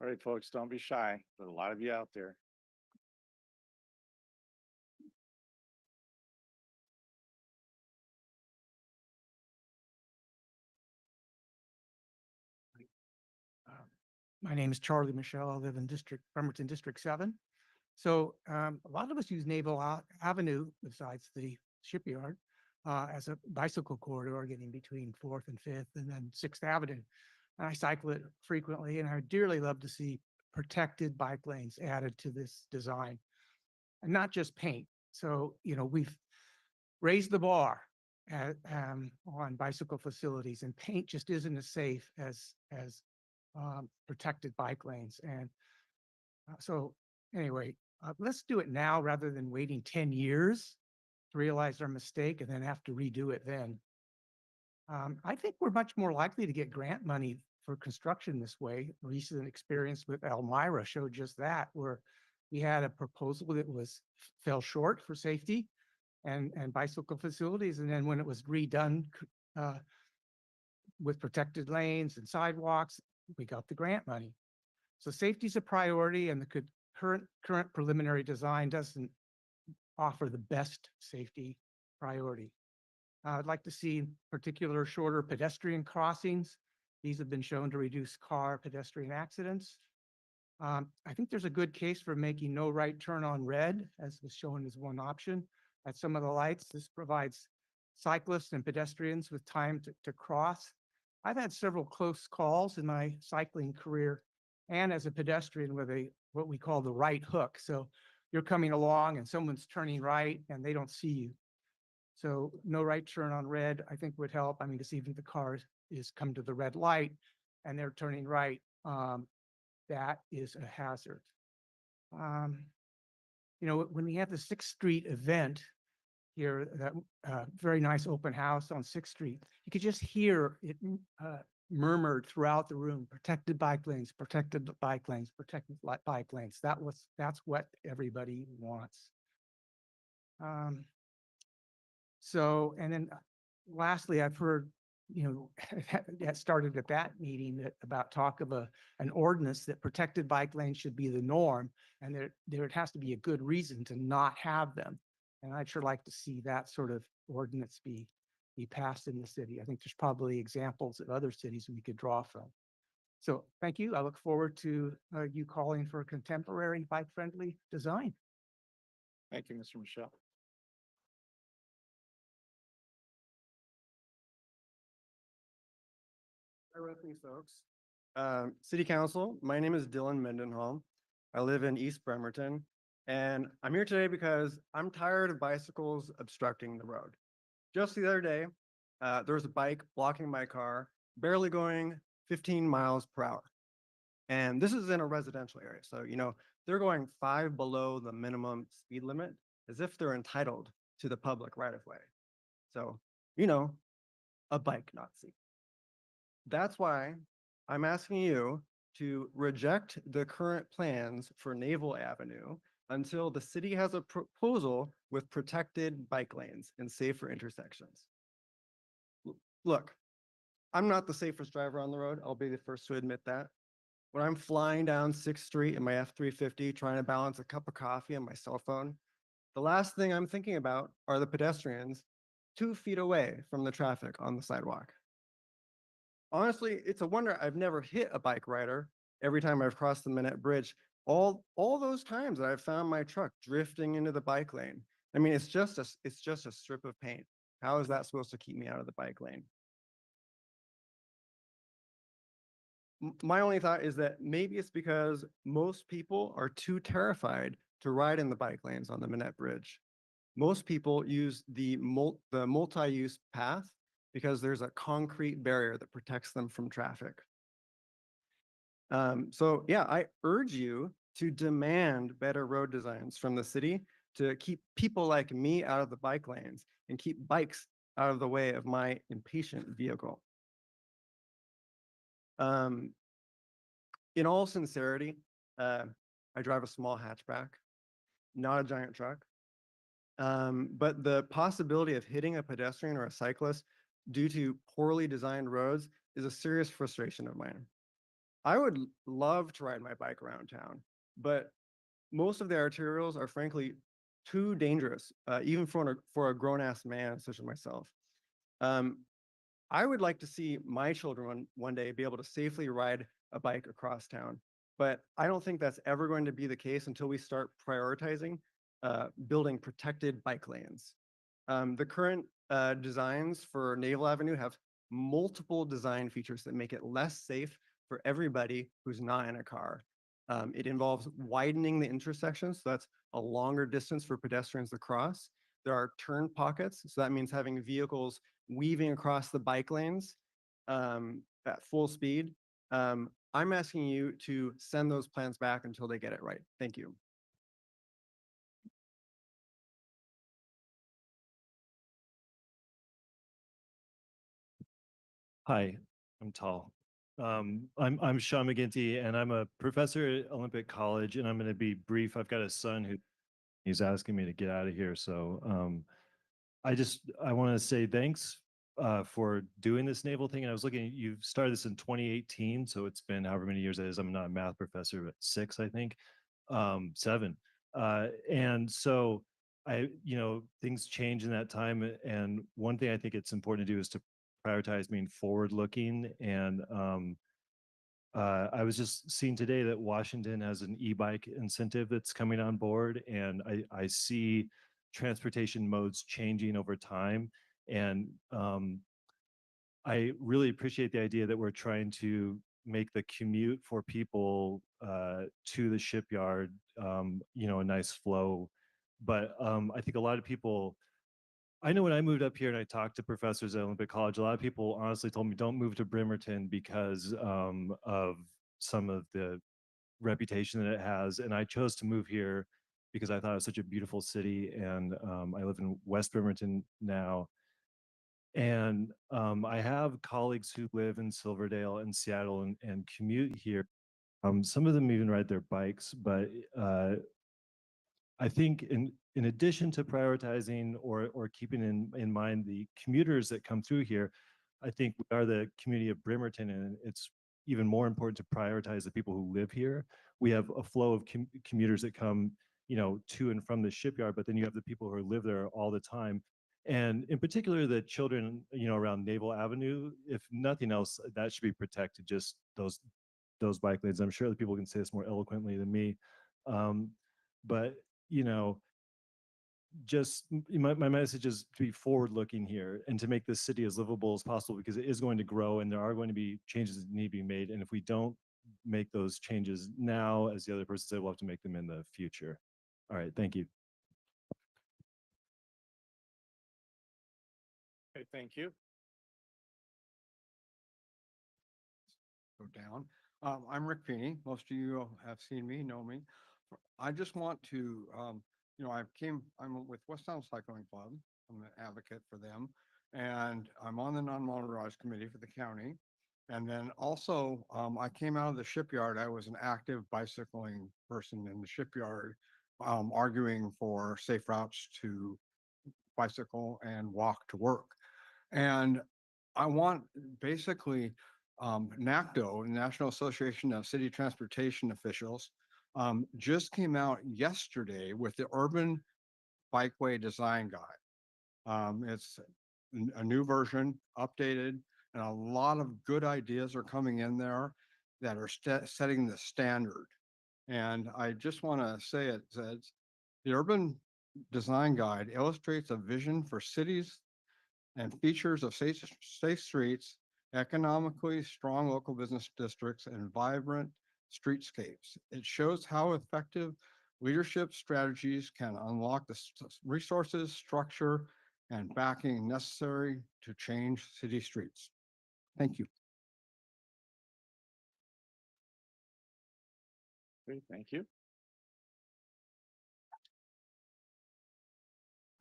[SPEAKER 1] All right, folks, don't be shy. There's a lot of you out there.
[SPEAKER 7] My name is Charlie Michelle. I live in Bremerton District 7. So a lot of us use Avenue, besides the shipyard, as a bicycle corridor getting between 4th and 5th and then 6th Avenue. And I cycle it frequently, and I would dearly love to see protected bike lanes added to this design, and not just paint. So, we've raised the bar on bicycle facilities, and paint just isn't as safe as protected bike lanes. And so anyway, let's do it now rather than waiting 10 years to realize our mistake and then have to redo it then. I think we're much more likely to get grant money for construction this way. Recent experience with Elmira showed just that, where we had a proposal that fell short for safety and bicycle facilities. And then when it was redone with protected lanes and sidewalks, we got the grant money. So safety is a priority, and the current preliminary design doesn't offer the best safety priority. I'd like to see particular shorter pedestrian crossings. These have been shown to reduce car pedestrian accidents. I think there's a good case for making no right turn on red, as was shown as one option at some of the lights. This provides cyclists and pedestrians with time to cross. I've had several close calls in my cycling career and as a pedestrian with what we call the right hook. So you're coming along and someone's turning right and they don't see you. So no right turn on red, I think would help. I mean, because even if the car is come to the red light and they're turning right, that is a hazard. When we have the 6th Street event here, that very nice open house on 6th Street, you could just hear it murmured throughout the room: protected bike lanes, protected bike lanes, protected bike lanes. That's what everybody wants. And then lastly, I've heard, that started at that meeting about talk of an ordinance that protected bike lanes should be the norm, and there has to be a good reason to not have them. And I'd sure like to see that sort of ordinance be passed in the city. I think there's probably examples of other cities we could draw from. So thank you. I look forward to you calling for a contemporary bike-friendly design.
[SPEAKER 1] Thank you, Mr. Michelle.
[SPEAKER 11] Bear with me, folks. City Council, my name is Dylan Mendenhall. I live in East Bremerton, and I'm here today because I'm tired of bicycles obstructing the road. Just the other day, there was a bike blocking my car, barely going 15 miles per hour. And this is in a residential area. So, they're going 5 below the minimum speed limit as if they're entitled to the public right of way. So, a bike Nazi. That's why I'm asking you to reject the current plans for Naval Avenue until the city has a proposal with protected bike lanes and safer intersections. Look, I'm not the safest driver on the road. I'll be the first to admit that. When I'm flying down 6th Street in my F-350 trying to balance a cup of coffee on my cell phone, the last thing I'm thinking about are the pedestrians 2 feet away from the traffic on the sidewalk. Honestly, it's a wonder I've never hit a bike rider every time I've crossed the Minette Bridge. All those times that I've found my truck drifting into the bike lane. I mean, it's just a strip of paint. How is that supposed to keep me out of the bike lane? My only thought is that maybe it's because most people are too terrified to ride in the bike lanes on the Minette Bridge. Most people use the multi-use path because there's a concrete barrier that protects them from traffic. So yeah, I urge you to demand better road designs from the city to keep people like me out of the bike lanes and keep bikes out of the way of my impatient vehicle. In all sincerity, I drive a small hatchback, not a giant truck. But the possibility of hitting a pedestrian or a cyclist due to poorly designed roads is a serious frustration of mine. I would love to ride my bike around town, but most of the arterials are frankly too dangerous, even for a grown-ass man such as myself. I would like to see my children one day be able to safely ride a bike across town, but I don't think that's ever going to be the case until we start prioritizing building protected bike lanes. The current designs for Naval Avenue have multiple design features that make it less safe for everybody who's not in a car. It involves widening the intersections, so that's a longer distance for pedestrians to cross. There are turn pockets, so that means having vehicles weaving across the bike lanes at full speed. I'm asking you to send those plans back until they get it right. Thank you.
[SPEAKER 12] Hi, I'm tall. I'm Sean McGinty, and I'm a professor at Olympic College, and I'm going to be brief. I've got a son who he's asking me to get out of here, so I want to say thanks for doing this naval thing. And I was looking, you've started this in 2018, so it's been however many years it is. I'm not a math professor, but 6, I think, 7, and so things change in that time. And one thing I think it's important to do is to prioritize being forward-looking. And I was just seeing today that Washington has an e-bike incentive that's coming on board, and I see transportation modes changing over time. And I really appreciate the idea that we're trying to make the commute for people to the shipyard, a nice flow. But I think a lot of people, I know when I moved up here and I talked to professors at Olympic College, a lot of people honestly told me don't move to Bremerton because of some of the reputation that it has. And I chose to move here because I thought it was such a beautiful city. And I live in West Bremerton now. And I have colleagues who live in Silverdale and Seattle and commute here. Some of them even ride their bikes, but I think in addition to prioritizing or keeping in mind the commuters that come through here, I think we are the community of Bremerton, and it's even more important to prioritize the people who live here. We have a flow of commuters that come, to and from the shipyard, but then you have the people who live there all the time. And in particular, the children, around Naval Avenue, if nothing else, that should be protected, just those bike lanes. I'm sure that people can say this more eloquently than me. But just my message is to be forward looking here and to make this city as livable as possible, because it is going to grow and there are going to be changes that need to be made. And if we don't make those changes now, as the other person said, we'll have to make them in the future. All right, thank you.
[SPEAKER 13] Okay, thank you. Go down. I'm Rick Feeney. Most of you have seen me, know me. I just want to, I'm with West Sound Cycling Club. I'm an advocate for them. And I'm on the non-motorized committee for the county. And then also, I came out of the shipyard. I was an active bicycling person in the shipyard, arguing for safe routes to bicycle and walk to work. And I want basically NACDO, National Association of City Transportation Officials, just came out yesterday with the Urban Bikeway Design Guide. It's a new version, updated, and a lot of good ideas are coming in there that are setting the standard. And I just want to say it says, the Urban Design Guide illustrates a vision for cities and features of safe streets, economically strong local business districts, and vibrant streetscapes. It shows how effective leadership strategies can unlock the resources, structure, and backing necessary to change city streets. Thank you.
[SPEAKER 1] Great, thank you.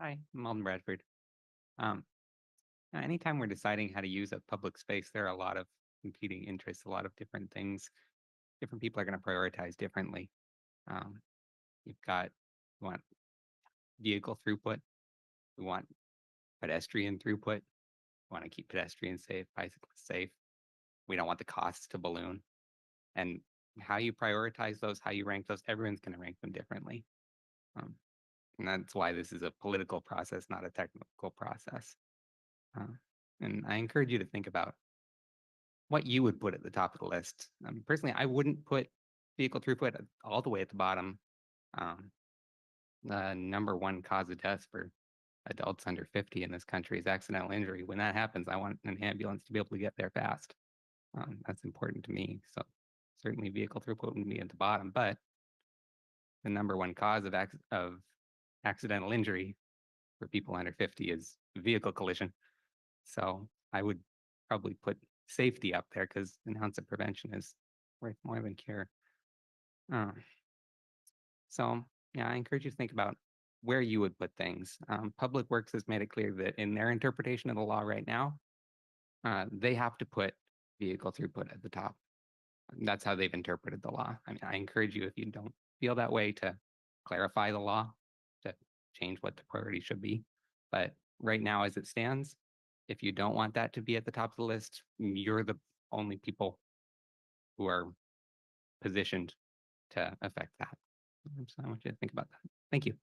[SPEAKER 9] Hi, I'm Alden Bradford. Um, Anytime we're deciding how to use a public space, there are a lot of competing interests, a lot of different things. Different people are going to prioritize differently. Um, you've got, you want vehicle throughput, we want pedestrian throughput, we want to keep pedestrians safe, bicyclists safe. We don't want the costs to balloon. And how you prioritize those, how you rank those, everyone's going to rank them differently. And that's why this is a political process, not a technical process. And I encourage you to think about what you would put at the top of the list. Personally, I wouldn't put vehicle throughput all the way at the bottom. The number one cause of death for adults under 50 in this country is accidental injury. When that happens, I want an ambulance to be able to get there fast. That's important to me. So certainly vehicle throughput would be at the bottom, but the number one cause of accidental injury for people under 50 is vehicle collision. So I would probably put safety up there because an ounce of prevention is worth more than cure. So yeah, I encourage you to think about where you would put things. Public Works has made it clear that in their interpretation of the law right now, they have to put vehicle throughput at the top. That's how they've interpreted the law. I mean, I encourage you, if you don't feel that way, to clarify the law, to change what the priority should be. But right now, as it stands, if you don't want that to be at the top of the list, you're the only people who are positioned to affect that. So I want you to think about that. Thank you.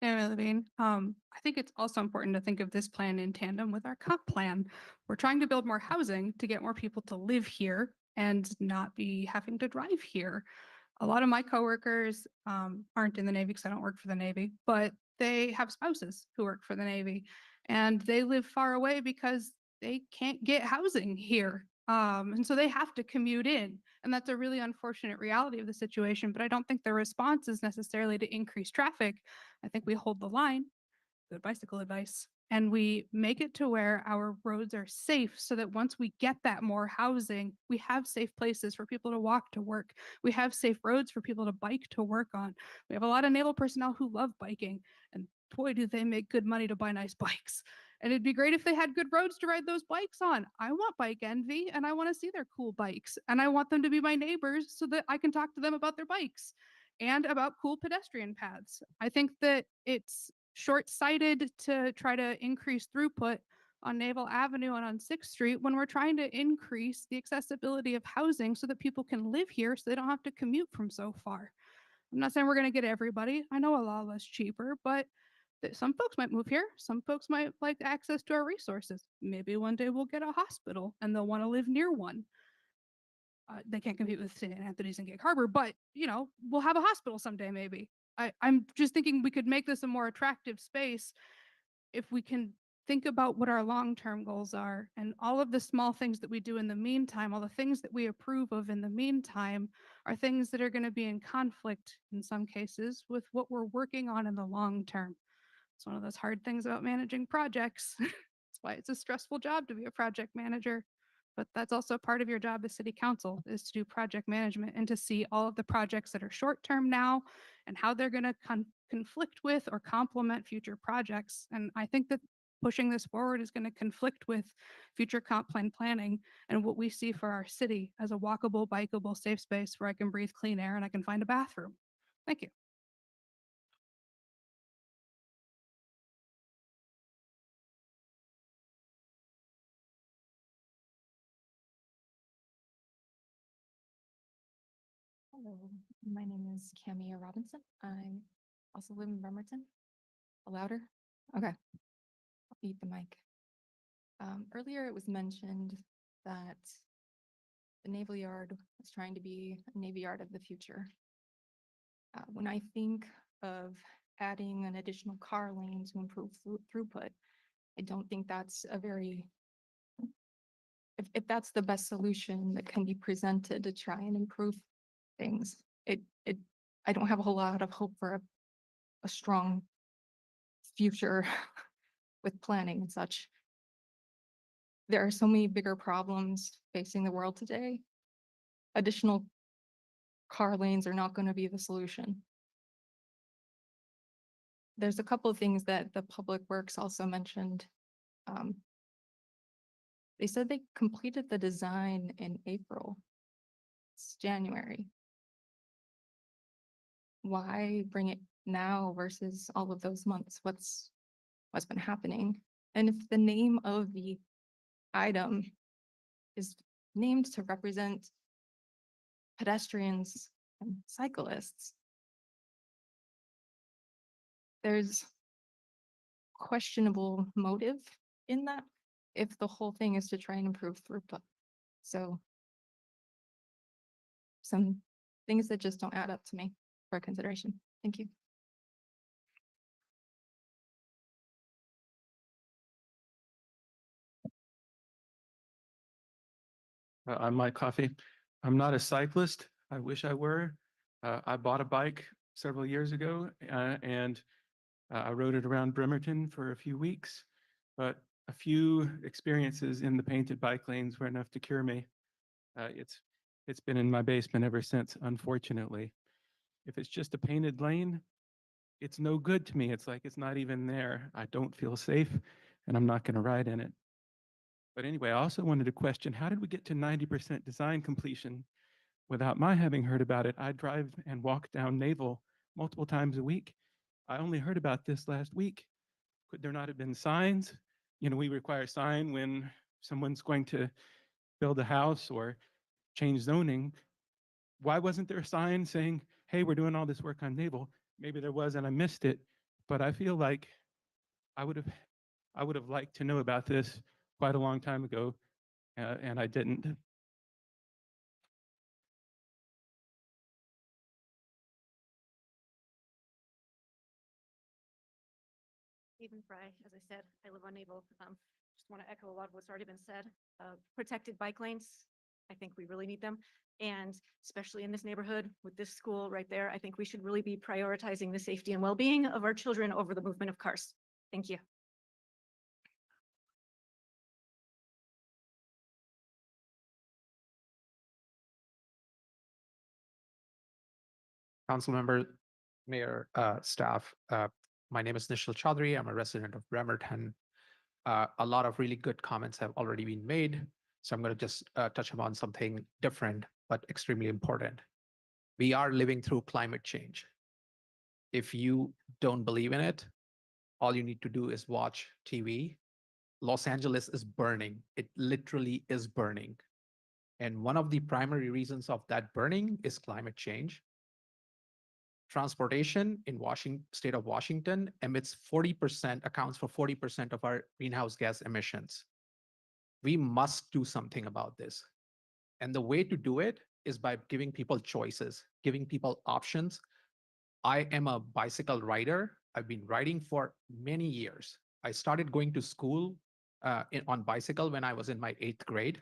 [SPEAKER 5] Yeah, Levine. I think it's also important to think of this plan in tandem with our comp plan. We're trying to build more housing to get more people to live here and not be having to drive here. A lot of my coworkers aren't in the Navy because I don't work for the Navy, but they have spouses who work for the Navy, and they live far away because they can't get housing here. And so they have to commute in. And that's a really unfortunate reality of the situation. But I don't think the response is necessarily to increase traffic. I think we hold the line, good bicycle advice, and we make it to where our roads are safe so that once we get that more housing, we have safe places for people to walk to work. We have safe roads for people to bike to work on. We have a lot of naval personnel who love biking, and boy, do they make good money to buy nice bikes. And it'd be great if they had good roads to ride those bikes on. I want bike envy and I want to see their cool bikes, and I want them to be my neighbors so that I can talk to them about their bikes and about cool pedestrian paths. I think that it's short-sighted to try to increase throughput on Naval Avenue and on 6th Street when we're trying to increase the accessibility of housing so that people can live here so they don't have to commute from so far. I'm not saying we're going to get everybody. I know a lot less cheaper, but some folks might move here. Some folks might like access to our resources. Maybe one day we'll get a hospital and they'll want to live near one. They can't compete with St. Anthony's and Gig Harbor, but we'll have a hospital someday maybe. I'm just thinking we could make this a more attractive space if we can think about what our long-term goals are, and all of the small things that we do in the meantime, all the things that we approve of in the meantime are things that are going to be in conflict in some cases with what we're working on in the long term. It's one of those hard things about managing projects. That's why it's a stressful job to be a project manager. But that's also part of your job as city council, is to do project management and to see all of the projects that are short term now and how they're going to conflict with or complement future projects. And I think that pushing this forward is going to conflict with future comp plan planning and what we see for our city as a walkable, bikeable, safe space where I can breathe clean air and I can find a bathroom. Thank you.
[SPEAKER 10] Hello, my name is Camilla Robinson. I also live in Bremerton. Louder? Okay. I'll beat the mic. Earlier it was mentioned that the Naval Yard was trying to be a Navy Yard of the future. When I think of adding an additional car lane to improve throughput, I don't think that's a very, if that's the best solution that can be presented to try and improve things, I don't have a whole lot of hope for a strong future with planning and such. there are so many bigger problems facing the world today. Additional car lanes are not going to be the solution. There's a couple of things that the Public Works also mentioned. They said they completed the design in April. It's January. Why bring it now versus all of those months? What's been happening? And if the name of the item is named to represent pedestrians and cyclists, there's questionable motive in that if the whole thing is to try and improve throughput. So some things that just don't add up to me for consideration. Thank you.
[SPEAKER 18] I'm Mike Coffey. I'm not a cyclist. I wish I were. I bought a bike several years ago and I rode it around Bremerton for a few weeks, but a few experiences in the painted bike lanes were enough to cure me. It's been in my basement ever since, unfortunately. If it's just a painted lane, it's no good to me. It's like it's not even there. I don't feel safe and I'm not going to ride in it. But anyway, I also wanted to question, how did we get to 90% design completion without my having heard about it? I drive and walk down Naval multiple times a week. I only heard about this last week. Could there not have been signs? You know, we require a sign when someone's going to build a house or change zoning. Why wasn't there a sign saying, hey, we're doing all this work on Naval? Maybe there was and I missed it, but I feel like I would have liked to know about this quite a long time ago, and I didn't.
[SPEAKER 8] Even Fry, as I said, I live on Naval. Just want to echo a lot of what's already been said. Protected bike lanes, I think we really need them. And especially in this neighborhood with this school right there, I think we should really be prioritizing the safety and well-being of our children over the movement of cars. Thank you.
[SPEAKER 16] Council member, mayor, staff. My name is Nishal Chaudhary. I'm a resident of Bremerton. A lot of really good comments have already been made. So I'm going to just touch upon something different, but extremely important. We are living through climate change. If you don't believe in it, all you need to do is watch TV. Los Angeles is burning. It literally is burning. And one of the primary reasons of that burning is climate change. Transportation in state of Washington emits 40%, accounts for 40% of our greenhouse gas emissions. We must do something about this. And the way to do it is by giving people choices, giving people options. I am a bicycle rider. I've been riding for many years. I started going to school on bicycle when I was in my 8th grade.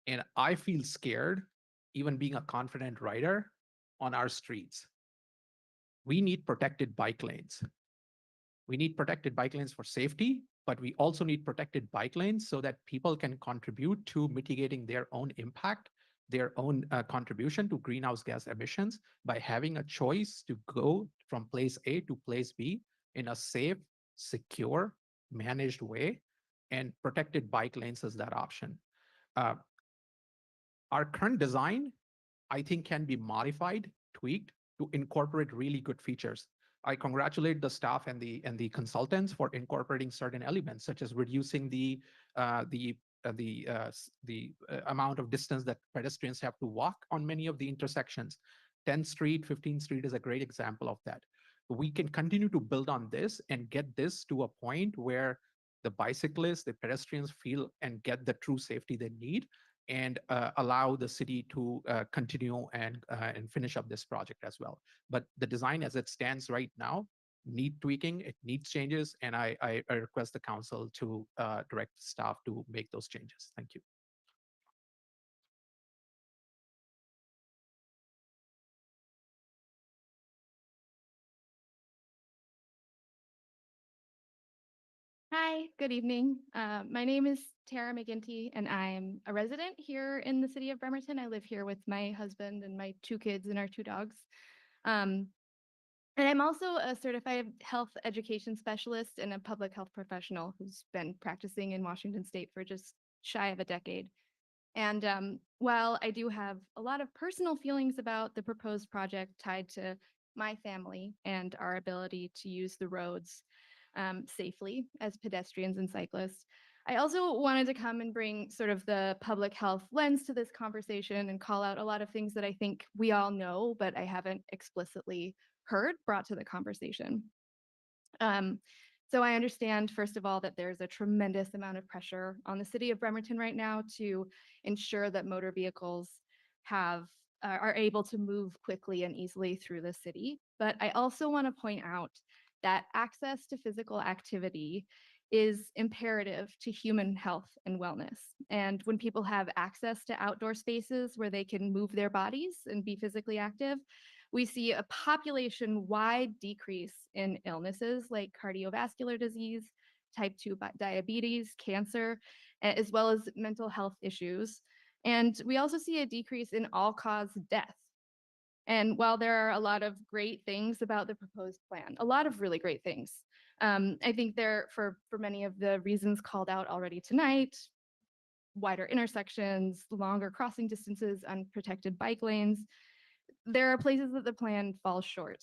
[SPEAKER 16] And I feel scared, even being a confident rider, on our streets. We need protected bike lanes. We need protected bike lanes for safety, but we also need protected bike lanes so that people can contribute to mitigating their own impact, their own contribution to greenhouse gas emissions by having a choice to go from place A to place B in a safe, secure, managed way, and protected bike lanes is that option. Our current design, I think, can be modified, tweaked, to incorporate really good features. I congratulate the staff and the consultants for incorporating certain elements, such as reducing the amount of distance that pedestrians have to walk on many of the intersections. 10th Street, 15th Street is a great example of that. We can continue to build on this and get this to a point where the bicyclists, the pedestrians feel and get the true safety they need, and allow the city to continue and finish up this project as well. But the design as it stands right now need tweaking, it needs changes, and I request the council to direct staff to make those changes. Thank you.
[SPEAKER 14] Hi, good evening. My name is Tara McGinty, and I'm a resident here in the city of Bremerton. I live here with my husband and my 2 kids and our 2 dogs. Um, and I'm also a certified health education specialist and a public health professional who's been practicing in Washington State for just shy of a decade. And while I do have a lot of personal feelings about the proposed project tied to my family and our ability to use the roads safely as pedestrians and cyclists, I also wanted to come and bring sort of the public health lens to this conversation and call out a lot of things that I think we all know, but I haven't explicitly heard brought to the conversation. Um, so I understand, first of all, that there's a tremendous amount of pressure on the city of Bremerton right now to ensure that motor vehicles are able to move quickly and easily through the city. But I also want to point out that access to physical activity is imperative to human health and wellness. And when people have access to outdoor spaces where they can move their bodies and be physically active, we see a population-wide decrease in illnesses like cardiovascular disease, type 2 diabetes, cancer, as well as mental health issues. And we also see a decrease in all-cause death. And while there are a lot of great things about the proposed plan, a lot of really great things, I think for many of the reasons called out already tonight, wider intersections, longer crossing distances, unprotected bike lanes, there are places that the plan falls short.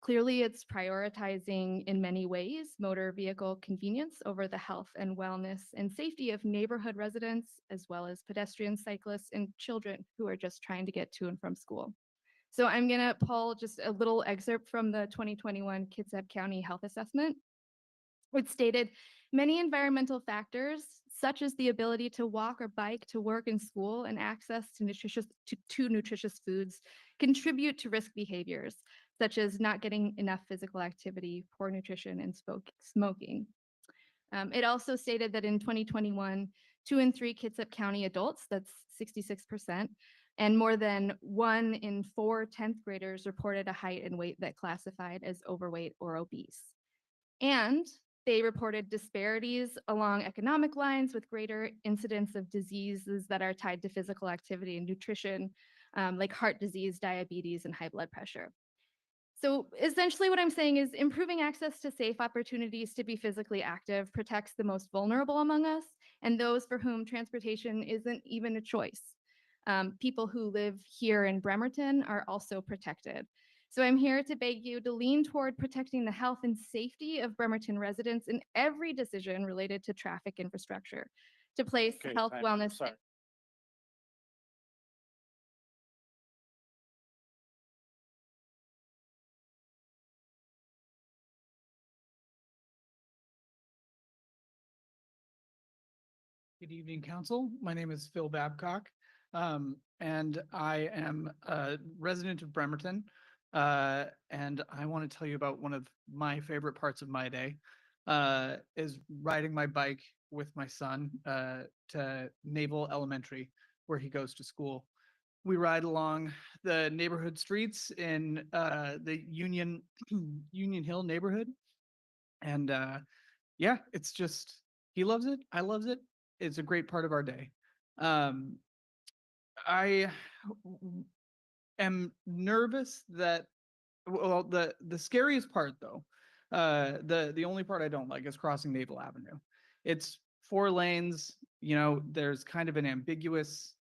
[SPEAKER 14] Clearly, it's prioritizing in many ways motor vehicle convenience over the health and wellness and safety of neighborhood residents, as well as pedestrians, cyclists, and children who are just trying to get to and from school. So I'm going to pull just a little excerpt from the 2021 Kitsap County Health Assessment. It stated, many environmental factors, such as the ability to walk or bike to work and school and access to nutritious foods, contribute to risk behaviors, such as not getting enough physical activity, poor nutrition, and smoking. It also stated that in 2021, 2 in 3 Kitsap County adults, that's 66%, and more than 1 in 4 10th graders reported a height and weight that classified as overweight or obese. And they reported disparities along economic lines with greater incidence of diseases that are tied to physical activity and nutrition, like heart disease, diabetes, and high blood pressure. So essentially what I'm saying is improving access to safe opportunities to be physically active protects the most vulnerable among us and those for whom transportation isn't even a choice. People who live here in Bremerton are also protected. So I'm here to beg you to lean toward protecting the health and safety of Bremerton residents in every decision related to traffic infrastructure, to place
[SPEAKER 1] Okay,
[SPEAKER 14] health,
[SPEAKER 1] time.
[SPEAKER 14] wellness,
[SPEAKER 1] Sorry.
[SPEAKER 7] Good evening, council. My name is Phil Babcock, and I am a resident of Bremerton. And I want to tell you about one of my favorite parts of my day, is riding my bike with my son to Naval Elementary, where he goes to school. We ride along the neighborhood streets in the Union Hill neighborhood, and yeah, it's just he loves it. I loves it. It's a great part of our day. Um, I am nervous that well, the scariest part though, the only part I don't like is crossing Naval Avenue. It's 4 lanes. You know, there's kind of an ambiguous.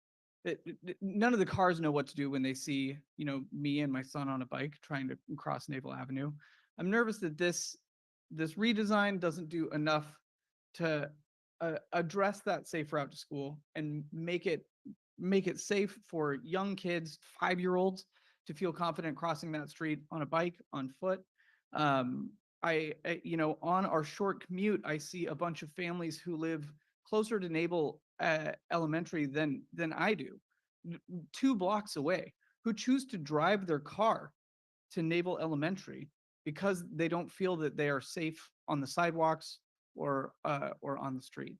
[SPEAKER 7] None of the cars know what to do when they see, you know, me and my son on a bike trying to cross Naval Avenue. I'm nervous that this redesign doesn't do enough to address that safe route to school and make it safe for young kids, 5-year-olds, to feel confident crossing that street on a bike, on foot. You know, on our short commute, I see a bunch of families who live closer to Naval Elementary than I do, 2 blocks away, who choose to drive their car to Naval Elementary because they don't feel that they are safe on the sidewalks or on the street.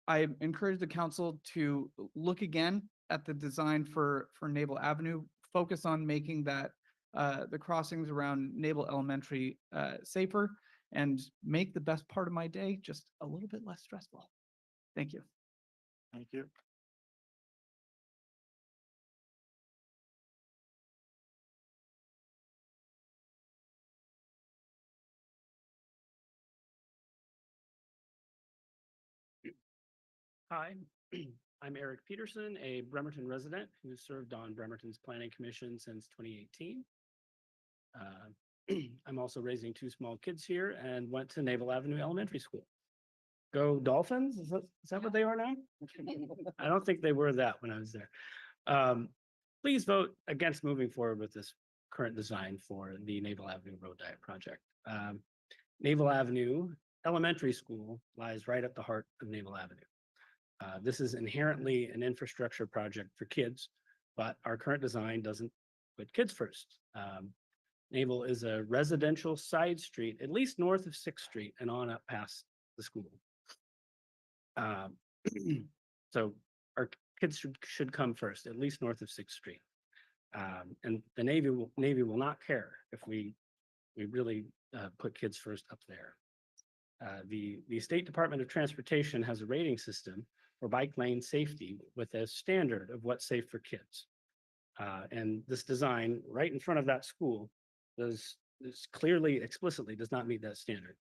[SPEAKER 7] I encourage the council to look again at the design for Naval Avenue, focus on making that the crossings around Naval Elementary safer, and make the best part of my day just a little bit less stressful. Thank you.
[SPEAKER 1] Thank you.
[SPEAKER 19] Hi, I'm Eric Peterson, a Bremerton resident who served on Bremerton's Planning Commission since 2018. I'm also raising two small kids here and went to Naval Avenue Elementary School. Go Dolphins? Is that what they are now? I don't think they were that when I was there. Please vote against moving forward with this current design for the Naval Avenue Road Diet project. Naval Avenue Elementary School lies right at the heart of Naval Avenue. This is inherently an infrastructure project for kids, but our current design doesn't put kids first. Naval is a residential side street, at least north of 6th Street and on up past the school. So our kids should come first, at least north of 6th Street. And the Navy will not care if we really put kids first up there. The State Department of Transportation has a rating system for bike lane safety with a standard of what's safe for kids. And this design right in front of that school does clearly, explicitly does not meet that standard.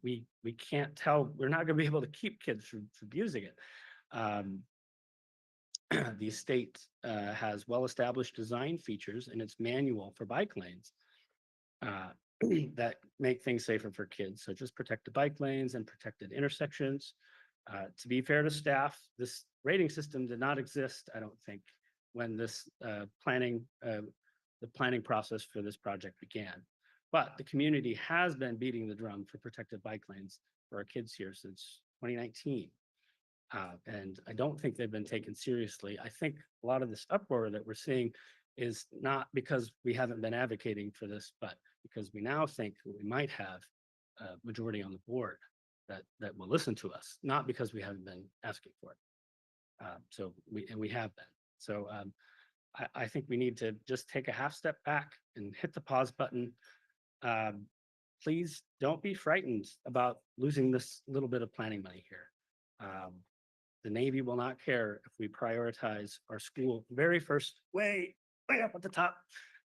[SPEAKER 19] We can't tell, we're not going to be able to keep kids from using it. The state has well-established design features in its manual for bike lanes that make things safer for kids, such as protected bike lanes and protected intersections. To be fair to staff, this rating system did not exist, I don't think, when this the planning process for this project began. But the community has been beating the drum for protected bike lanes for our kids here since 2019. And I don't think they've been taken seriously. I think a lot of this uproar that we're seeing is not because we haven't been advocating for this, but because we now think that we might have a majority on the board that will listen to us, not because we haven't been asking for it. We have been. So I think we need to just take a half step back and hit the pause button. Please don't be frightened about losing this little bit of planning money here. The Navy will not care if we prioritize our school very first, way up at the top,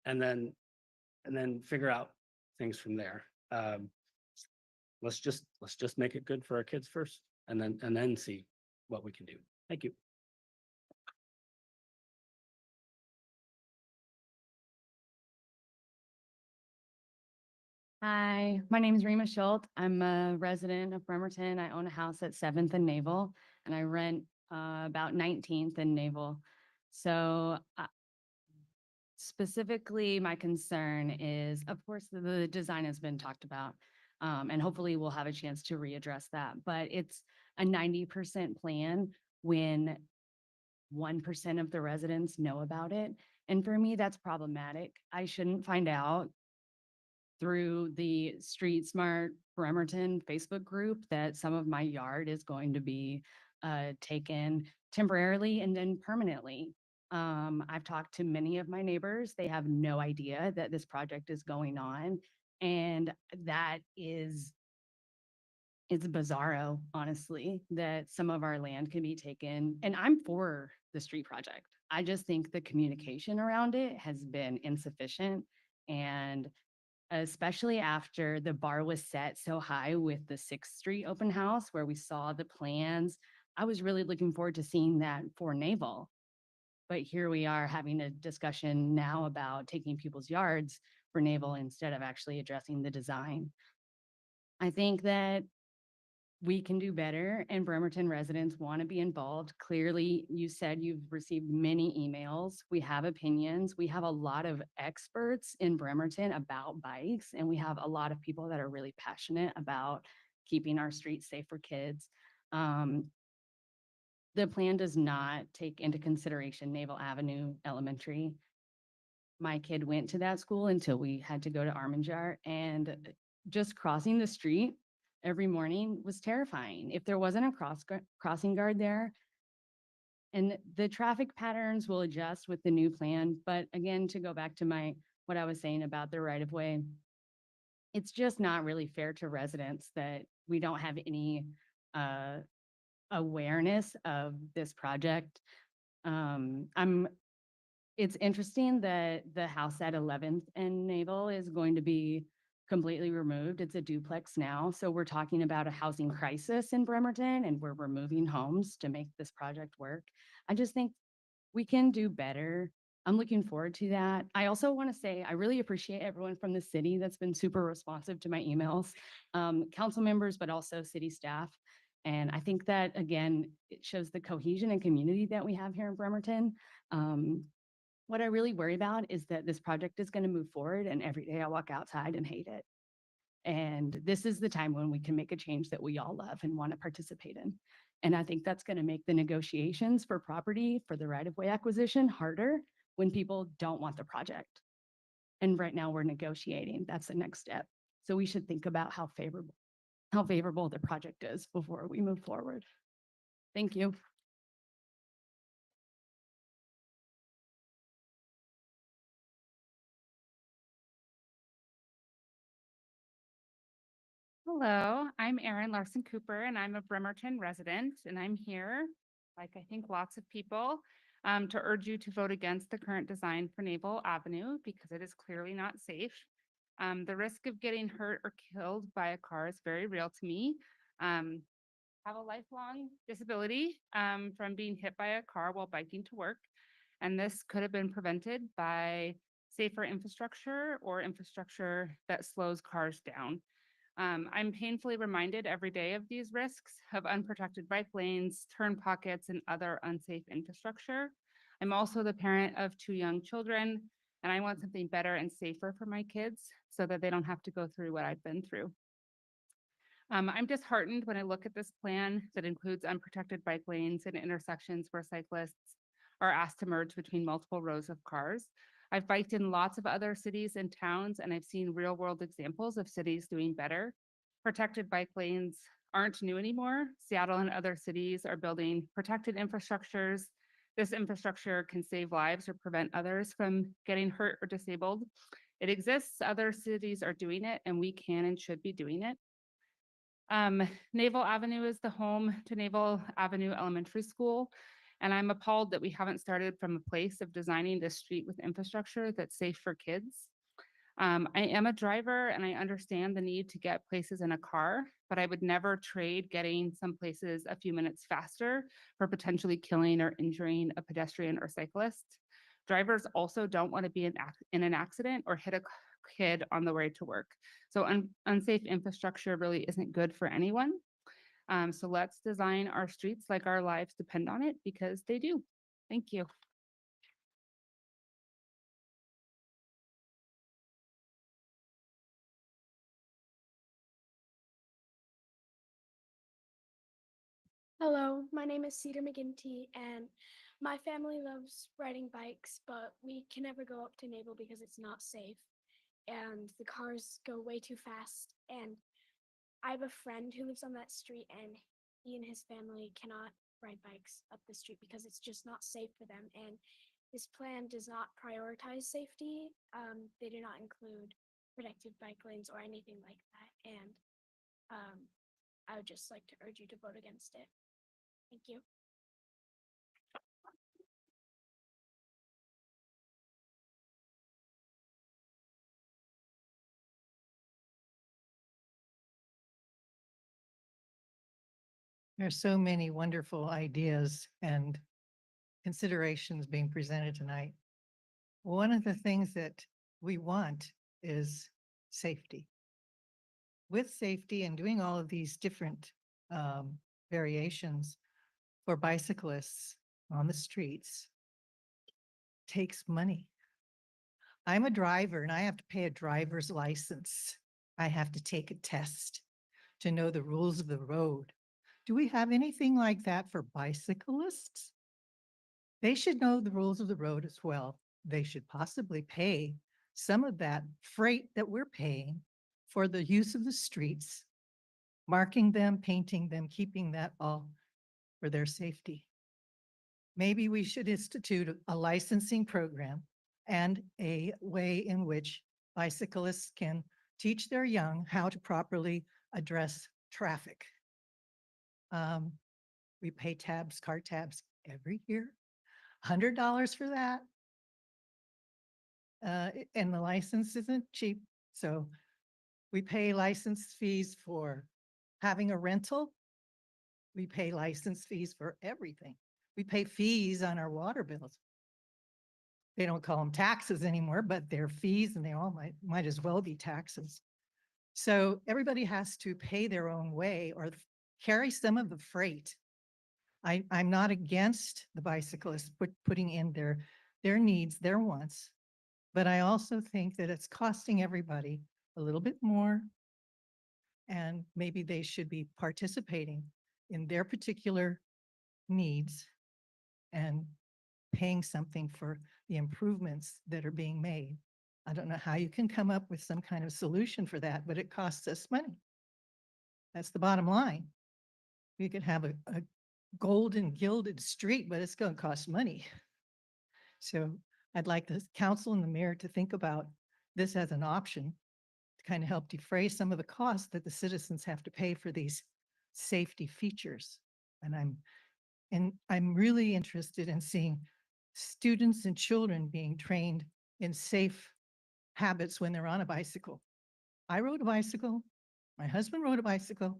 [SPEAKER 19] and then figure out things from there. Let's just make it good for our kids first, and then see what we can do. Thank you.
[SPEAKER 20] Hi, my name is Rima Schultz. I'm a resident of Bremerton. I own a house at 7th and Naval, and I rent about 19th and Naval. So specifically, my concern is, of course, the design has been talked about, and hopefully we'll have a chance to readdress that. But it's a 90% plan when 1% of the residents know about it. And for me, that's problematic. I shouldn't find out through the Street Smart Bremerton Facebook group that some of my yard is going to be taken temporarily and then permanently. I've talked to many of my neighbors. They have no idea that this project is going on. And that it's bizarro, honestly, that some of our land can be taken. And I'm for the street project. I just think the communication around it has been insufficient. And especially after the bar was set so high with the 6th Street open house where we saw the plans, I was really looking forward to seeing that for Naval. But here we are having a discussion now about taking people's yards for Naval instead of actually addressing the design. I think that we can do better and Bremerton residents want to be involved. Clearly, you said you've received many emails. We have opinions. We have a lot of experts in Bremerton about bikes, and we have a lot of people that are really passionate about keeping our streets safe for kids. The plan does not take into consideration Naval Avenue Elementary. My kid went to that school until we had to go to Arminjar, and just crossing the street every morning was terrifying. If there wasn't a crossing guard there, and the traffic patterns will adjust with the new plan. But again, to go back to what I was saying about the right of way, it's just not really fair to residents that we don't have any awareness of this project. It's interesting that the house at 11th and Naval is going to be completely removed. It's a duplex now. So we're talking about a housing crisis in Bremerton, and we're removing homes to make this project work. I just think we can do better. I'm looking forward to that. I also want to say, I really appreciate everyone from the city that's been super responsive to my emails, council members, but also city staff. And I think that, again, it shows the cohesion and community that we have here in Bremerton. What I really worry about is that this project is going to move forward and every day I walk outside and hate it. And this is the time when we can make a change that we all love and want to participate in. And I think that's going to make the negotiations for property for the right-of-way acquisition harder when people don't want the project. And right now we're negotiating. That's the next step. So we should think about how favorable the project is before we move forward. Thank you.
[SPEAKER 15] Hello, I'm Erin Larson Cooper and I'm a Bremerton resident and I'm here, like I think lots of people, to urge you to vote against the current design for Naval Avenue because it is clearly not safe. The risk of getting hurt or killed by a car is very real to me. Have a lifelong disability from being hit by a car while biking to work. And this could have been prevented by safer infrastructure or infrastructure that slows cars down. I'm painfully reminded every day of these risks of unprotected bike lanes, turn pockets, and other unsafe infrastructure. I'm also the parent of 2 young children, and I want something better and safer for my kids so that they don't have to go through what I've been through. I'm disheartened when I look at this plan that includes unprotected bike lanes and intersections where cyclists are asked to merge between multiple rows of cars. I've biked in lots of other cities and towns, and I've seen real world examples of cities doing better. Protected bike lanes aren't new anymore. Seattle and other cities are building protected infrastructures. This infrastructure can save lives or prevent others from getting hurt or disabled. It exists, other cities are doing it, and we can and should be doing it. Naval Avenue is the home to Naval Avenue Elementary School. And I'm appalled that we haven't started from a place of designing this street with infrastructure that's safe for kids. I am a driver and I understand the need to get places in a car, but I would never trade getting some places a few minutes faster for potentially killing or injuring a pedestrian or cyclist. Drivers also don't want to be in an accident or hit a kid on the way to work. So unsafe infrastructure really isn't good for anyone. So let's design our streets like our lives depend on it because they do. Thank you.
[SPEAKER 21] Hello, my name is Cedar McGinty and my family loves riding bikes, but we can never go up to Naval because it's not safe and the cars go way too fast. And I have a friend who lives on that street and he and his family cannot ride bikes up the street because it's just not safe for them. And this plan does not prioritize safety. They do not include protected bike lanes or anything like that. And I would just like to urge you to vote against it. Thank you.
[SPEAKER 23] There's so many wonderful ideas and considerations being presented tonight. One of the things that we want is safety. With safety and doing all of these different variations for bicyclists on the streets takes money. I'm a driver and I have to pay a driver's license. I have to take a test to know the rules of the road. Do we have anything like that for bicyclists? They should know the rules of the road as well. They should possibly pay some of that freight that we're paying for the use of the streets, marking them, painting them, keeping that all for their safety. Maybe we should institute a licensing program and a way in which bicyclists can teach their young how to properly address traffic. We pay car tabs every year, $100 for that. And the license isn't cheap, so we pay license fees for having a rental. We pay license fees for everything. We pay fees on our water bills. They don't call them taxes anymore, but they're fees and they all might as well be taxes. So everybody has to pay their own way or carry some of the freight. I'm not against the bicyclists putting in their needs, their wants, but I also think that it's costing everybody a little bit more, and maybe they should be participating in their particular needs and paying something for the improvements that are being made. I don't know how you can come up with some kind of solution for that, but it costs us money. That's the bottom line. We could have a golden gilded street, but it's going to cost money. So I'd like the council and the mayor to think about this as an option to kind of help defray some of the costs that the citizens have to pay for these safety features. And I'm really interested in seeing students and children being trained in safe habits when they're on a bicycle. I rode a bicycle. My husband rode a bicycle.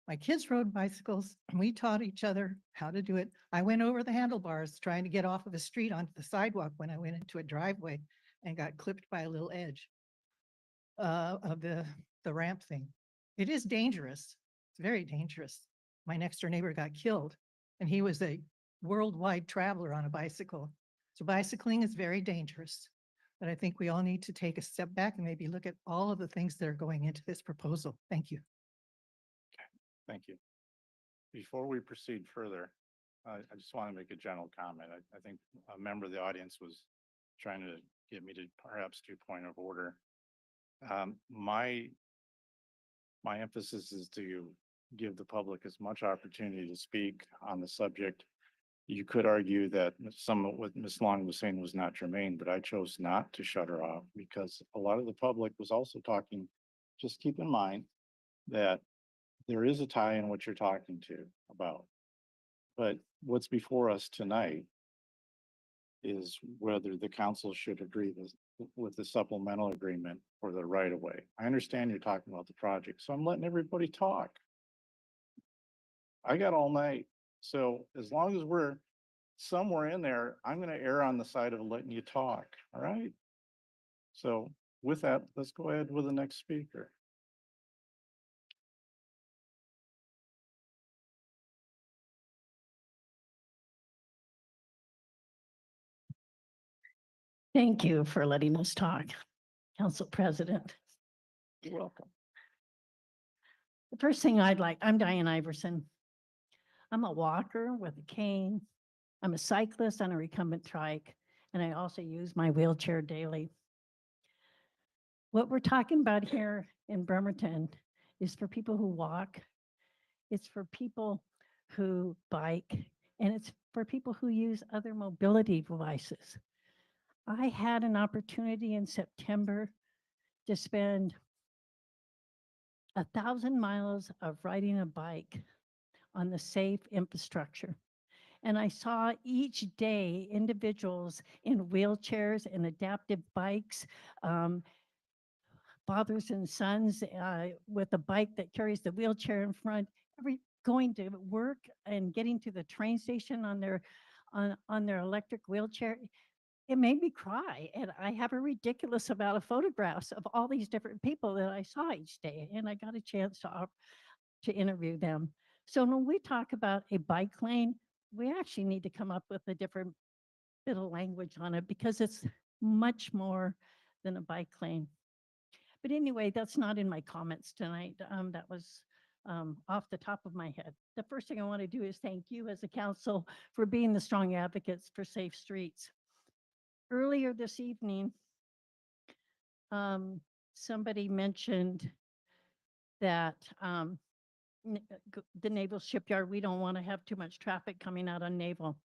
[SPEAKER 23] My kids rode bicycles, and we taught each other how to do it. I went over the handlebars trying to get off of a street onto the sidewalk when I went into a driveway and got clipped by a little edge of the ramp thing. It is dangerous. It's very dangerous. My next door neighbor got killed, and he was a worldwide traveler on a bicycle. So bicycling is very dangerous. But I think we all need to take a step back and maybe look at all of the things that are going into this proposal. Thank you.
[SPEAKER 1] Thank you. Before we proceed further, I just want to make a general comment. I think a member of the audience was trying to get me to perhaps do point of order. My emphasis is to give the public as much opportunity to speak on the subject. You could argue that some of what Ms. Long was saying was not germane, but I chose not to shut her off because a lot of the public was also talking. Just keep in mind that there is a tie in what you're talking to about. But what's before us tonight is whether the council should agree with the supplemental agreement for the right of way. I understand you're talking about the project, so I'm letting everybody talk. I got all night. So as long as we're somewhere in there, I'm going to err on the side of letting you talk. All right. So with that, let's go ahead with the next speaker.
[SPEAKER 17] Thank you for letting us talk, Council President.
[SPEAKER 1] You're welcome.
[SPEAKER 17] The first thing I'm Diane Iverson. I'm a walker with a cane. I'm a cyclist on a recumbent trike, and I also use my wheelchair daily. What we're talking about here in Bremerton is for people who walk, it's for people who bike, and it's for people who use other mobility devices. I had an opportunity in September to spend 1,000 miles of riding a bike on the safe infrastructure. And I saw each day individuals in wheelchairs and adaptive bikes, fathers and sons with a bike that carries the wheelchair in front, going to work and getting to the train station on their electric wheelchair. It made me cry. And I have a ridiculous amount of photographs of all these different people that I saw each day. And I got a chance to interview them. So when we talk about a bike lane, we actually need to come up with a different bit of language on it because it's much more than a bike lane. But anyway, that's not in my comments tonight. That was off the top of my head. The first thing I want to do is thank you as a council for being the strong advocates for safe streets. Earlier this evening, somebody mentioned that the Naval Shipyard, we don't want to have too much traffic coming out on Naval.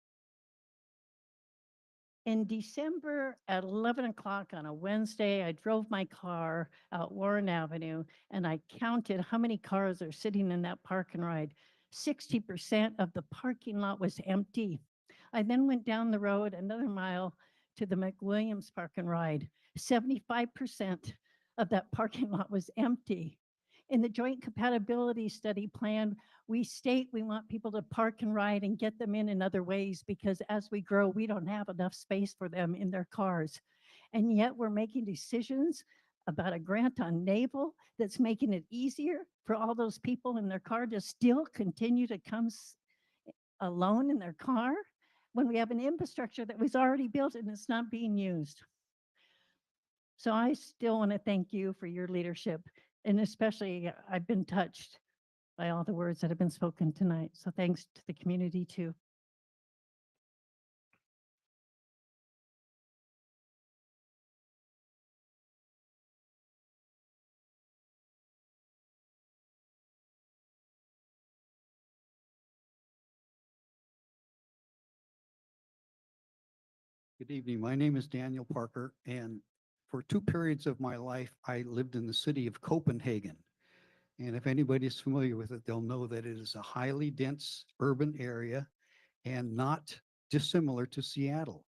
[SPEAKER 17] In December at 11 o'clock on a Wednesday, I drove my car out Warren Avenue and I counted how many cars are sitting in that park and ride. 60% of the parking lot was empty. I then went down the road another mile to the McWilliams Park and Ride. 75% of that parking lot was empty. In the joint compatibility study plan, we state we want people to park and ride and get them in other ways because as we grow, we don't have enough space for them in their cars. And yet we're making decisions about a grant on Naval that's making it easier for all those people in their car to still continue to come alone in their car when we have an infrastructure that was already built and it's not being used. So I still want to thank you for your leadership, and especially I've been touched by all the words that have been spoken tonight. So thanks to the community too.
[SPEAKER 3] Good evening. My name is Daniel Parker, and for 2 periods of my life, I lived in the city of Copenhagen. And if anybody's familiar with it, they'll know that it is a highly dense urban area and not dissimilar to Seattle.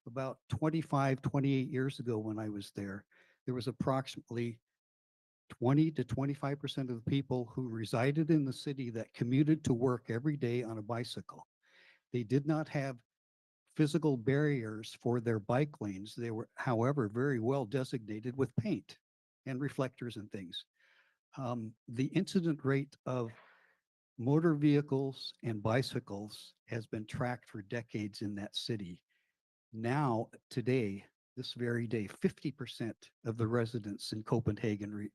[SPEAKER 3] About 25, 28 years ago when I was there was approximately 20 to 25% of the people who resided in the city that commuted to work every day on a bicycle. They did not have physical barriers for their bike lanes. They were, however, very well designated with paint and reflectors and things. The incident rate of motor vehicles and bicycles has been tracked for decades in that city. Now, today, this very day, 50% of the residents in Copenhagen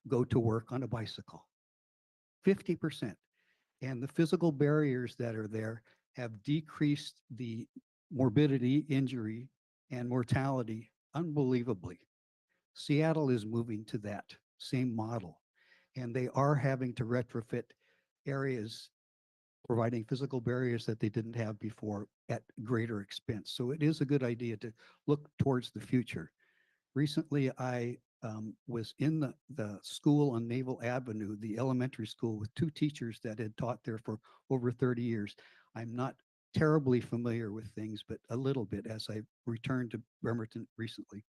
[SPEAKER 3] go to work on a bicycle. 50%. And the physical barriers that are there have decreased the morbidity, injury, and mortality unbelievably. Seattle is moving to that same model, and they are having to retrofit areas providing physical barriers that they didn't have before at greater expense. So it is a good idea to look towards the future. Recently, I was in the school on Naval Avenue, the elementary school, with 2 teachers that had taught there for over 30 years. I'm not terribly familiar with things, but a little bit as I returned to Bremerton recently.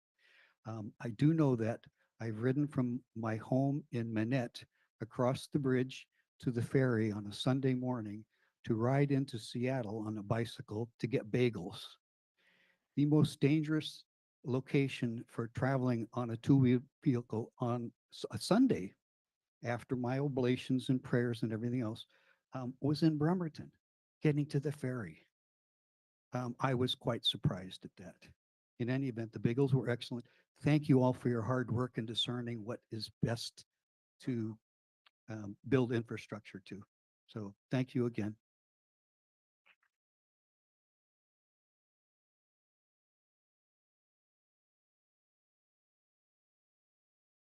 [SPEAKER 3] I do know that I've ridden from my home in Manette across the bridge to the ferry on a Sunday morning to ride into Seattle on a bicycle to get bagels. The most dangerous location for traveling on a 2-wheel vehicle on a Sunday after my oblations and prayers and everything else was in Bremerton, getting to the ferry. I was quite surprised at that. In any event, the bagels were excellent. Thank you all for your hard work in discerning what is best to build infrastructure to. So thank you again.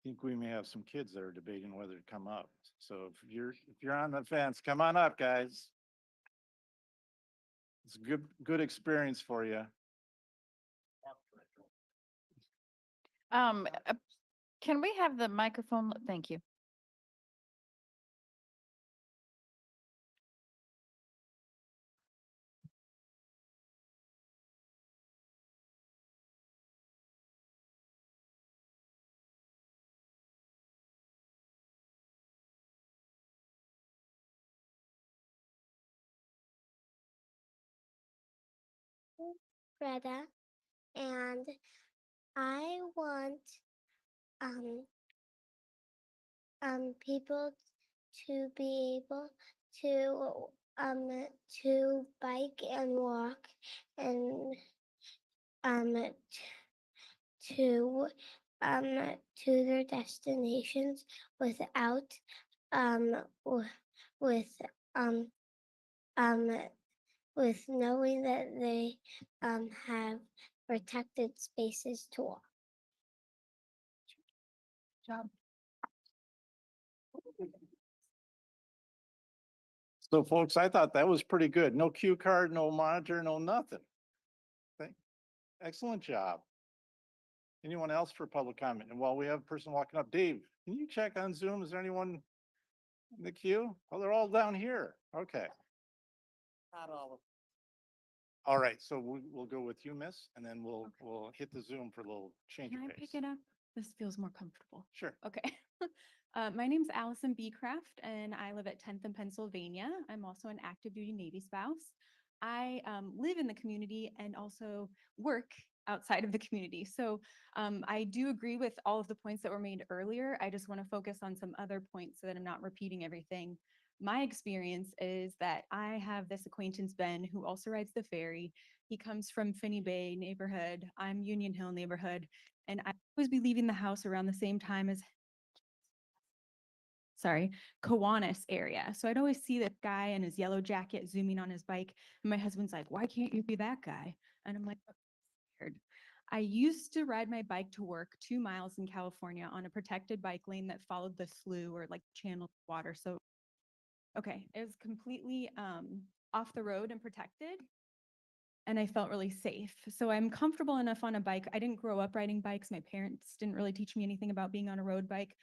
[SPEAKER 1] I think we may have some kids that are debating whether to come up. So if you're on the fence, come on up, guys. It's a good experience for you.
[SPEAKER 4] Uh, Can we have the microphone? Thank you.
[SPEAKER 22] Greta, and I want um people to be able to bike and walk and to to their destinations without with um um with knowing that they have protected spaces to walk.
[SPEAKER 4] Job.
[SPEAKER 1] So folks, I thought that was pretty good. No cue card, no monitor, no nothing. Excellent job. Anyone else for public comment? And while we have a person walking up, Dave, can you check on Zoom? Is there anyone in the queue? Oh, they're all down here. Okay. Not all of. All right, so we'll go with you, miss, and then we'll hit the Zoom for a little change
[SPEAKER 2] Can
[SPEAKER 1] of
[SPEAKER 2] I
[SPEAKER 1] pace.
[SPEAKER 2] pick it up? This feels more comfortable.
[SPEAKER 1] Sure.
[SPEAKER 2] Okay. My name's Allison Beecraft and I live at 10th in Pennsylvania. I'm also an active duty Navy spouse. I live in the community and also work outside of the community. So I do agree with all of the points that were made earlier. I just want to focus on some other points so that I'm not repeating everything. My experience is that I have this acquaintance, Ben, who also rides the ferry. He comes from Finney Bay neighborhood. I'm Union Hill neighborhood. And I always be leaving the house around the same time as Kiwanis area. So I'd always see this guy in his yellow jacket zooming on his bike. And my husband's like, why can't you be that guy? And I'm like, "I'm scared." I used to ride my bike to work 2 miles in California on a protected bike lane that followed the slough or like channel water. So, okay, it was completely off the road and protected. And I felt really safe. So I'm comfortable enough on a bike. I didn't grow up riding bikes. My parents didn't really teach me anything about being on a road bike,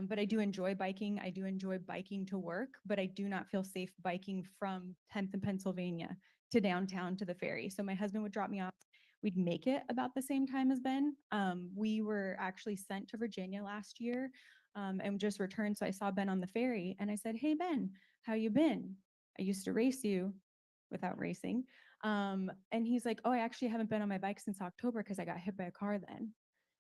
[SPEAKER 2] but I do enjoy biking. I do enjoy biking to work, but I do not feel safe biking from 10th in Pennsylvania to downtown to the ferry. So my husband would drop me off. We'd make it about the same time as Ben. We were actually sent to Virginia last year and just returned. So I saw Ben on the ferry and I said, hey, Ben, how you been? I used to race you without racing. And he's like, oh, I actually haven't been on my bike since October because I got hit by a car then.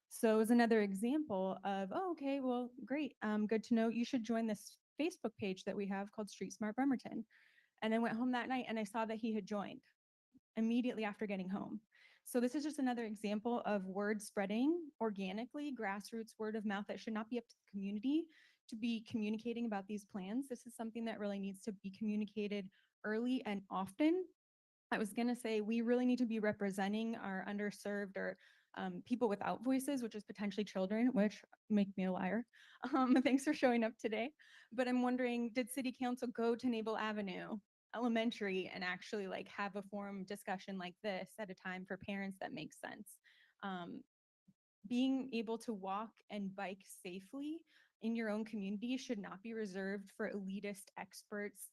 [SPEAKER 2] So it was another example of, oh, okay, well, great. Good to know. You should join this Facebook page that we have called Street Smart Bremerton. And I went home that night and I saw that he had joined immediately after getting home. So this is just another example of word spreading organically, grassroots word of mouth that should not be up to the community to be communicating about these plans. This is something that really needs to be communicated early and often. I was going to say we really need to be representing our underserved or people without voices, which is potentially children, which make me a liar. Thanks for showing up today. But I'm wondering, did City Council go to Naval Avenue Elementary and actually like have a forum discussion like this at a time for parents that makes sense? Being able to walk and bike safely in your own community should not be reserved for elitist experts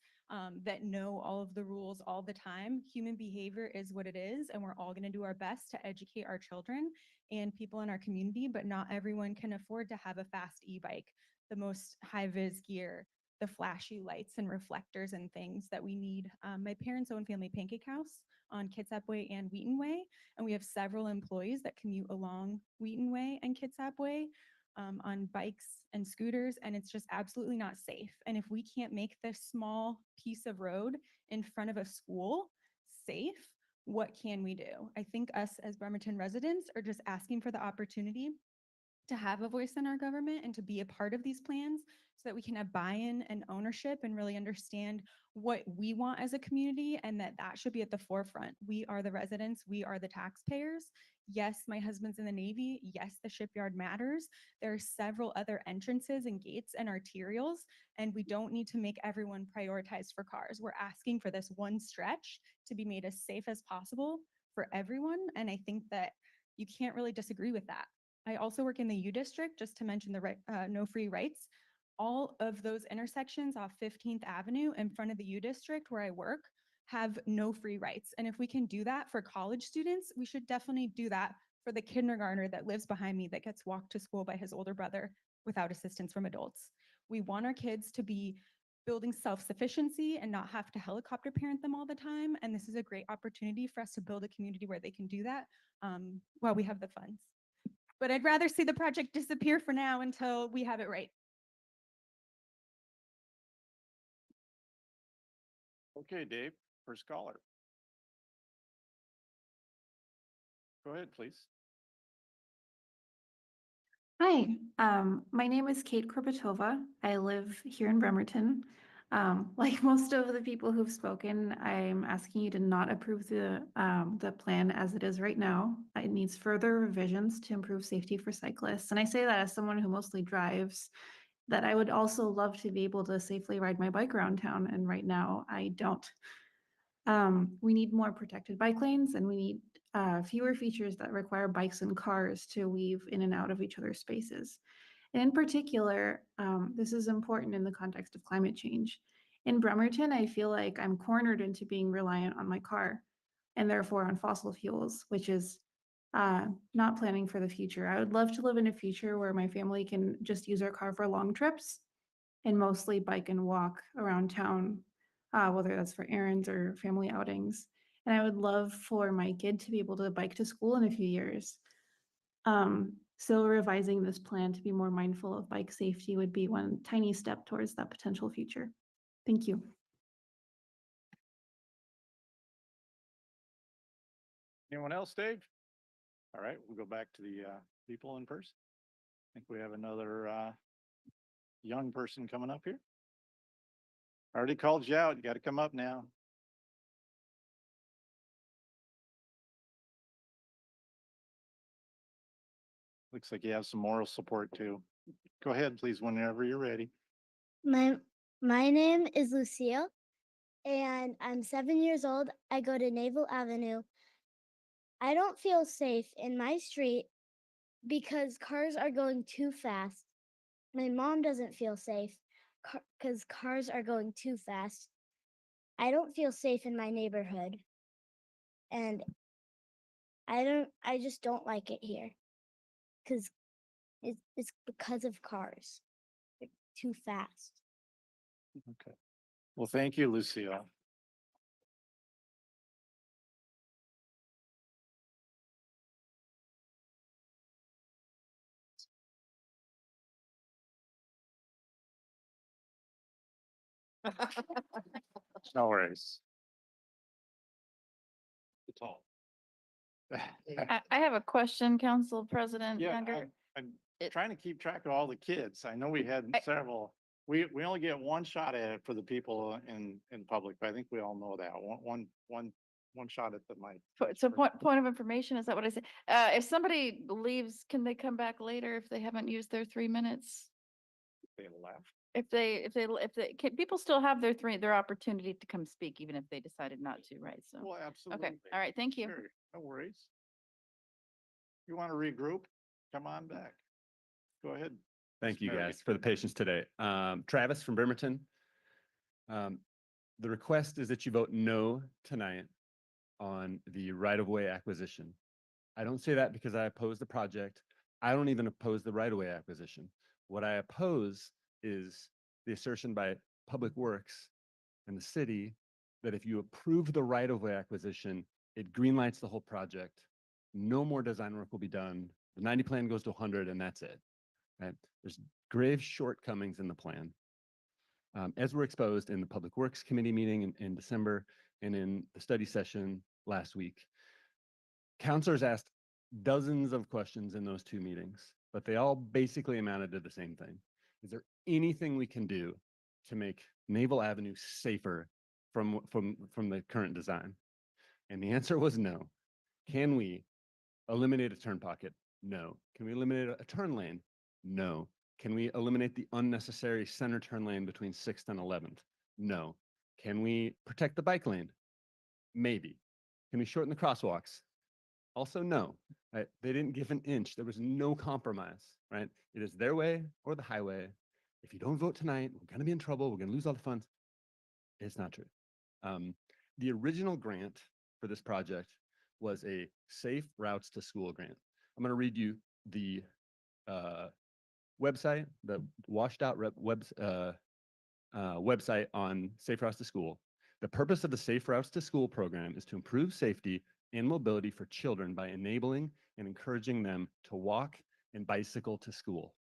[SPEAKER 2] that know all of the rules all the time. Human behavior is what it is, and we're all going to do our best to educate our children and people in our community, but not everyone can afford to have a fast e-bike, the most high-vis gear, the flashy lights and reflectors and things that we need. My parents own Family Pancake House on Kitsap Way and Wheaton Way, and we have several employees that commute along Wheaton Way and Kitsap Way on bikes and scooters, and it's just absolutely not safe. And if we can't make this small piece of road in front of a school safe, what can we do? I think us as Bremerton residents are just asking for the opportunity to have a voice in our government and to be a part of these plans so that we can have buy-in and ownership and really understand what we want as a community and that should be at the forefront. We are the residents, we are the taxpayers. Yes, my husband's in the Navy. Yes, the shipyard matters. There are several other entrances and gates and arterials, and we don't need to make everyone prioritized for cars. We're asking for this one stretch to be made as safe as possible for everyone, and I think that you can't really disagree with that. I also work in the U district, just to mention the no free rights. All of those intersections off 15th Avenue in front of the U district where I work have no free rights. And if we can do that for college students, we should definitely do that for the kindergartner that lives behind me that gets walked to school by his older brother without assistance from adults. We want our kids to be building self-sufficiency and not have to helicopter parent them all the time. And this is a great opportunity for us to build a community where they can do that while we have the funds. But I'd rather see the project disappear for now until we have it right.
[SPEAKER 1] Okay, Dave, first caller. Go ahead, please.
[SPEAKER 6] Hi, my name is Kate Kropotova. I live here in Bremerton. Like most of the people who've spoken, I'm asking you to not approve the plan as it is right now. It needs further revisions to improve safety for cyclists. And I say that as someone who mostly drives, that I would also love to be able to safely ride my bike around town. And right now I don't. We need more protected bike lanes and we need fewer features that require bikes and cars to weave in and out of each other's spaces. And in particular, this is important in the context of climate change. In Bremerton, I feel like I'm cornered into being reliant on my car and therefore on fossil fuels, which is not planning for the future. I would love to live in a future where my family can just use our car for long trips and mostly bike and walk around town, whether that's for errands or family outings. And I would love for my kid to be able to bike to school in a few years. So revising this plan to be more mindful of bike safety would be one tiny step towards that potential future. Thank you.
[SPEAKER 1] Anyone else, Dave? All right, we'll go back to the people in person. I think we have another young person coming up here. I already called you out. You got to come up now. Looks like you have some moral support too. Go ahead, please, whenever you're ready.
[SPEAKER 22] My name is Lucille, and I'm 7 years old. I go to Naval Avenue. I don't feel safe in my street because cars are going too fast. My mom doesn't feel safe because cars are going too fast. I don't feel safe in my neighborhood, and I just don't like it here because it's because of cars. They're too fast.
[SPEAKER 1] Okay. Well, thank you, Lucille. No worries. It's all.
[SPEAKER 4] I have a question, Council President
[SPEAKER 1] Yeah,
[SPEAKER 4] Younger.
[SPEAKER 1] I'm trying to keep track of all the kids. I know we had several. We only get one shot at it for the people in public, but I think we all know that. One shot at the mic.
[SPEAKER 4] So point of information, is that what I said? If somebody leaves, can they come back later if they haven't used their 3 minutes?
[SPEAKER 1] They left.
[SPEAKER 4] People still have their opportunity to come speak, even if they decided not to, right? So,
[SPEAKER 1] Well, absolutely.
[SPEAKER 4] okay, all right, thank you.
[SPEAKER 1] Sure, no worries. You want to regroup? Come on back. Go ahead.
[SPEAKER 11] Thank you
[SPEAKER 1] Mr. Merritt.
[SPEAKER 11] guys for the patience today. Travis from Bremerton. The request is that you vote no tonight on the right-of-way acquisition. I don't say that because I oppose the project. I don't even oppose the right-of-way acquisition. What I oppose is the assertion by Public Works and the city that if you approve the right-of-way acquisition, it greenlights the whole project. No more design work will be done. The 90 plan goes to 100 and that's it. Right? There's grave shortcomings in the plan. As were exposed in the Public Works Committee meeting in December and in the study session last week. Councilors asked dozens of questions in those two meetings, but they all basically amounted to the same thing. Is there anything we can do to make Naval Avenue safer from the current design? And the answer was no. Can we eliminate a turn pocket? No. Can we eliminate a turn lane? No. Can we eliminate the unnecessary center turn lane between 6th and 11th? No. Can we protect the bike lane? Maybe. Can we shorten the crosswalks? Also, no. Right? They didn't give an inch. There was no compromise. Right? It is their way or the highway. If you don't vote tonight, we're going to be in trouble. We're going to lose all the funds. It's not true. The original grant for this project was a Safe Routes to School grant. I'm going to read you the website, the washed out website on Safe Routes to School. The purpose of the Safe Routes to School program is to improve safety and mobility for children by enabling and encouraging them to walk and bicycle to school.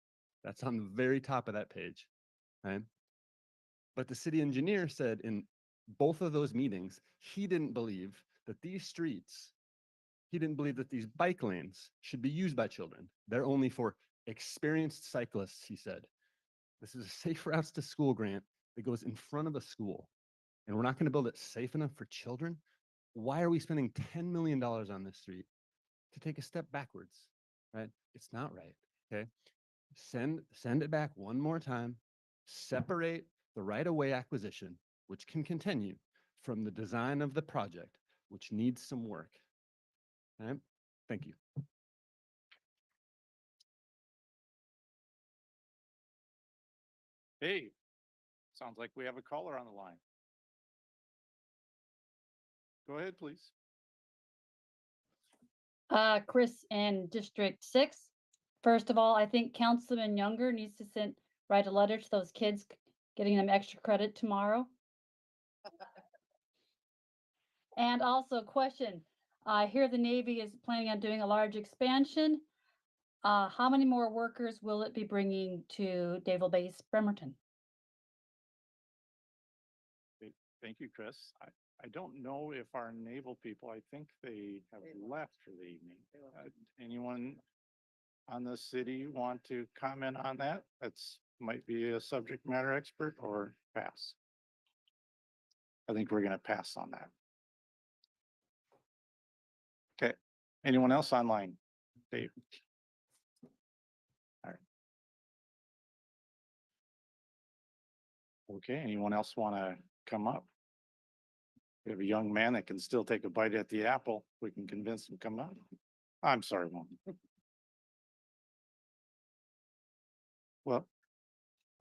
[SPEAKER 11] That's on the very top of that page, right? But the city engineer said in both of those meetings, he didn't believe that these streets, he didn't believe that these bike lanes should be used by children. They're only for experienced cyclists, he said. This is a Safe Routes to School grant that goes in front of a school. And we're not going to build it safe enough for children. Why are we spending $10 million on this street to take a step backwards, right? It's not right, okay? Send it back one more time, separate the right-of-way acquisition, which can continue, from the design of the project, which needs some work. All right, thank you.
[SPEAKER 1] Hey, sounds like we have a caller on the line. Go ahead, please.
[SPEAKER 9] Chris in District 6. First of all, I think Councilman Younger needs to write a letter to those kids, getting them extra credit tomorrow. And also question, I hear the Navy is planning on doing a large expansion. How many more workers will it be bringing to Naval Base Bremerton?
[SPEAKER 1] Thank you, Chris. I don't know if our naval people, I think they have left for the evening. Anyone on the city want to comment on that? That's might be a subject matter expert or pass. I think we're going to pass on that. Okay. Anyone else online? Dave. All right. Okay. Anyone else want to come up? We have a young man that can still take a bite at the apple. We can convince him to come up. I'm sorry, Mom. Well,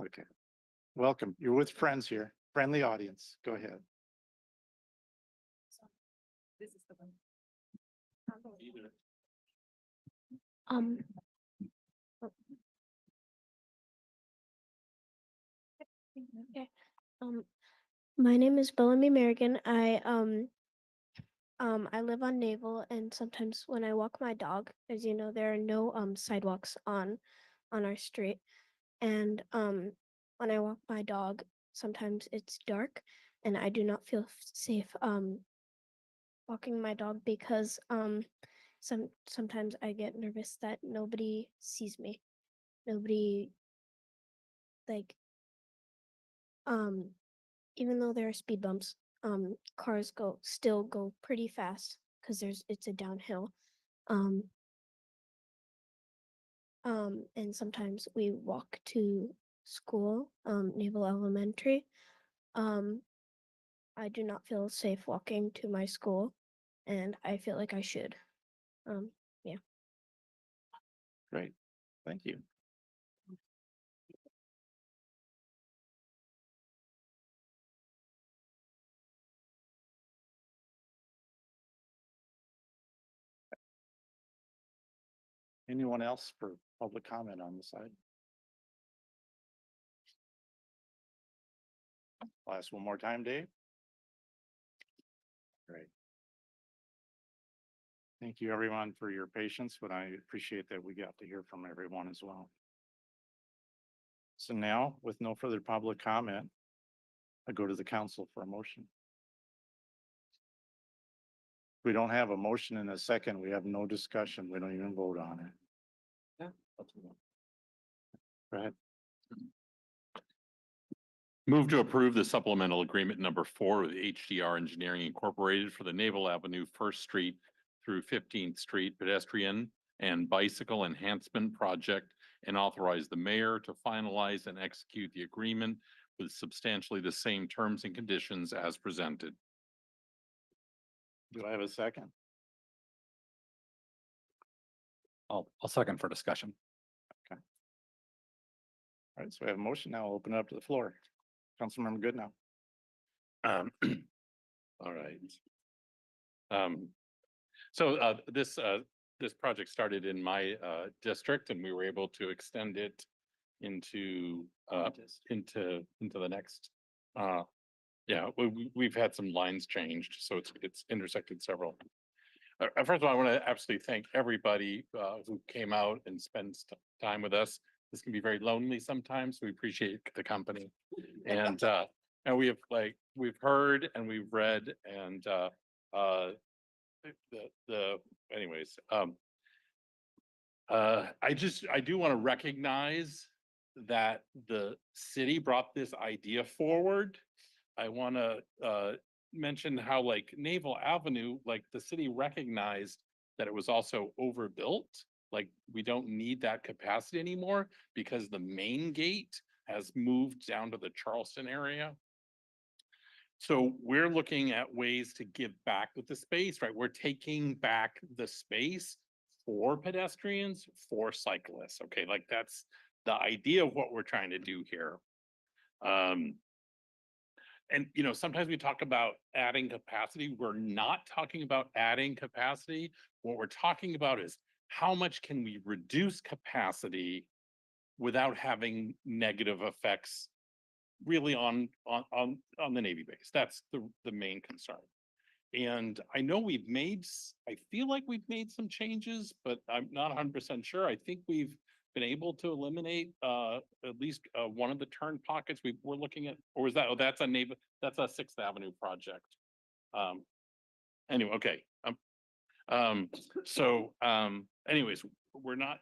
[SPEAKER 1] okay. Welcome. You're with friends here. Friendly audience. Go ahead.
[SPEAKER 12] This is the one.
[SPEAKER 22] Okay. My name is Bellamy Merrigan. I live on Naval, and sometimes when I walk my dog, as you know, there are no sidewalks on our street. And when I walk my dog, sometimes it's dark, and I do not feel safe walking my dog because sometimes I get nervous that nobody sees me. Nobody like even though there are speed bumps, cars still go pretty fast because it's a downhill. And sometimes we walk to school, Naval Elementary. I do not feel safe walking to my school, and I feel like I should. Yeah.
[SPEAKER 1] Great. Thank you. Anyone else for public comment on the side? I'll ask one more time, Dave. Great. Thank you, everyone, for your patience, but I appreciate that we got to hear from everyone as well. So now, with no further public comment, I go to the council for a motion. We don't have a motion in a second. We have no discussion. We don't even vote on it. Yeah. Go ahead.
[SPEAKER 13] Move to approve the supplemental agreement number 4 with HDR Engineering Incorporated for the Naval Avenue 1st Street through 15th Street pedestrian and bicycle enhancement project, and authorize the mayor to finalize and execute the agreement with substantially the same terms and conditions as presented.
[SPEAKER 1] Do I have a second?
[SPEAKER 24] I'll second for discussion.
[SPEAKER 1] Okay. All right, so we have a motion now. I'll open it up to the floor. Councilmember Goodnow.
[SPEAKER 13] All right. So this project started in my district, and we were able to extend it into the next. Yeah, we've had some lines changed, so it's intersected several. First of all, I want to absolutely thank everybody who came out and spent time with us. This can be very lonely sometimes. So we appreciate the company, and we've heard and we've read, and anyways. I do want to recognize that the city brought this idea forward. I want to mention how Naval Avenue, the city recognized that it was also overbuilt. We don't need that capacity anymore because the main gate has moved down to the Charleston area. So we're looking at ways to give back with the space, right? We're taking back the space for pedestrians, for cyclists. Okay, like that's the idea of what we're trying to do here. And sometimes we talk about adding capacity. We're not talking about adding capacity. What we're talking about is how much can we reduce capacity without having negative effects really on the Navy base. That's the main concern. And I know I feel like we've made some changes, but I'm not 100% sure. I think we've been able to eliminate at least one of the turn pockets we're looking at, or is that, oh, that's a 6th Avenue project. Anyway, okay. Anyways, we're not,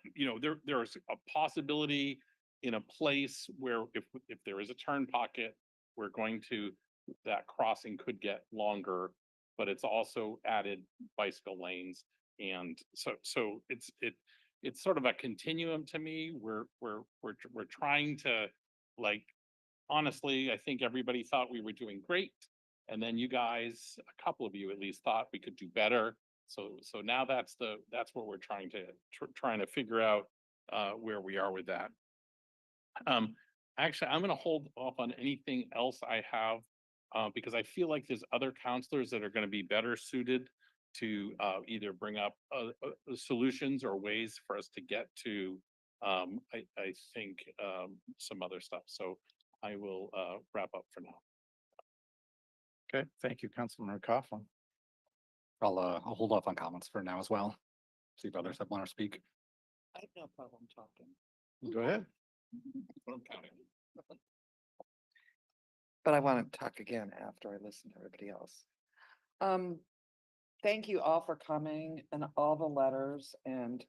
[SPEAKER 13] there's a possibility in a place where if there is a turn pocket, that crossing could get longer, but it's also added bicycle lanes. And so it's sort of a continuum to me. We're trying to, like, honestly, I think everybody thought we were doing great. And then you guys, a couple of you at least, thought we could do better. So now that's what we're trying to figure out where we are with that. Actually, I'm going to hold off on anything else I have because I feel like there's other counselors that are going to be better suited to either bring up solutions or ways for us to get to, I think, some other stuff. So I will wrap up for now.
[SPEAKER 1] Okay, thank you, Councilman Coughlin.
[SPEAKER 24] I'll hold off on comments for now as well. See if others want to speak.
[SPEAKER 5] I have no problem talking.
[SPEAKER 1] Go ahead.
[SPEAKER 5] But I want to talk again after I listen to everybody else. Thank you all for coming and all the letters and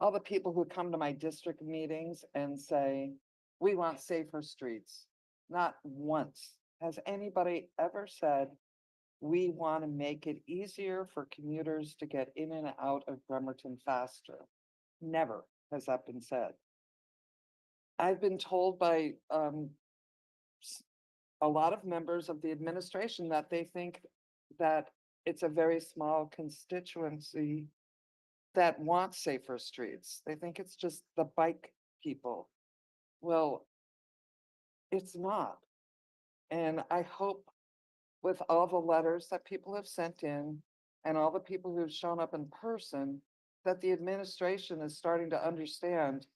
[SPEAKER 5] all the people who come to my district meetings and say, we want safer streets. Not once has anybody ever said, we want to make it easier for commuters to get in and out of Bremerton faster. Never has that been said. I've been told by a lot of members of the administration that they think that it's a very small constituency that wants safer streets. They think it's just the bike people. Well, it's not. And I hope with all the letters that people have sent in and all the people who've shown up in person, that the administration is starting to understand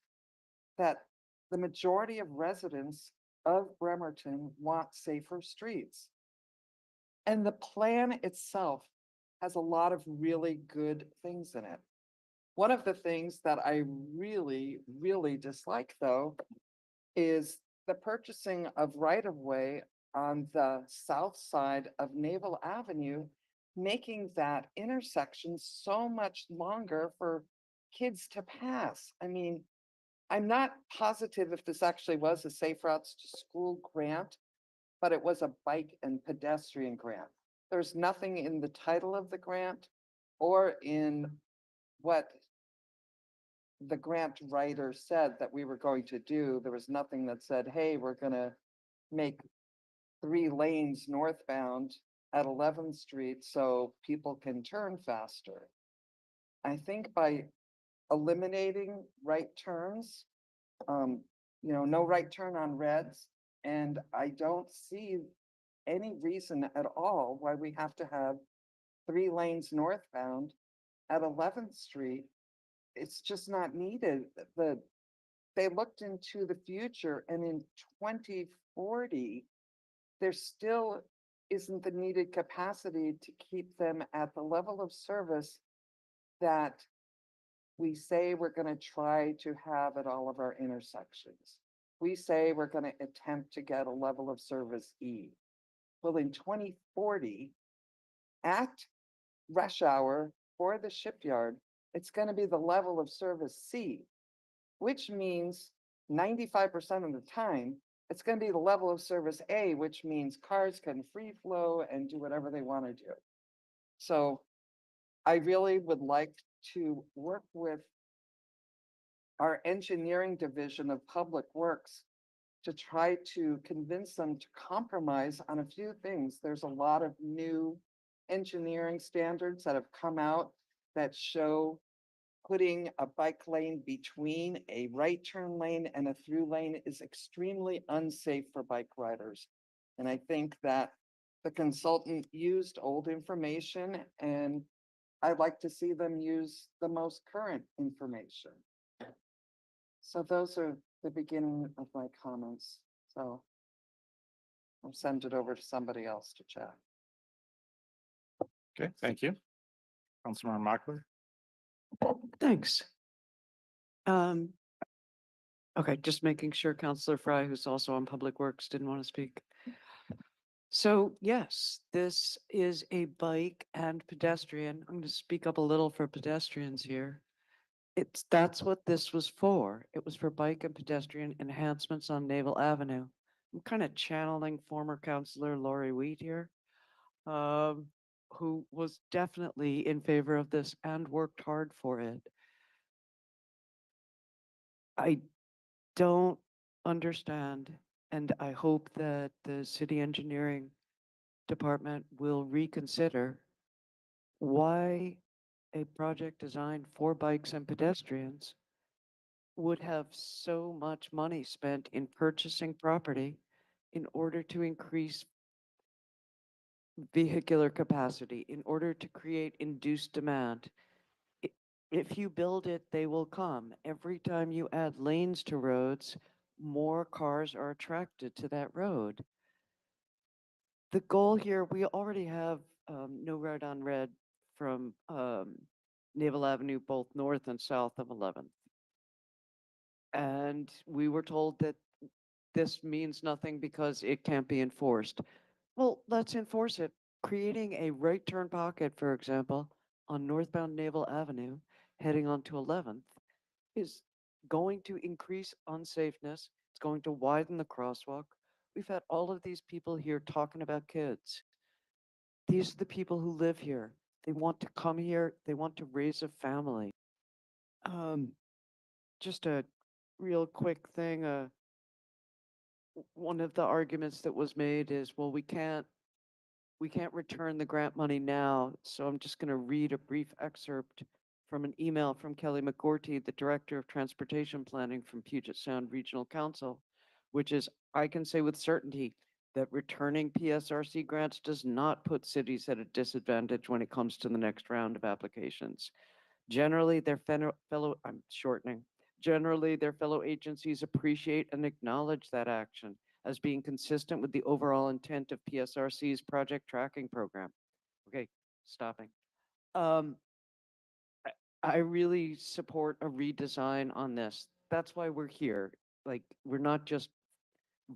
[SPEAKER 5] that the majority of residents of Bremerton want safer streets. And the plan itself has a lot of really good things in it. One of the things that I really, really dislike, though, is the purchasing of right-of-way on the south side of Naval Avenue, making that intersection so much longer for kids to pass. I mean, I'm not positive if this actually was a Safe Routes to School grant, but it was a bike and pedestrian grant. There's nothing in the title of the grant or in what the grant writer said that we were going to do. There was nothing that said, hey, we're going to make 3 lanes northbound at 11th Street so people can turn faster. I think by eliminating right turns, no right turn on reds, and I don't see any reason at all why we have to have 3 lanes northbound at 11th Street. It's just not needed. They looked into the future, and in 2040, there still isn't the needed capacity to keep them at the level of service that we say we're going to try to have at all of our intersections. We say we're going to attempt to get a level of service E. Well, in 2040, at rush hour for the shipyard, it's going to be the level of service C, which means 95% of the time, it's going to be the level of service A, which means cars can free flow and do whatever they want to do. So I really would like to work with our engineering division of Public Works to try to convince them to compromise on a few things. There's a lot of new engineering standards that have come out that show putting a bike lane between a right turn lane and a through lane is extremely unsafe for bike riders. And I think that the consultant used old information, and I'd like to see them use the most current information. So those are the beginning of my comments. So I'll send it over to somebody else to chat.
[SPEAKER 1] Okay, thank you. Councilmember Mochler.
[SPEAKER 8] Thanks. Okay, just making sure Councilor Fry, who's also on Public Works, didn't want to speak. So yes, this is a bike and pedestrian. I'm going to speak up a little for pedestrians here. That's what this was for. It was for bike and pedestrian enhancements on Naval Avenue. I'm kind of channeling former Councilor Lori Wheat here, who was definitely in favor of this and worked hard for it. I don't understand, and I hope that the city engineering department will reconsider why a project designed for bikes and pedestrians would have so much money spent in purchasing property in order to increase vehicular capacity, in order to create induced demand. If you build it, they will come. Every time you add lanes to roads, more cars are attracted to that road. The goal here, we already have no red on red from Naval Avenue, both north and south of 11th. And we were told that this means nothing because it can't be enforced. Well, let's enforce it. Creating a right turn pocket, for example, on northbound Naval Avenue, heading onto 11th, is going to increase unsafeness. It's going to widen the crosswalk. We've had all of these people here talking about kids. These are the people who live here. They want to come here. They want to raise a family. Just a real quick thing. One of the arguments that was made is, well, we can't return the grant money now. So I'm just going to read a brief excerpt from an email from Kelly McGorty, the Director of Transportation Planning from Puget Sound Regional Council, which is, I can say with certainty that returning PSRC grants does not put cities at a disadvantage when it comes to the next round of applications. Generally, their Generally, their fellow agencies appreciate and acknowledge that action as being consistent with the overall intent of PSRC's project tracking program. Okay, stopping. I really support a redesign on this. That's why we're here. Like, we're not just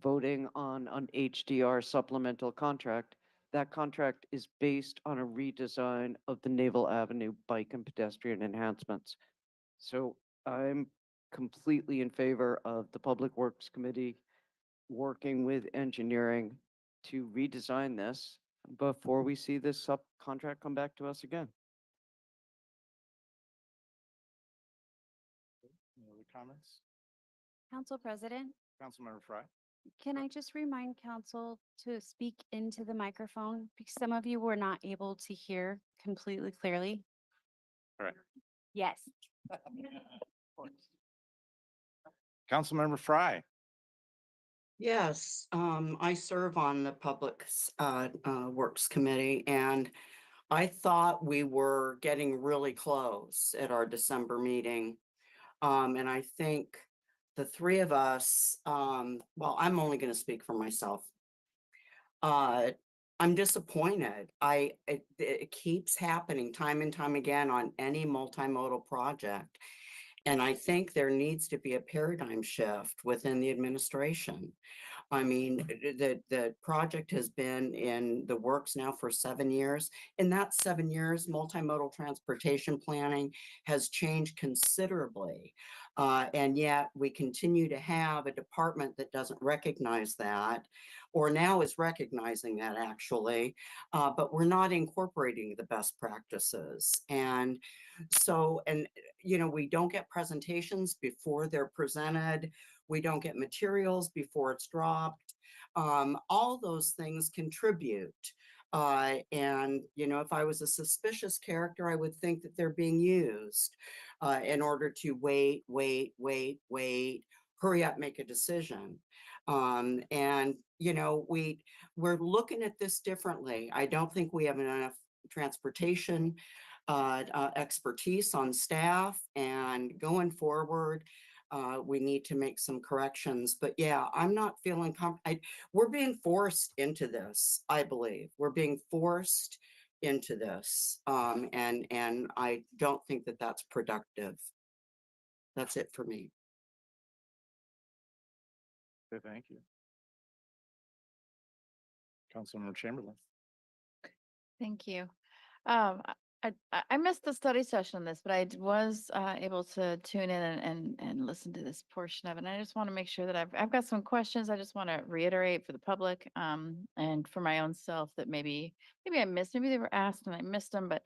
[SPEAKER 8] voting on an HDR supplemental contract. That contract is based on a redesign of the Naval Avenue bike and pedestrian enhancements. So I'm completely in favor of the Public Works Committee working with engineering to redesign this before we see this subcontract come back to us again.
[SPEAKER 1] Any other comments?
[SPEAKER 10] Council President,
[SPEAKER 1] Councilmember Fry.
[SPEAKER 10] can I just remind council to speak into the microphone? Because some of you were not able to hear completely clearly.
[SPEAKER 1] Correct.
[SPEAKER 10] Yes.
[SPEAKER 1] Councilmember Fry.
[SPEAKER 16] Yes, I serve on the Public Works Committee, and I thought we were getting really close at our December meeting. And I think the three of us, well, I'm only going to speak for myself. I'm disappointed. It keeps happening time and time again on any multimodal project. And I think there needs to be a paradigm shift within the administration. I mean, the project has been in the works now for 7 years. In that 7 years, multimodal transportation planning has changed considerably. And yet we continue to have a department that doesn't recognize that, or now is recognizing that actually, but we're not incorporating the best practices. And so, you know, we don't get presentations before they're presented. we don't get materials before it's dropped. All those things contribute. And, you know, if I was a suspicious character, I would think that they're being used in order to wait, hurry up, make a decision. And, you know, we're looking at this differently. I don't think we have enough transportation expertise on staff, and going forward, we need to make some corrections. But yeah, I'm not feeling we're being forced into this. I believe we're being forced into this, and I don't think that that's productive. That's it for me.
[SPEAKER 1] Okay, thank you. Councilmember Chamberlain.
[SPEAKER 4] Thank you. I missed the study session on this, but was able to tune in and listen to this portion of it. And I just want to make sure that I've got some questions I just want to reiterate for the public, and for my own self, that maybe I missed, maybe they were asked and I missed them. But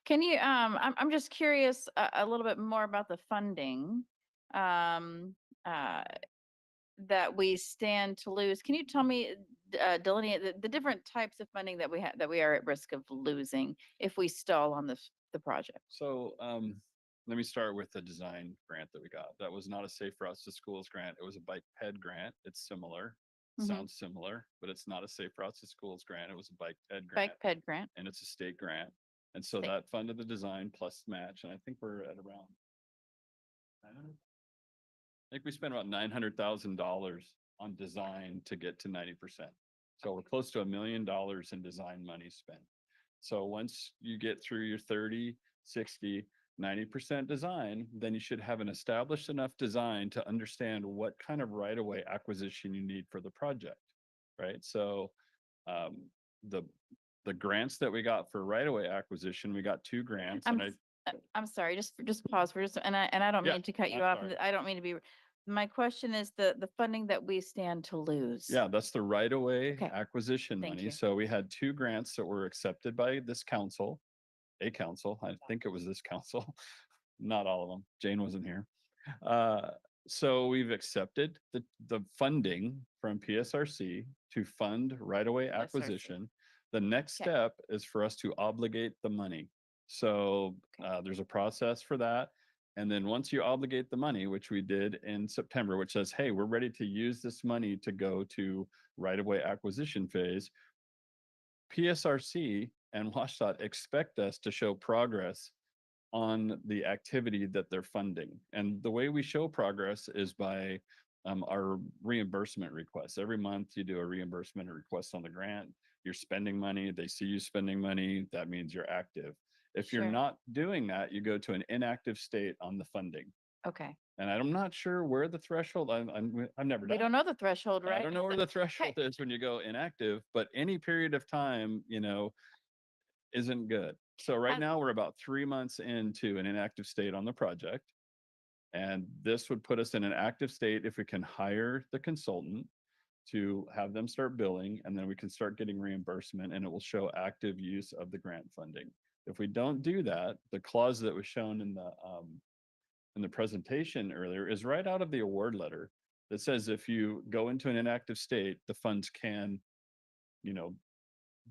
[SPEAKER 4] can you, I'm just curious a little bit more about the funding that we stand to lose. Can you tell me, delineate the different types of funding that we are at risk of losing if we stall on the project?
[SPEAKER 7] So let me start with the design grant that we got. That was not a Safe Routes to Schools grant. It was a bike ped grant. It's similar. Sounds similar, but it's not a Safe Routes to Schools grant. It was a bike ped grant.
[SPEAKER 4] Bike ped grant.
[SPEAKER 7] And it's a state grant. And so that funded the design plus match. And I think we're at around, I think we spent about $900,000 on design to get to 90%. So we're close to $1 million in design money spent. So once you get through your 30, 60, 90% design, then you should have an established enough design to understand what kind of right-of-way acquisition you need for the project, right? So the grants that we got for right-of-way acquisition, we got 2 grants.
[SPEAKER 4] I'm sorry, just pause for just, and I don't
[SPEAKER 7] Yeah,
[SPEAKER 4] mean to cut you
[SPEAKER 7] I'm
[SPEAKER 4] off.
[SPEAKER 7] sorry.
[SPEAKER 4] I don't mean to be, my question is the funding that we stand to lose.
[SPEAKER 7] Yeah, that's the right-of-way
[SPEAKER 4] Okay.
[SPEAKER 7] acquisition
[SPEAKER 4] Thank
[SPEAKER 7] money.
[SPEAKER 4] you.
[SPEAKER 7] So we had 2 grants that were accepted by this council, I think it was this council, not all of them. Jane wasn't here. So we've accepted the funding from PSRC to fund right-of-way acquisition. The next
[SPEAKER 4] Okay.
[SPEAKER 7] step is for us to obligate the money. So there's a process for that. And then once you obligate the money, which we did in September, which says, hey, we're ready to use this money to go to right-of-way acquisition phase, PSRC and WashDOT expect us to show progress on the activity that they're funding. And the way we show progress is by our reimbursement requests. Every month you do a reimbursement request on the grant. You're spending money, they see you spending money, that means you're active. If you're
[SPEAKER 4] Sure.
[SPEAKER 7] not doing that, you go to an inactive state on the funding.
[SPEAKER 4] Okay.
[SPEAKER 7] And I'm not sure where the threshold, I've never
[SPEAKER 4] We
[SPEAKER 7] done.
[SPEAKER 4] don't know the threshold, right?
[SPEAKER 7] I don't know where the threshold is when you go inactive, but any period of time, you know, isn't good. So right now we're about 3 months into an inactive state on the project. And this would put us in an active state if we can hire the consultant to have them start billing, and then we can start getting reimbursement, and it will show active use of the grant funding. If we don't do that, the clause that was shown in the presentation earlier is right out of the award letter that says if you go into an inactive state, the funds can, you know,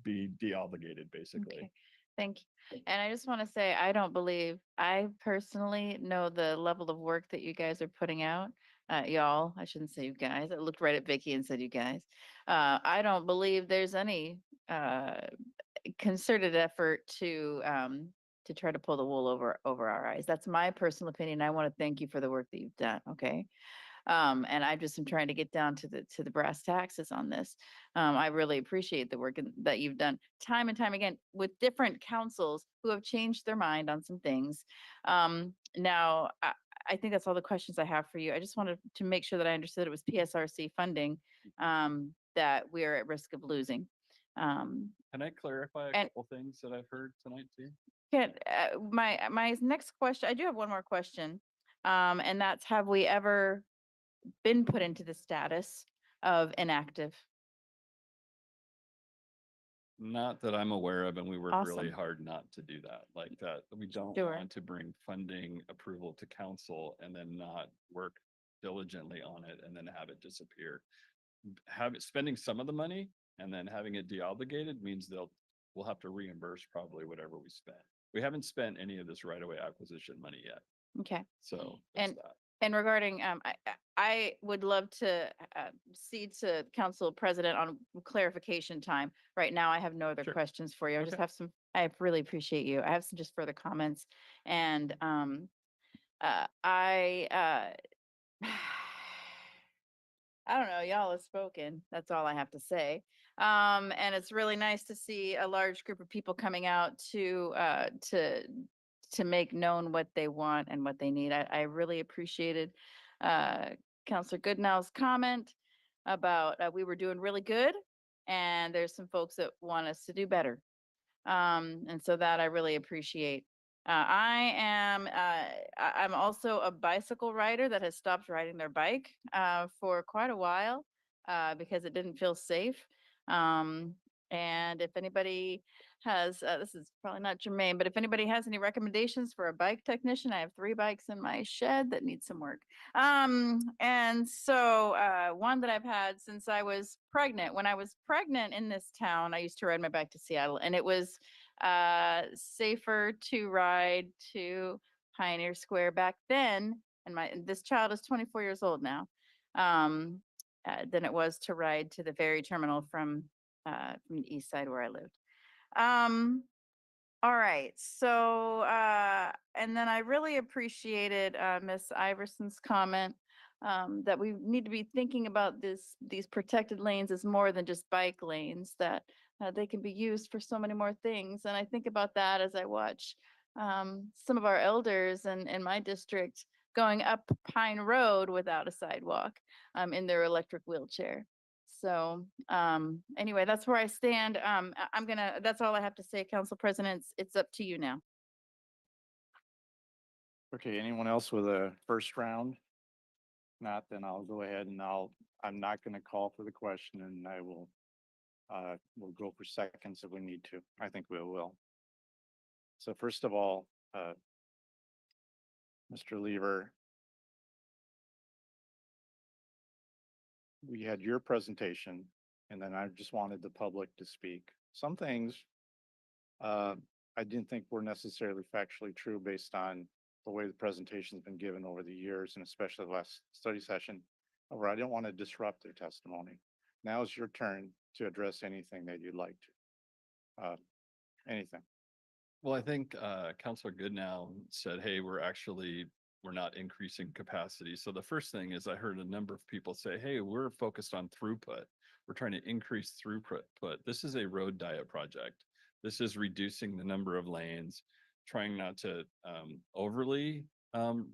[SPEAKER 7] be de-obligated basically.
[SPEAKER 4] Okay. Thank you. And I just want to say, I personally know the level of work that you guys are putting out. Y'all, I shouldn't say you guys. I looked right at Vicky and said you guys. I don't believe there's any concerted effort to try to pull the wool over our eyes. That's my personal opinion. I want to thank you for the work that you've done. Okay. And I just am trying to get down to the brass taxes on this. I really appreciate the work that you've done time and time again with different councils who have changed their mind on some things. Now, I think that's all the questions I have for you. I just wanted to make sure that I understood it was PSRC funding that we are at risk of losing.
[SPEAKER 7] Can I clarify a couple things that I've heard tonight too?
[SPEAKER 4] My next question, I do have one more question. And that's, have we ever been put into the status of inactive?
[SPEAKER 7] Not that I'm aware of, and we work really
[SPEAKER 4] Awesome.
[SPEAKER 7] hard not to do that like that. We don't
[SPEAKER 4] Sure.
[SPEAKER 7] want to bring funding approval to council and then not work diligently on it and then have it disappear. Spending some of the money and then having it deobligated means we'll have to reimburse probably whatever we spent. We haven't spent any of this right-of-way acquisition money yet.
[SPEAKER 4] Okay.
[SPEAKER 7] So there's that.
[SPEAKER 4] And regarding, I would love to cede to Council President on clarification time. Right now, I have no other
[SPEAKER 7] Sure.
[SPEAKER 4] questions for you. I just
[SPEAKER 7] Okay.
[SPEAKER 4] have some, I really appreciate you. I have some just further comments. And I don't know, y'all have spoken. That's all I have to say. And it's really nice to see a large group of people coming out to make known what they want and what they need. I really appreciated Counselor Goodnow's comment about we were doing really good, and there's some folks that want us to do better. And so that I really appreciate. I'm also a bicycle rider that has stopped riding their bike for quite a while because it didn't feel safe. And if anybody has, this is probably not germane, but if anybody has any recommendations for a bike technician, I have 3 bikes in my shed that need some work. And so one that I've had since I was pregnant. When I was pregnant in this town, I used to ride my bike to Seattle, and it was safer to ride to Pioneer Square back then. And this child is 24 years old now. Than it was to ride to the ferry terminal from the east side where I lived. All right. So, and then I really appreciated Miss Iverson's comment that we need to be thinking about these protected lanes as more than just bike lanes, that they can be used for so many more things. And I think about that as I watch some of our elders in my district going up Pine Road without a sidewalk in their electric wheelchair. So anyway, that's where I stand. That's all I have to say, Council President. It's up to you now.
[SPEAKER 1] Okay, anyone else with a first round? Not, then I'll go ahead and I'm not going to call for the question, and I will, we'll go for seconds if we need to. I think we will. So first of all, Mr. Lever, we had your presentation, and then I just wanted the public to speak. Some things I didn't think were necessarily factually true based on the way the presentation's been given over the years, and especially the last study session. However, I don't want to disrupt their testimony. Now is your turn to address anything that you'd like to. Anything.
[SPEAKER 7] Well, I think Councilor Goodnow said, hey, we're not increasing capacity. So the first thing is I heard a number of people say, hey, we're focused on throughput. We're trying to increase throughput. This is a road diet project. This is reducing the number of lanes, trying not to overly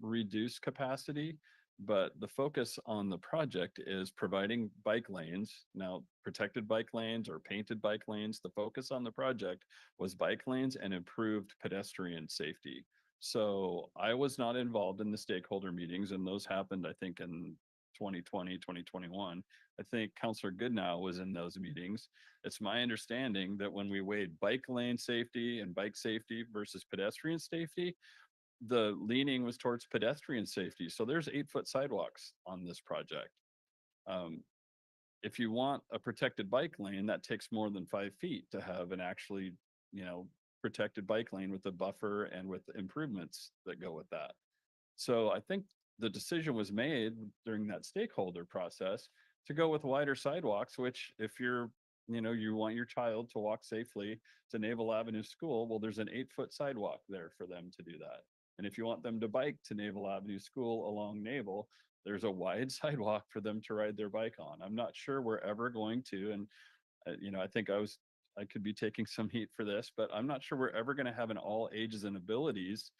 [SPEAKER 7] reduce capacity. But the focus on the project is providing bike lanes, now protected bike lanes or painted bike lanes. The focus on the project was bike lanes and improved pedestrian safety. So I was not involved in the stakeholder meetings, and those happened, I think, in 2020, 2021. I think Councilor Goodnow was in those meetings. It's my understanding that when we weighed bike lane safety and bike safety versus pedestrian safety, the leaning was towards pedestrian safety. So there's 8-foot sidewalks on this project. If you want a protected bike lane, that takes more than 5 feet to have an actually, protected bike lane with a buffer and with improvements that go with that. So I think the decision was made during that stakeholder process to go with wider sidewalks, which if you want your child to walk safely to Naval Avenue School, well, there's an 8-foot sidewalk there for them to do that. And if you want them to bike to Naval Avenue School along Naval, there's a wide sidewalk for them to ride their bike on. I'm not sure we're ever going to, and I think I could be taking some heat for this, but I'm not sure we're ever going to have an all ages and abilities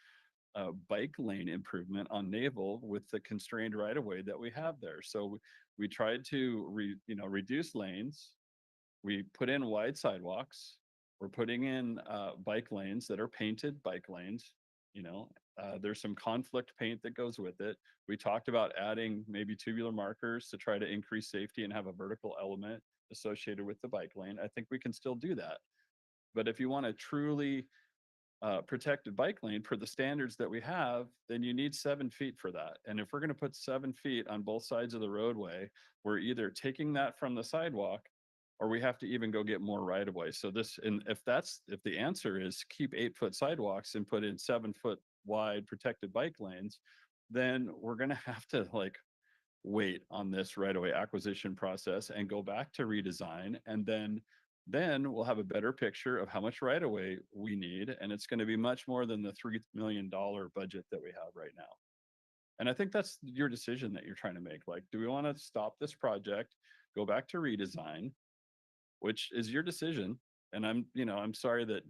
[SPEAKER 7] bike lane improvement on Naval with the constrained right of way that we have there. So we tried to reduce lanes. We put in wide sidewalks. We're putting in bike lanes that are painted bike lanes. There's some conflict paint that goes with it. We talked about adding maybe tubular markers to try to increase safety and have a vertical element associated with the bike lane. I think we can still do that. But if you want to truly protected bike lane per the standards that we have, then you need 7 feet for that. And if we're going to put 7 feet on both sides of the roadway, we're either taking that from the sidewalk or we have to even go get more right of way. So this, and if the answer is keep 8-foot sidewalks and put in 7-foot wide protected bike lanes, then we're going to have to like wait on this right of way acquisition process and go back to redesign. And then we'll have a better picture of how much right of way we need. And it's going to be much more than the $3 million budget that we have right now. And I think that's your decision that you're trying to make. Like, do we want to stop this project, go back to redesign, which is your decision. And I'm sorry that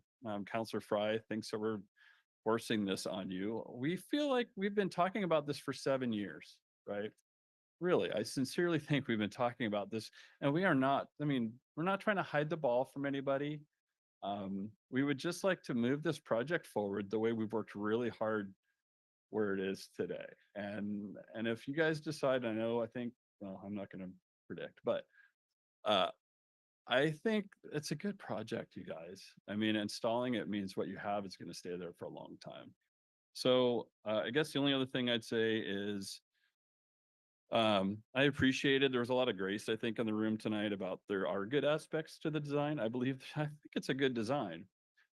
[SPEAKER 7] Councilor Fry thinks that we're forcing this on you. We feel like we've been talking about this for 7 years, right? Really, I sincerely think we've been talking about this, and we are not, we're not trying to hide the ball from anybody. We would just like to move this project forward the way we've worked really hard where it is today. And if you guys decide, well, I'm not going to predict, but I think it's a good project, you guys. Installing it means what you have is going to stay there for a long time. So I guess the only other thing I'd say is, I appreciated, there was a lot of grace, I think, in the room tonight about there are good aspects to the design. I think it's a good design.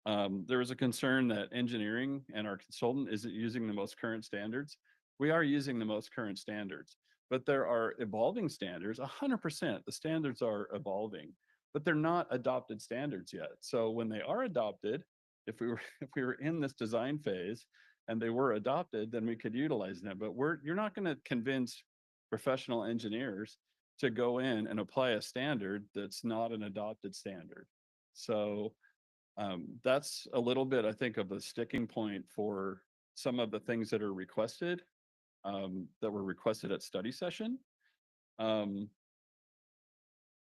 [SPEAKER 7] There was a concern that engineering and our consultant isn't using the most current standards. We are using the most current standards, but there are evolving standards. 100%, the standards are evolving, but they're not adopted standards yet. So when they are adopted, if we were in this design phase and they were adopted, then we could utilize them. But you're not going to convince professional engineers to go in and apply a standard that's not an adopted standard. So that's a little bit, I think, of a sticking point for some of the things that are requested, that were requested at study session.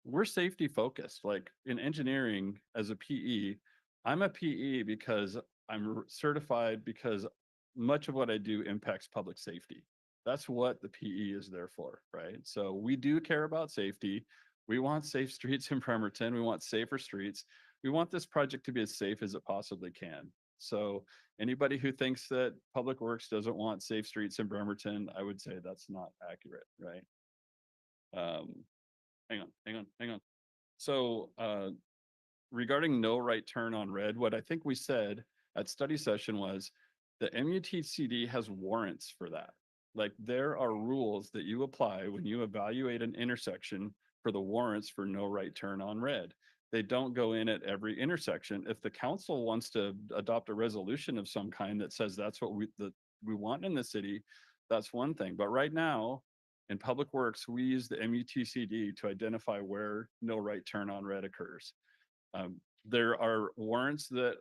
[SPEAKER 7] We're safety focused. Like in engineering as a PE, I'm a PE because I'm certified, because much of what I do impacts public safety. That's what the PE is there for, right? So we do care about safety. We want safe streets in Bremerton. We want safer streets. We want this project to be as safe as it possibly can. So anybody who thinks that Public Works doesn't want safe streets in Bremerton, I would say that's not accurate, right? Hang on. So regarding no right turn on red, what I think we said at study session was the MUTCD has warrants for that. Like there are rules that you apply when you evaluate an intersection for the warrants for no right turn on red. They don't go in at every intersection. If the council wants to adopt a resolution of some kind that says that's what we want in the city, that's one thing. But right now, in Public Works, we use the MUTCD to identify where no right turn on red occurs. There are warrants that,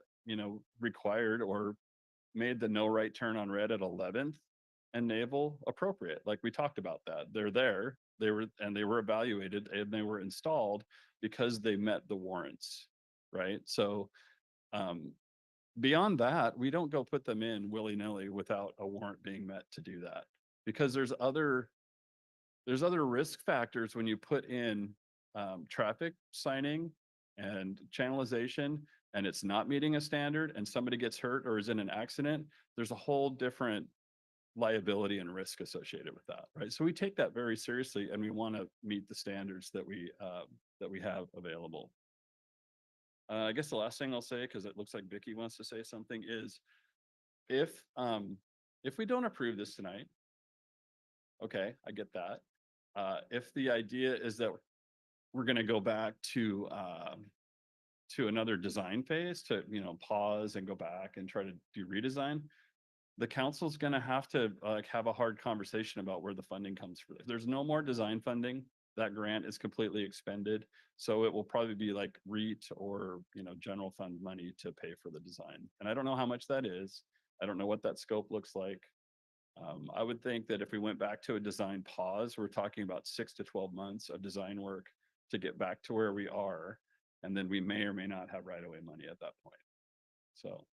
[SPEAKER 7] required or made the no right turn on red at 11th and Naval appropriate. Like we talked about that. They're there, they were evaluated and they were installed because they met the warrants, right? So beyond that, we don't go put them in willy-nilly without a warrant being met to do that, because there's other risk factors when you put in traffic signing and channelization and it's not meeting a standard and somebody gets hurt or is in an accident. There's a whole different liability and risk associated with that, right? So we take that very seriously and we want to meet the standards that we have available. I guess the last thing I'll say, because it looks like Vicky wants to say something, is if we don't approve this tonight, okay, I get that. If the idea is that we're going to go back to another design phase, to pause and go back and try to do redesign, the council's going to have to have a hard conversation about where the funding comes from. There's no more design funding. That grant is completely expended, so it will probably be like REIT or general fund money to pay for the design. And I don't know how much that is. I don't know what that scope looks like. I would think that if we went back to a design pause, we're talking about 6 to 12 months of design work to get back to where we are, and then we may or may not have right-of-way money at that point. So,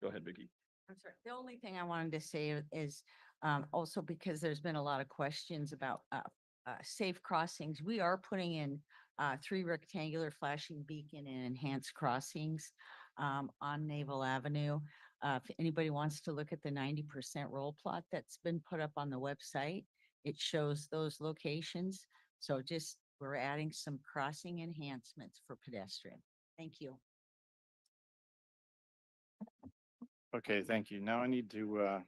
[SPEAKER 7] go ahead, Vicky.
[SPEAKER 14] I'm sorry. The only thing I wanted to say is also because there's been a lot of questions about safe crossings. We are putting in 3 rectangular flashing beacon and enhanced crossings. on Naval Avenue. If anybody wants to look at the 90% roll plot that's been put up on the website, it shows those locations. So just, we're adding some crossing enhancements for pedestrian. Thank you.
[SPEAKER 1] Okay, thank you. Now I need to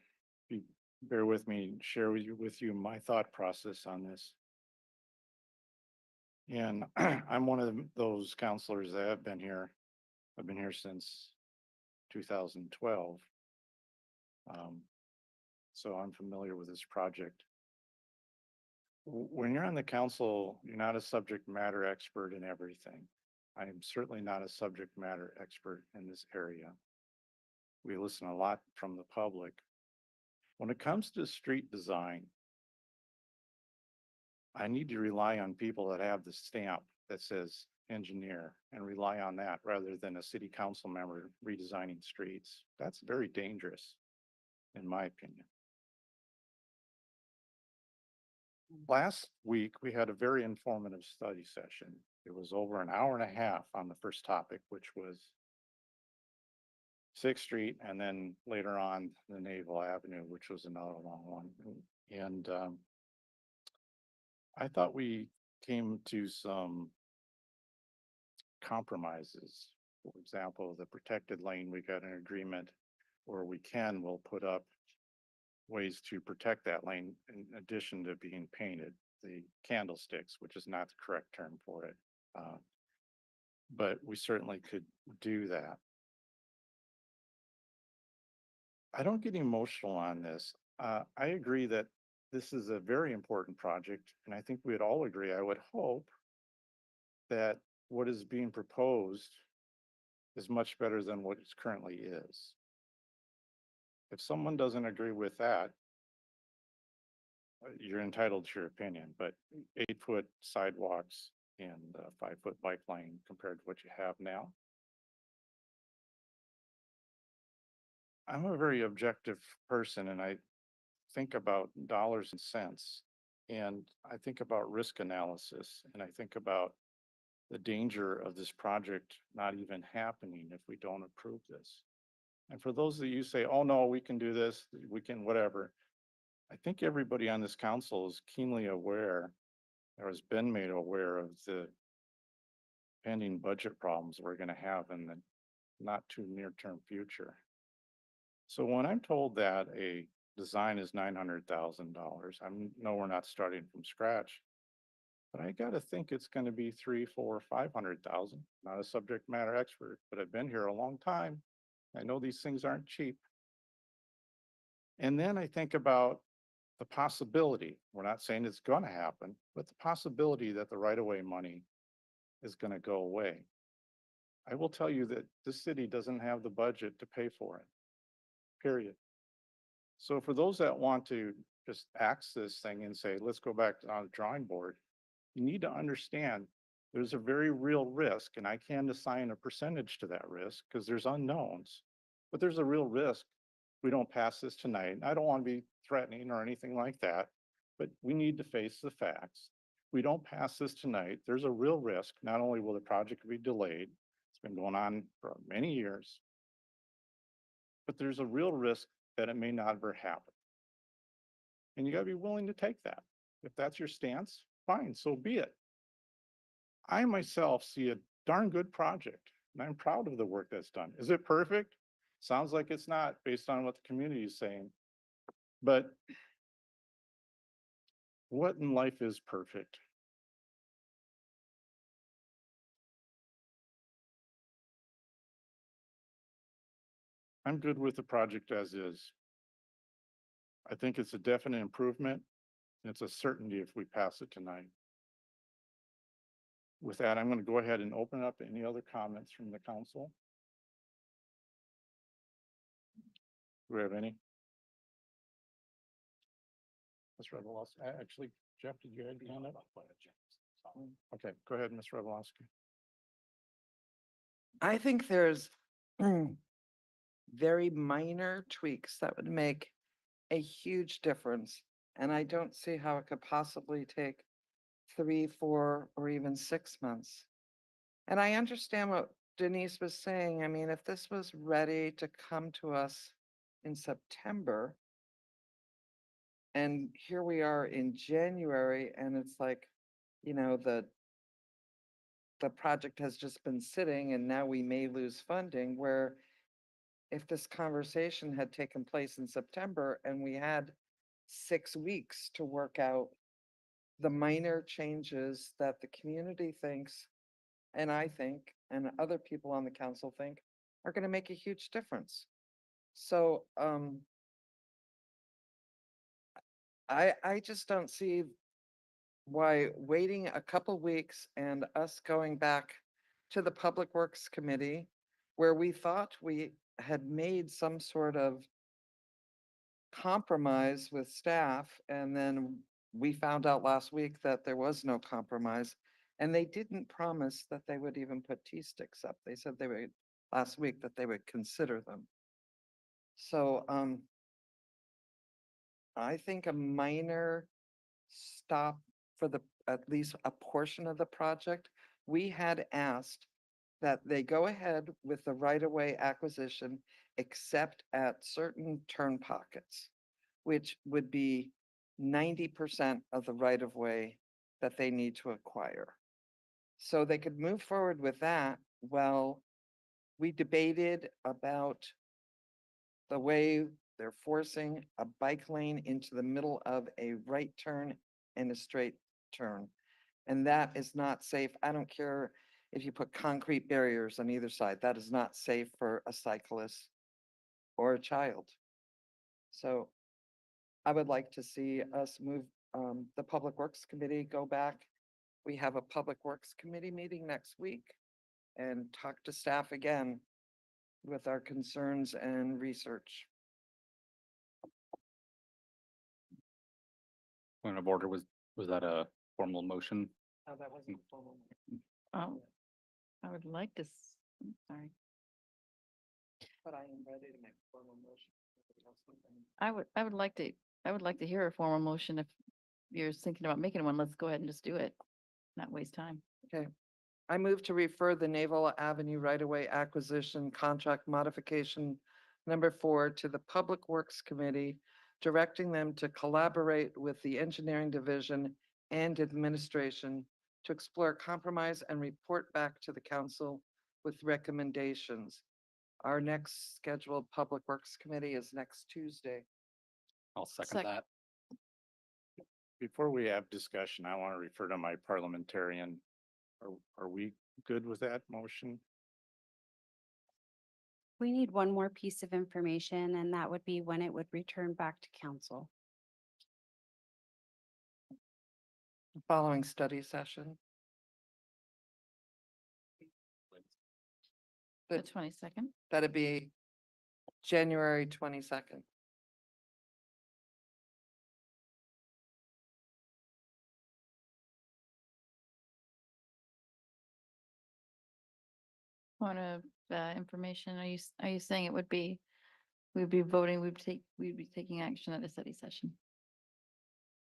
[SPEAKER 1] bear with me, share with you my thought process on this. And I'm one of those counselors that have been here. I've been here since 2012. So I'm familiar with this project. When you're on the council, you're not a subject matter expert in everything. I am certainly not a subject matter expert in this area. We listen a lot from the public. When it comes to street design, I need to rely on people that have the stamp that says engineer and rely on that rather than a city council member redesigning streets. That's very dangerous, in my opinion. Last week, we had a very informative study session. It was over an hour and a half on the first topic, which was 6th Street, and then later on the Naval Avenue, which was another long one. And I thought we came to some compromises. For example, the protected lane, we got an agreement where we'll put up ways to protect that lane in addition to being painted, the candlesticks, which is not the correct term for it. But we certainly could do that. I don't get emotional on this. I agree that this is a very important project, and I think we'd all agree, I would hope that what is being proposed is much better than what it currently is. If someone doesn't agree with that, you're entitled to your opinion, but 8-foot sidewalks and 5-foot bike lane compared to what you have now. I'm a very objective person, and I think about dollars and cents, and I think about risk analysis, and I think about the danger of this project not even happening if we don't approve this. And for those of you say, oh no, we can do this, we can whatever. I think everybody on this council is keenly aware, or has been made aware of the pending budget problems we're going to have in the not too near-term future. So when I'm told that a design is $900,000, I know we're not starting from scratch, but I got to think it's going to be 300, 400, 500,000. Not a subject matter expert, but I've been here a long time. I know these things aren't cheap. And then I think about the possibility, we're not saying it's going to happen, but the possibility that the right-of-way money is going to go away. I will tell you that this city doesn't have the budget to pay for it, period. So for those that want to just axe this thing and say, let's go back on the drawing board, you need to understand there's a very real risk, and I can't assign a percentage to that risk because there's unknowns, but there's a real risk we don't pass this tonight. I don't want to be threatening or anything like that, but we need to face the facts. We don't pass this tonight, there's a real risk. Not only will the project be delayed, it's been going on for many years, but there's a real risk that it may not ever happen. And you got to be willing to take that. If that's your stance, fine, so be it. I myself see a darn good project, and I'm proud of the work that's done. Is it perfect? Sounds like it's not based on what the community is saying. But what in life is perfect? I'm good with the project as is. I think it's a definite improvement. And it's a certainty if we pass it tonight. With that, I'm going to go ahead and open up any other comments from the council. Do we have any? Ms. Revelowski, actually, Jeff, did you have your hand up? Okay, go ahead, Ms. Revelowski.
[SPEAKER 5] I think there's very minor tweaks that would make a huge difference. And I don't see how it could possibly take 3, 4, or even 6 months. And I understand what Denise was saying, I mean, if this was ready to come to us in September, and here we are in January, and it's like, the project has just been sitting and now we may lose funding, where if this conversation had taken place in September and we had 6 weeks to work out the minor changes that the community thinks, and I think, and other people on the council think, are gonna make a huge difference. So, I just don't see why waiting a couple weeks and us going back to the Public Works Committee, where we thought we had made some sort of compromise with staff, and then we found out last week that there was no compromise. And they didn't promise that they would even put T-sticks up. They said they would, last week, that they would consider them. So, I think a minor stop for at least a portion of the project. We had asked that they go ahead with the right-of-way acquisition, except at certain turn pockets, which would be 90% of the right-of-way that they need to acquire. So they could move forward with that. Well, we debated about the way they're forcing a bike lane into the middle of a right turn and a straight turn. And that is not safe. I don't care if you put concrete barriers on either side. That is not safe for a cyclist or a child. So I would like to see us move the Public Works Committee go back. We have a Public Works Committee meeting next week and talk to staff again with our concerns and research.
[SPEAKER 24] Point of order, was that a formal motion?
[SPEAKER 5] Oh, that wasn't formal.
[SPEAKER 4] I would like to, sorry,
[SPEAKER 5] But I am ready to make a formal motion.
[SPEAKER 4] I would like to hear a formal motion. If you're thinking about making one, let's go ahead and just do it. Not waste time.
[SPEAKER 5] Okay. I move to refer the Naval Avenue right-of-way acquisition contract modification number 4 to the Public Works Committee, directing them to collaborate with the Engineering Division and Administration to explore compromise and report back to the council with recommendations. Our next scheduled Public Works Committee is next Tuesday.
[SPEAKER 24] I'll second that.
[SPEAKER 1] Before we have discussion, I want to refer to my parliamentarian. Are we good with that motion?
[SPEAKER 10] We need one more piece of information, and that would be when it would return back to council.
[SPEAKER 5] Following study session.
[SPEAKER 4] The 22nd.
[SPEAKER 5] That'd be January 22nd.
[SPEAKER 4] Point of information, are you saying it would be, we'd be voting, we'd be taking action at a study session?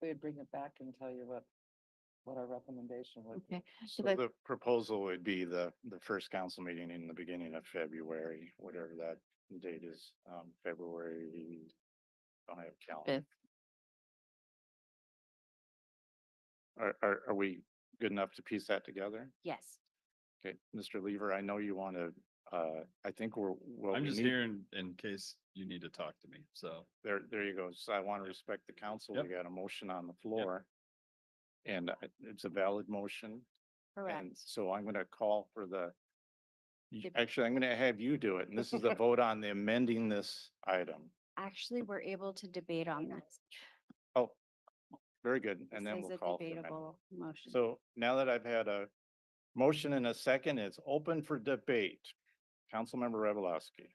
[SPEAKER 5] We'd bring it back and tell you what our recommendation would be.
[SPEAKER 4] Okay.
[SPEAKER 1] So
[SPEAKER 4] Should I-
[SPEAKER 1] the proposal would be the first council meeting in the beginning of February, whatever that date is, February. Don't have a calendar.
[SPEAKER 4] 5th.
[SPEAKER 1] Are we good enough to piece that together?
[SPEAKER 10] Yes.
[SPEAKER 1] Okay, Mr. Lever, I know you want to, I think what
[SPEAKER 7] I'm
[SPEAKER 1] we
[SPEAKER 7] just
[SPEAKER 1] need,
[SPEAKER 7] here in case you need to talk to me, so.
[SPEAKER 1] there you go. So I want to respect the council. We got a motion on the floor. And it's a valid motion. And
[SPEAKER 10] Correct.
[SPEAKER 1] so I'm going to call for actually, I'm going to have you do it. And this is the vote on the amending this item.
[SPEAKER 10] Actually, we're able to debate on this.
[SPEAKER 1] Oh, very good. And
[SPEAKER 10] This
[SPEAKER 1] then
[SPEAKER 10] is
[SPEAKER 1] we'll
[SPEAKER 10] a
[SPEAKER 1] call for the amendment.
[SPEAKER 10] debatable motion.
[SPEAKER 1] So now that I've had a motion and a second, it's open for debate. Councilmember Revelowski.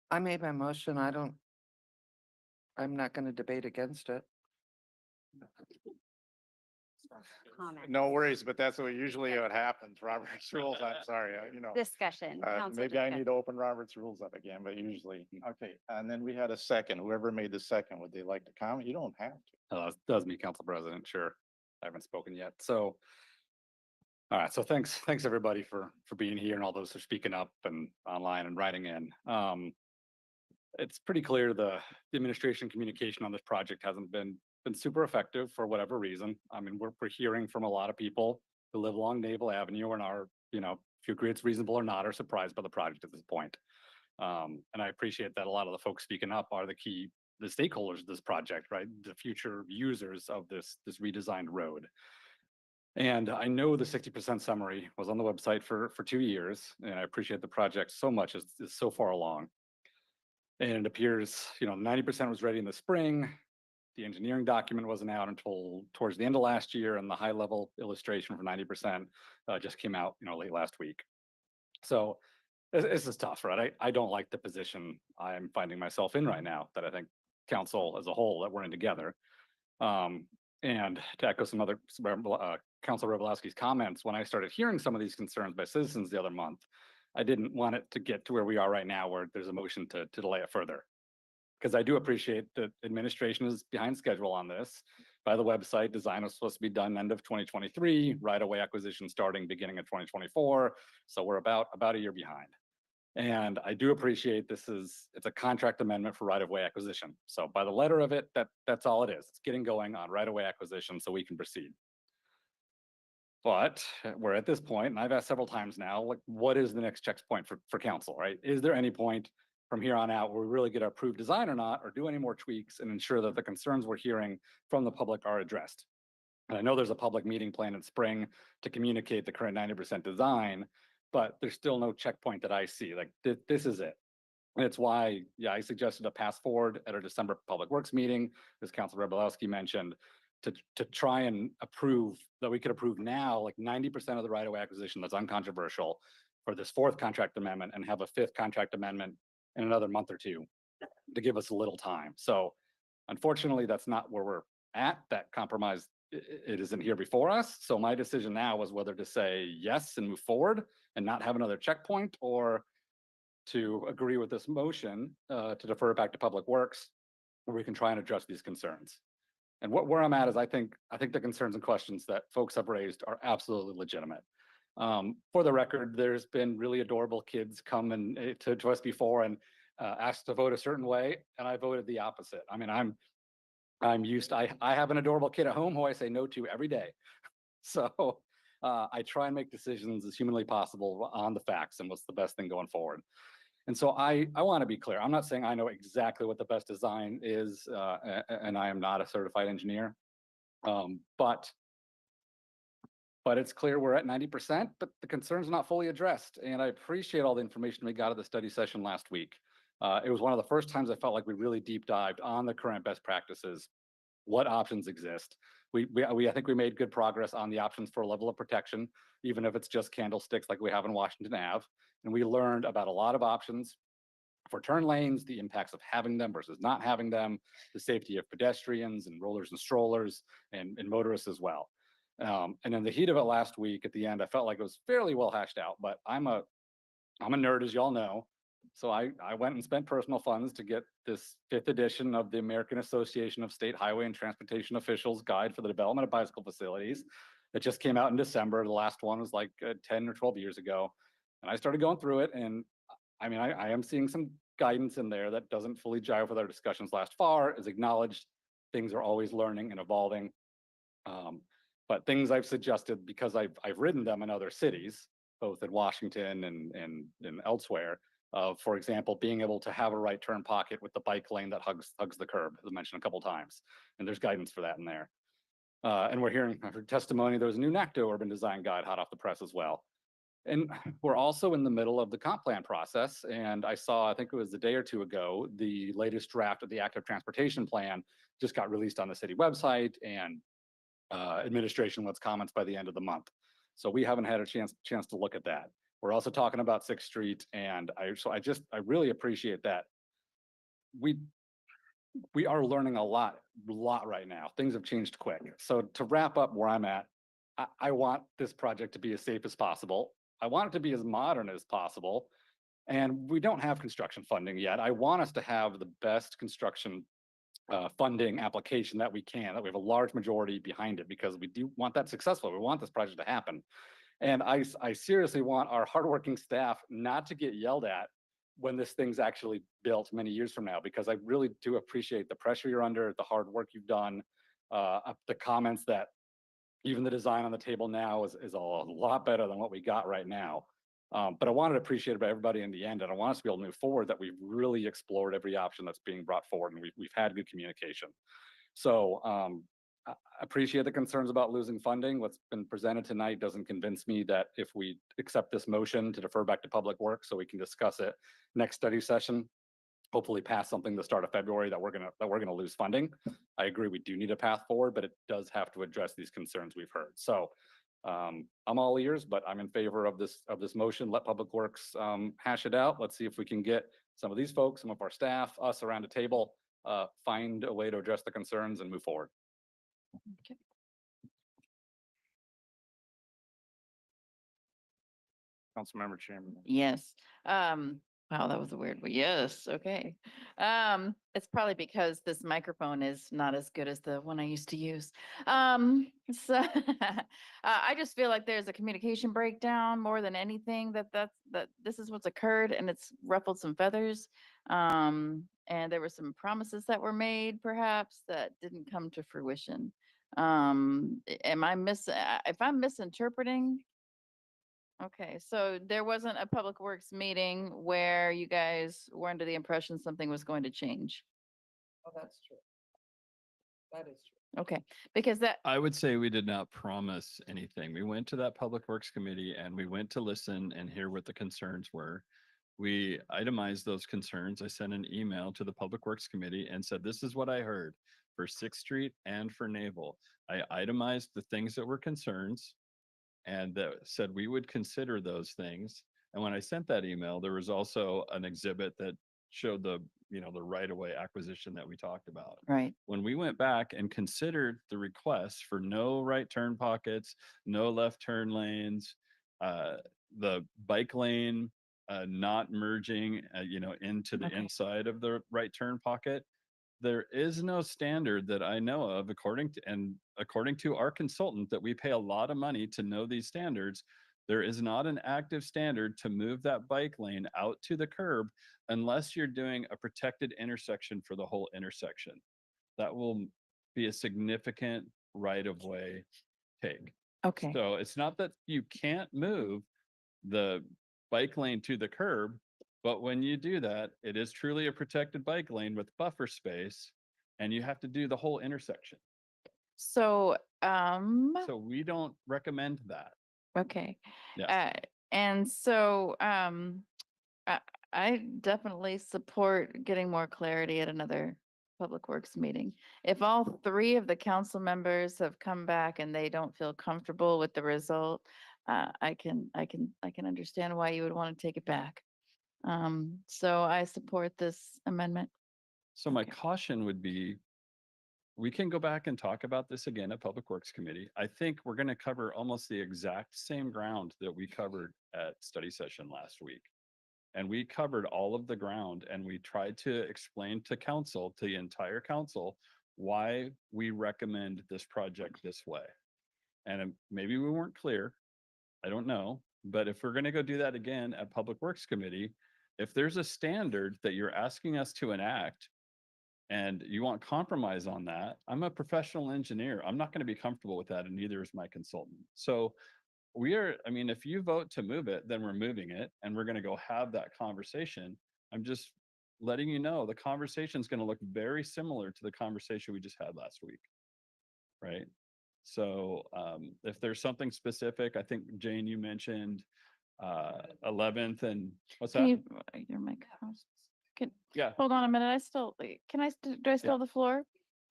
[SPEAKER 5] I made my motion. I'm not going to debate against it.
[SPEAKER 10] Comment.
[SPEAKER 1] No worries, but that's usually what happens. Robert's rules, I'm sorry,
[SPEAKER 10] Discussion. council
[SPEAKER 1] maybe I need
[SPEAKER 10] discussion.
[SPEAKER 1] to open Robert's rules up again, but usually, okay. And then we had a second. Whoever made the second, would they like to comment? You don't have to.
[SPEAKER 24] That was me, Council President. Sure. I haven't spoken yet. So All right, so thanks everybody for being here and all those who are speaking up and online and writing in. It's pretty clear the administration communication on this project hasn't been super effective for whatever reason. I mean, we're hearing from a lot of people who live along Naval Avenue and are, you know, if you agree it's reasonable or not, are surprised by the project at this point. And I appreciate that a lot of the folks speaking up are the stakeholders of this project, right? The future users of this redesigned road. And I know the 60% summary was on the website for 2 years, and I appreciate the project so much, is so far along. And it appears, you know, 90% was ready in the spring. The engineering document wasn't out until towards the end of last year, and the high level illustration for 90% just came out, you know, late last week. So this is tough, right? I don't like the position I'm finding myself in right now, that I think council as a whole that we're in together. And to echo some other Councilor Revelowski's comments, when I started hearing some of these concerns by citizens the other month, I didn't want it to get to where we are right now, where there's a motion to delay it further. Because I do appreciate that administration is behind schedule on this. By the website, design was supposed to be done end of 2023, right-of-way acquisition starting beginning of 2024. So we're about a year behind. And I do appreciate it's a contract amendment for right-of-way acquisition. So by the letter of it, that's all it is. It's getting going on right-of-way acquisition so we can proceed. But we're at this point, and I've asked several times now, like, what is the next checkpoint for council, right? Is there any point from here on out where we really get our approved design or not, or do any more tweaks and ensure that the concerns we're hearing from the public are addressed? And I know there's a public meeting planned in spring to communicate the current 90% design, but there's still no checkpoint that I see. Like, this is it. And it's why, yeah, I suggested a pass forward at our December Public Works meeting, as Councilor Revelowski mentioned, to try and approve, that we could approve now, like 90% of the right-of-way acquisition that's uncontroversial for this 4th contract amendment, and have a 5th contract amendment in another month or 2 to give us a little time. So unfortunately, that's not where we're at. That compromise, it isn't here before us. So my decision now was whether to say yes and move forward and not have another checkpoint, or to agree with this motion to defer it back to Public Works, where we can try and address these concerns. And where I'm at is I think the concerns and questions that folks have raised are absolutely legitimate. For the record, there's been really adorable kids come and to us before and asked to vote a certain way, and I voted the opposite. I mean, I'm used to, I have an adorable kid at home who I say no to every day. So I try and make decisions as humanly possible on the facts and what's the best thing going forward. And so I want to be clear. I'm not saying I know exactly what the best design is, and I am not a certified engineer. But it's clear we're at 90%, but the concern's not fully addressed. And I appreciate all the information we got at the study session last week. It was one of the first times I felt like we really deep dived on the current best practices, what options exist. I think we made good progress on the options for a level of protection, even if it's just candlesticks like we have in Washington Ave. And we learned about a lot of options for turn lanes, the impacts of having them versus not having them, the safety of pedestrians and rollers and strollers and motorists as well. And in the heat of it last week, at the end, I felt like it was fairly well hashed out, but I'm a nerd, as y'all know. So I went and spent personal funds to get this 5th edition of the American Association of State Highway and Transportation Officials Guide for the Development of Bicycle Facilities. It just came out in December. The last one was like 10 or 12 years ago. And I started going through it, and I mean, I am seeing some guidance in there that doesn't fully jive with our discussions last fall. As acknowledged, things are always learning and evolving. But things I've suggested, because I've ridden them in other cities, both in Washington and elsewhere, for example, being able to have a right turn pocket with the bike lane that hugs the curb, as I mentioned a couple of times. And there's guidance for that in there. And I've heard testimony, there was a new NACDO urban design guide hot off the press as well. And we're also in the middle of the comp plan process. And I saw, I think it was a day or 2 ago, the latest draft of the active transportation plan just got released on the city website, and administration wants comments by the end of the month. So we haven't had a chance to look at that. We're also talking about 6th Street, and I really appreciate that. We are learning a lot right now. Things have changed quick. So to wrap up where I'm at, I want this project to be as safe as possible. I want it to be as modern as possible. And we don't have construction funding yet. I want us to have the best construction funding application that we can, that we have a large majority behind it, because we do want that successful. We want this project to happen. And I seriously want our hardworking staff not to get yelled at when this thing's actually built many years from now, because I really do appreciate the pressure you're under, the hard work you've done, the comments that even the design on the table now is a lot better than what we got right now. But I wanted to appreciate it by everybody in the end, and I want us to be able to move forward that we've really explored every option that's being brought forward, and we've had good communication. So I appreciate the concerns about losing funding. What's been presented tonight doesn't convince me that if we accept this motion to defer back to Public Works so we can discuss it next study session, hopefully pass something the start of February, that we're gonna lose funding. I agree, we do need a path forward, but it does have to address these concerns we've heard. So I'm all ears, but I'm in favor of this motion. Let Public Works hash it out. Let's see if we can get some of these folks, some of our staff, us around a table, find a way to address the concerns and move forward.
[SPEAKER 4] Okay.
[SPEAKER 1] Councilmember Chamberlain.
[SPEAKER 4] Yes. Wow, that was a weird one. Yes, okay. It's probably because this microphone is not as good as the one I used to use. So I just feel like there's a communication breakdown more than anything, that this is what's occurred, and it's ruffled some feathers. And there were some promises that were made perhaps that didn't come to fruition. Am I if I'm misinterpreting? Okay, so there wasn't a Public Works meeting where you guys were under the impression something was going to change?
[SPEAKER 5] Oh, that's true. That is true.
[SPEAKER 4] Okay, because that,
[SPEAKER 7] I would say we did not promise anything. We went to that Public Works Committee and we went to listen and hear what the concerns were. We itemized those concerns. I sent an email to the Public Works Committee and said, this is what I heard for 6th Street and for Naval. I itemized the things that were concerns and that said we would consider those things. And when I sent that email, there was also an exhibit that showed the right-of-way acquisition that we talked about.
[SPEAKER 4] right,
[SPEAKER 7] When we went back and considered the requests for no right turn pockets, no left turn lanes, the bike lane not merging, into the
[SPEAKER 4] Okay.
[SPEAKER 7] inside of the right turn pocket, there is no standard that I know of, according to our consultant, that we pay a lot of money to know these standards. There is not an active standard to move that bike lane out to the curb unless you're doing a protected intersection for the whole intersection. That will be a significant right-of-way take.
[SPEAKER 4] okay.
[SPEAKER 7] So it's not that you can't move the bike lane to the curb, but when you do that, it is truly a protected bike lane with buffer space, and you have to do the whole intersection.
[SPEAKER 4] So,
[SPEAKER 7] So we don't recommend that.
[SPEAKER 4] okay.
[SPEAKER 7] Yes.
[SPEAKER 4] And so, I definitely support getting more clarity at another Public Works meeting. If all 3 of the council members have come back and they don't feel comfortable with the result, I can understand why you would want to take it back. So I support this amendment.
[SPEAKER 7] So my caution would be, we can go back and talk about this again at Public Works Committee. I think we're going to cover almost the exact same ground that we covered at study session last week. And we covered all of the ground, and we tried to explain to council, to the entire council, why we recommend this project this way. And maybe we weren't clear. I don't know. But if we're going to go do that again at Public Works Committee, if there's a standard that you're asking us to enact and you want compromise on that, I'm a professional engineer. I'm not going to be comfortable with that, and neither is my consultant. So if you vote to move it, then we're moving it, and we're going to go have that conversation. I'm just letting you know the conversation is going to look very similar to the conversation we just had last week. Right? So if there's something specific, I think, Jane, you mentioned 11th and what's
[SPEAKER 4] Can
[SPEAKER 7] that?
[SPEAKER 4] you, your mic.
[SPEAKER 7] Yeah.
[SPEAKER 4] Hold on a minute. Do I still have the floor?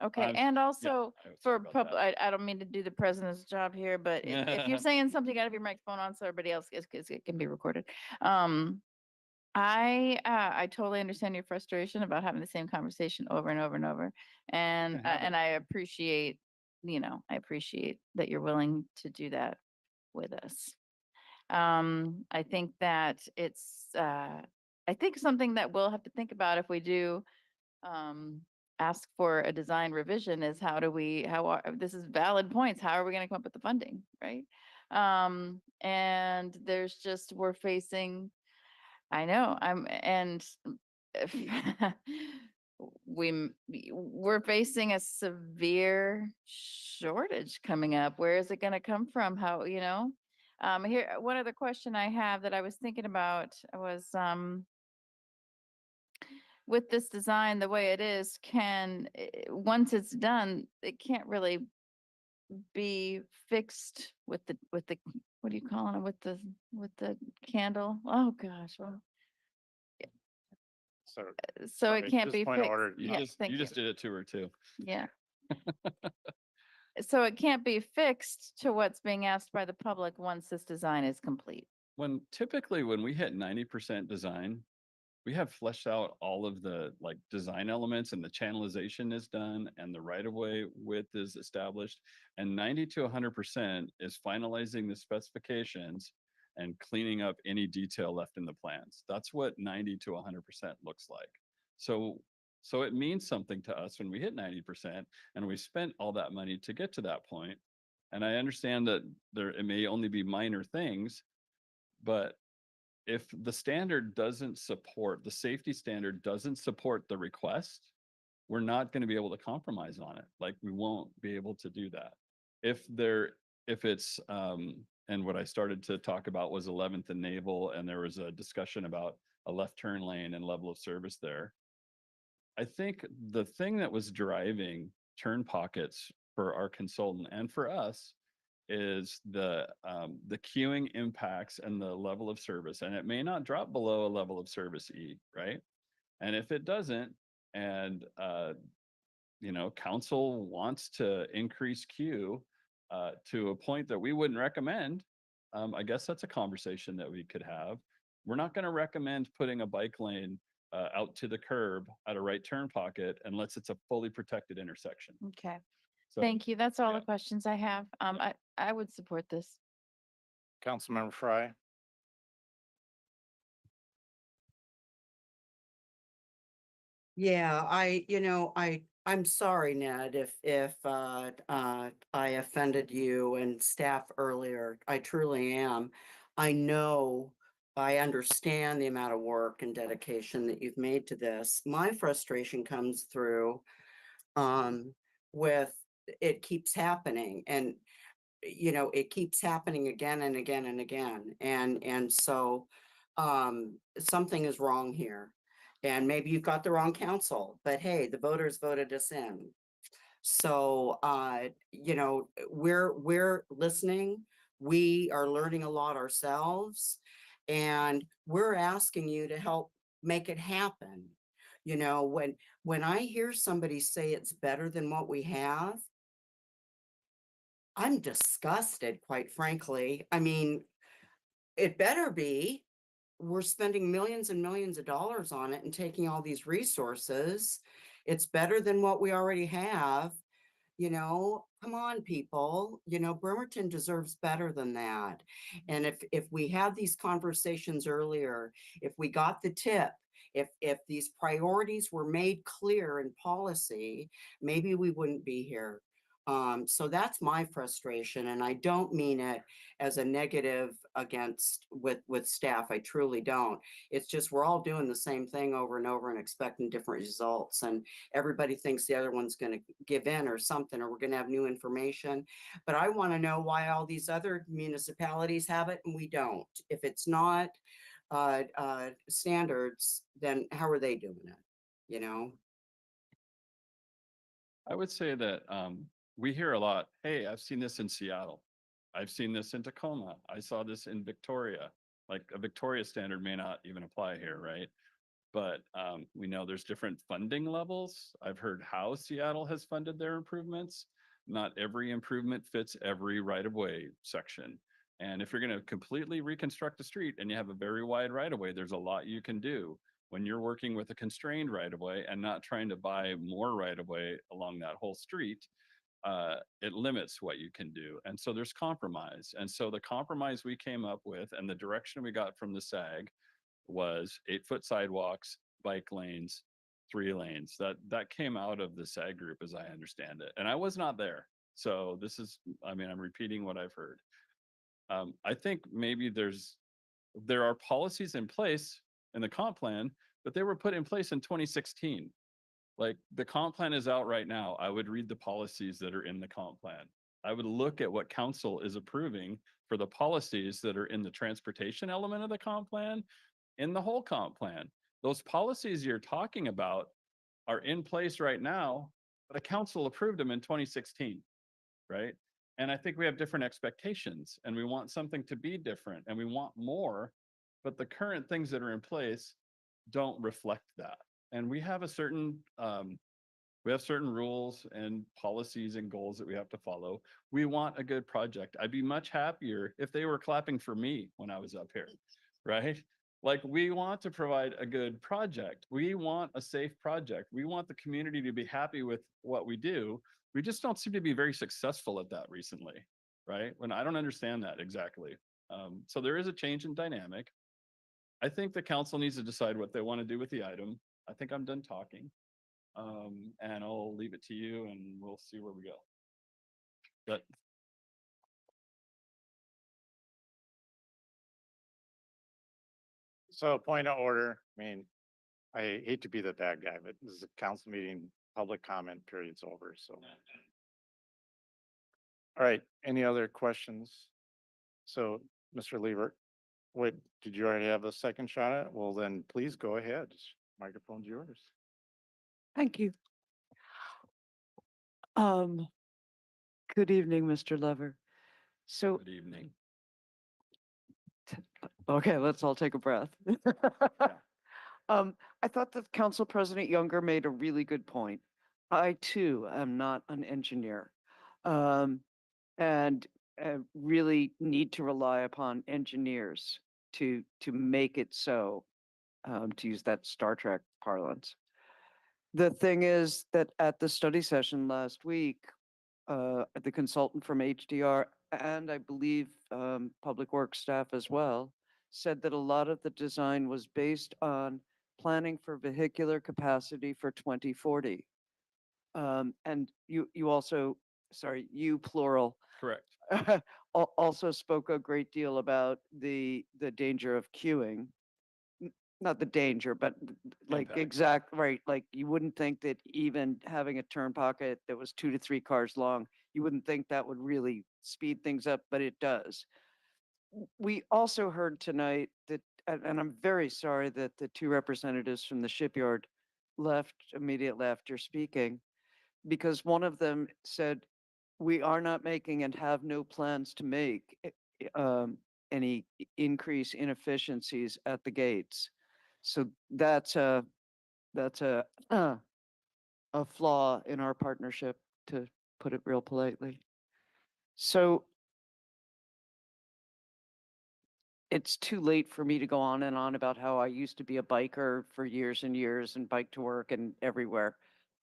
[SPEAKER 4] Okay,
[SPEAKER 7] I'm-
[SPEAKER 4] and
[SPEAKER 7] yeah,
[SPEAKER 4] also
[SPEAKER 7] I was
[SPEAKER 4] for
[SPEAKER 7] sorry about that.
[SPEAKER 4] I don't mean to do the president's job here, but if you're saying something out of your microphone on so everybody else it can be recorded. I totally understand your frustration about having the same conversation over and over and over. And I appreciate, I appreciate that you're willing to do that with us. I think that it's I think something that we'll have to think about if we do ask for a design revision is this is valid points. How are we going to come up with the funding, right? And there's just, we're facing, I know, and we're facing a severe shortage coming up. Where is it gonna come from? How, here, one other question I have that I was thinking about was, with this design, the way it is, once it's done, it can't really be fixed with the, what do you call it, with the candle? Oh, gosh, well,
[SPEAKER 1] So
[SPEAKER 4] so it can't
[SPEAKER 1] just
[SPEAKER 4] be
[SPEAKER 1] point of
[SPEAKER 4] fixed.
[SPEAKER 1] order,
[SPEAKER 7] You
[SPEAKER 4] Yeah,
[SPEAKER 7] just,
[SPEAKER 4] thank
[SPEAKER 7] you
[SPEAKER 4] you.
[SPEAKER 7] just did it to her too.
[SPEAKER 4] Yeah. So it can't be fixed to what's being asked by the public once this design is complete.
[SPEAKER 7] Typically when we hit 90% design, we have fleshed out all of the like design elements and the channelization is done and the right of way width is established. And 90 to 100% is finalizing the specifications and cleaning up any detail left in the plans. That's what 90 to 100% looks like. So it means something to us when we hit 90% and we spent all that money to get to that point. And I understand that it may only be minor things, but if the standard doesn't support, the safety standard doesn't support the request, we're not going to be able to compromise on it. Like we won't be able to do that. If it's, and what I started to talk about was 11th and Naval, and there was a discussion about a left turn lane and level of service there. I think the thing that was driving turn pockets for our consultant and for us is the queuing impacts and the level of service, and it may not drop below a level of service E, right? And if it doesn't, and council wants to increase queue to a point that we wouldn't recommend, I guess that's a conversation that we could have. We're not going to recommend putting a bike lane out to the curb at a right turn pocket unless it's a fully protected intersection.
[SPEAKER 4] Okay.
[SPEAKER 7] So,
[SPEAKER 4] Thank you. That's all the questions I have. I would support this.
[SPEAKER 1] Councilmember Fry.
[SPEAKER 16] Yeah, I'm sorry, Ned, if I offended you and staff earlier. I truly am. I understand the amount of work and dedication that you've made to this. My frustration comes through with it keeps happening, and it keeps happening again and again and again. And so something is wrong here. And maybe you've got the wrong council, but hey, the voters voted us in. So we're listening. We are learning a lot ourselves, and we're asking you to help make it happen. When I hear somebody say it's better than what we have, I'm disgusted, quite frankly. I mean, it better be. We're spending millions and millions of dollars on it and taking all these resources. It's better than what we already have. Come on, people. Bremerton deserves better than that. And if we had these conversations earlier, if we got the tip, if these priorities were made clear in policy, maybe we wouldn't be here. So that's my frustration, and I don't mean it as a negative with staff. I truly don't. It's just we're all doing the same thing over and over and expecting different results, and everybody thinks the other one's going to give in or something, or we're going to have new information. But I want to know why all these other municipalities have it and we don't. If it's not standards, then how are they doing it?
[SPEAKER 7] I would say that we hear a lot, hey, I've seen this in Seattle. I've seen this in Tacoma. I saw this in Victoria. Like a Victoria standard may not even apply here, right? But we know there's different funding levels. I've heard how Seattle has funded their improvements. Not every improvement fits every right-of-way section. And if you're going to completely reconstruct a street and you have a very wide right-of-way, there's a lot you can do when you're working with a constrained right-of-way and not trying to buy more right-of-way along that whole street. It limits what you can do. And so there's compromise. And so the compromise we came up with and the direction we got from the SAG was 8-foot sidewalks, bike lanes, 3 lanes. That came out of the SAG group as I understand it. And I was not there. So I'm repeating what I've heard. I think maybe there are policies in place in the comp plan, but they were put in place in 2016. Like the comp plan is out right now. I would read the policies that are in the comp plan. I would look at what council is approving for the policies that are in the transportation element of the comp plan, in the whole comp plan. Those policies you're talking about are in place right now, but the council approved them in 2016, right? And I think we have different expectations and we want something to be different and we want more, but the current things that are in place don't reflect that. And we have certain rules and policies and goals that we have to follow. We want a good project. I'd be much happier if they were clapping for me when I was up here, right? Like we want to provide a good project. We want a safe project. We want the community to be happy with what we do. We just don't seem to be very successful at that recently, right? When I don't understand that exactly. So there is a change in dynamic. I think the council needs to decide what they want to do with the item. I think I'm done talking. And I'll leave it to you and we'll see where we go. But
[SPEAKER 1] So point of order, I mean, I hate to be the bad guy, but this is a council meeting, public comment period's over, so. All right, any other questions? So, Mr. Levert, wait, did you already have a second shot at it? Well, then please go ahead. Microphone's yours.
[SPEAKER 8] Thank you. Good evening, Mr. Lever. So,
[SPEAKER 7] good evening.
[SPEAKER 8] okay, let's all take a breath. I thought that Council President Younger made a really good point. I too am not an engineer. And really need to rely upon engineers to make it so, to use that Star Trek parlance. The thing is that at the study session last week, the consultant from HDR and I believe Public Works staff as well said that a lot of the design was based on planning for vehicular capacity for 2040. And you also, sorry, you plural.
[SPEAKER 7] Correct.
[SPEAKER 8] Also spoke a great deal about the danger of queuing. Not the danger, but like
[SPEAKER 7] Impact.
[SPEAKER 8] right. Like you wouldn't think that even having a turn pocket that was 2 to 3 cars long, you wouldn't think that would really speed things up, but it does. We also heard tonight that, and I'm very sorry that the 2 representatives from the shipyard left immediately after speaking, because one of them said, we are not making and have no plans to make any increase in efficiencies at the gates. So that's a flaw in our partnership, to put it real politely. So it's too late for me to go on and on about how I used to be a biker for years and years and bike to work and everywhere.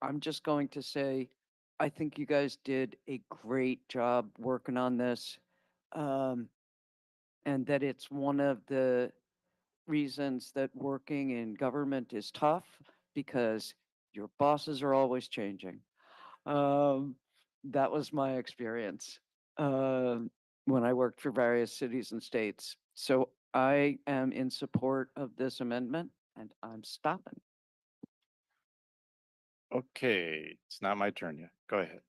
[SPEAKER 8] I'm just going to say, I think you guys did a great job working on this. And that it's one of the reasons that working in government is tough, because your bosses are always changing. That was my experience when I worked for various cities and states. So I am in support of this amendment and I'm stopping.
[SPEAKER 1] Okay, it's not my turn yet. Go ahead.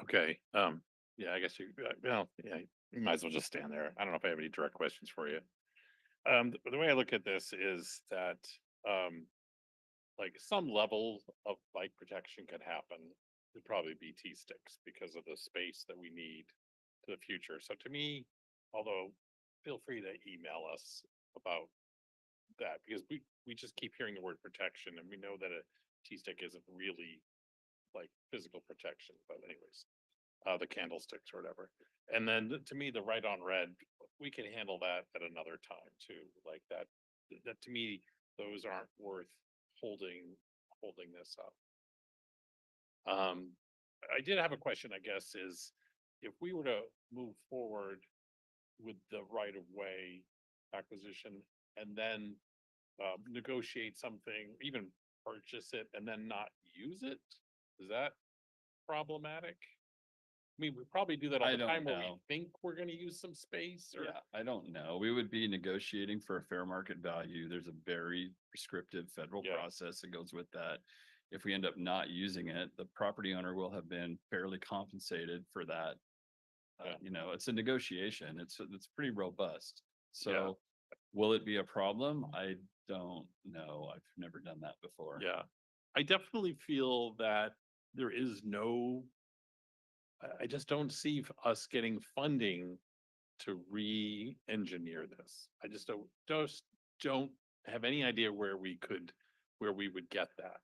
[SPEAKER 13] Okay, yeah, I guess you might as well just stand there. I don't know if I have any direct questions for you. The way I look at this is that, like some level of bike protection could happen. It'd probably be T-sticks because of the space that we need to the future. So to me, although feel free to email us about that, because we just keep hearing the word protection and we know that a T-stick isn't really like physical protection, but anyways, the candlesticks or whatever. And then to me, the right on red, we can handle that at another time too. Like that to me, those aren't worth holding this up. I did have a question, I guess, is if we were to move forward with the right of way acquisition and then negotiate something, even purchase it and then not use it, is that problematic? mean, we probably do that all
[SPEAKER 7] I
[SPEAKER 13] the
[SPEAKER 7] don't
[SPEAKER 13] time where we
[SPEAKER 7] know.
[SPEAKER 13] think we're gonna use some space or.
[SPEAKER 7] Yeah, I don't know. We would be negotiating for a fair market value. There's a very prescriptive federal
[SPEAKER 13] Yeah.
[SPEAKER 7] process that goes with that. If we end up not using it, the property owner will have been fairly compensated for that.
[SPEAKER 13] Yeah.
[SPEAKER 7] You know, it's a negotiation. It's pretty robust. So will it be a problem? I don't know. I've never done that before.
[SPEAKER 13] Yeah, I definitely feel that there is no. I just don't see us getting funding to re-engineer this. I just don't have any idea where we would get that.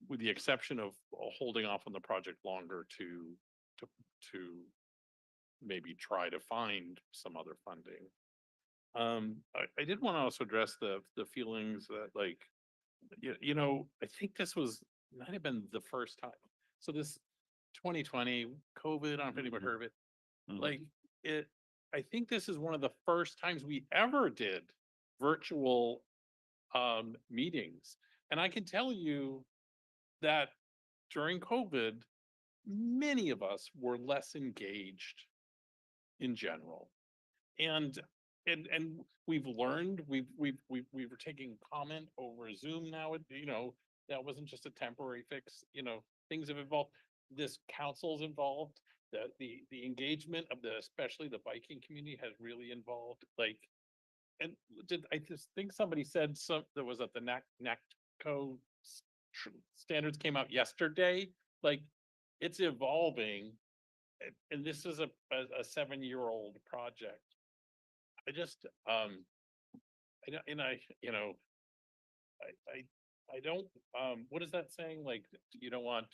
[SPEAKER 13] With the exception of holding off on the project longer to maybe try to find some other funding. I did want to also address the feelings that like, you know, I think this might have been the first time. So this 2020 COVID, I don't know if anybody heard of it.
[SPEAKER 7] Mhm.
[SPEAKER 13] Like I think this is one of the first times we ever did virtual meetings. And I can tell you that during COVID, many of us were less engaged in general. And we've learned, we were taking comment over Zoom now, you know, that wasn't just a temporary fix, you know, things have evolved. This council's involved, the engagement of especially the biking community has really involved, like, and I just think somebody said that was at the NACTO standards came out yesterday, like, it's evolving. And this is a 7-year-old project. I just, you know, I don't, what is that saying? Like, you don't want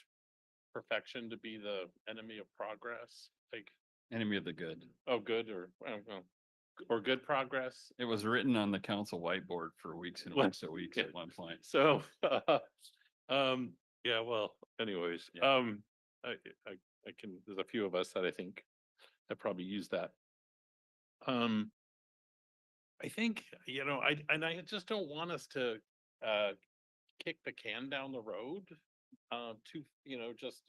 [SPEAKER 13] perfection to be the enemy of progress, like,
[SPEAKER 7] Enemy of the good.
[SPEAKER 13] oh, good, or good progress.
[SPEAKER 7] It was written on the council whiteboard for weeks and
[SPEAKER 13] Well,
[SPEAKER 7] weeks and weeks
[SPEAKER 13] yeah.
[SPEAKER 7] at one point.
[SPEAKER 13] So, yeah, well, anyways,
[SPEAKER 7] Yeah.
[SPEAKER 13] I can, there's a few of us that I think have probably used that. I think, you know, I just don't want us to kick the can down the road to, you know, just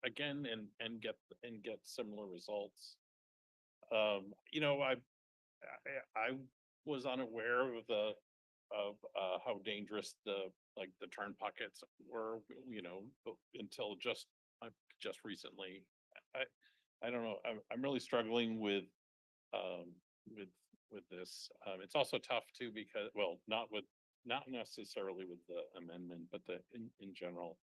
[SPEAKER 13] again and get similar results. You know, I was unaware of how dangerous the turn pockets were, you know, until just recently. I don't know. I'm really struggling with this. It's also tough too because, well, not necessarily with the amendment, but in general.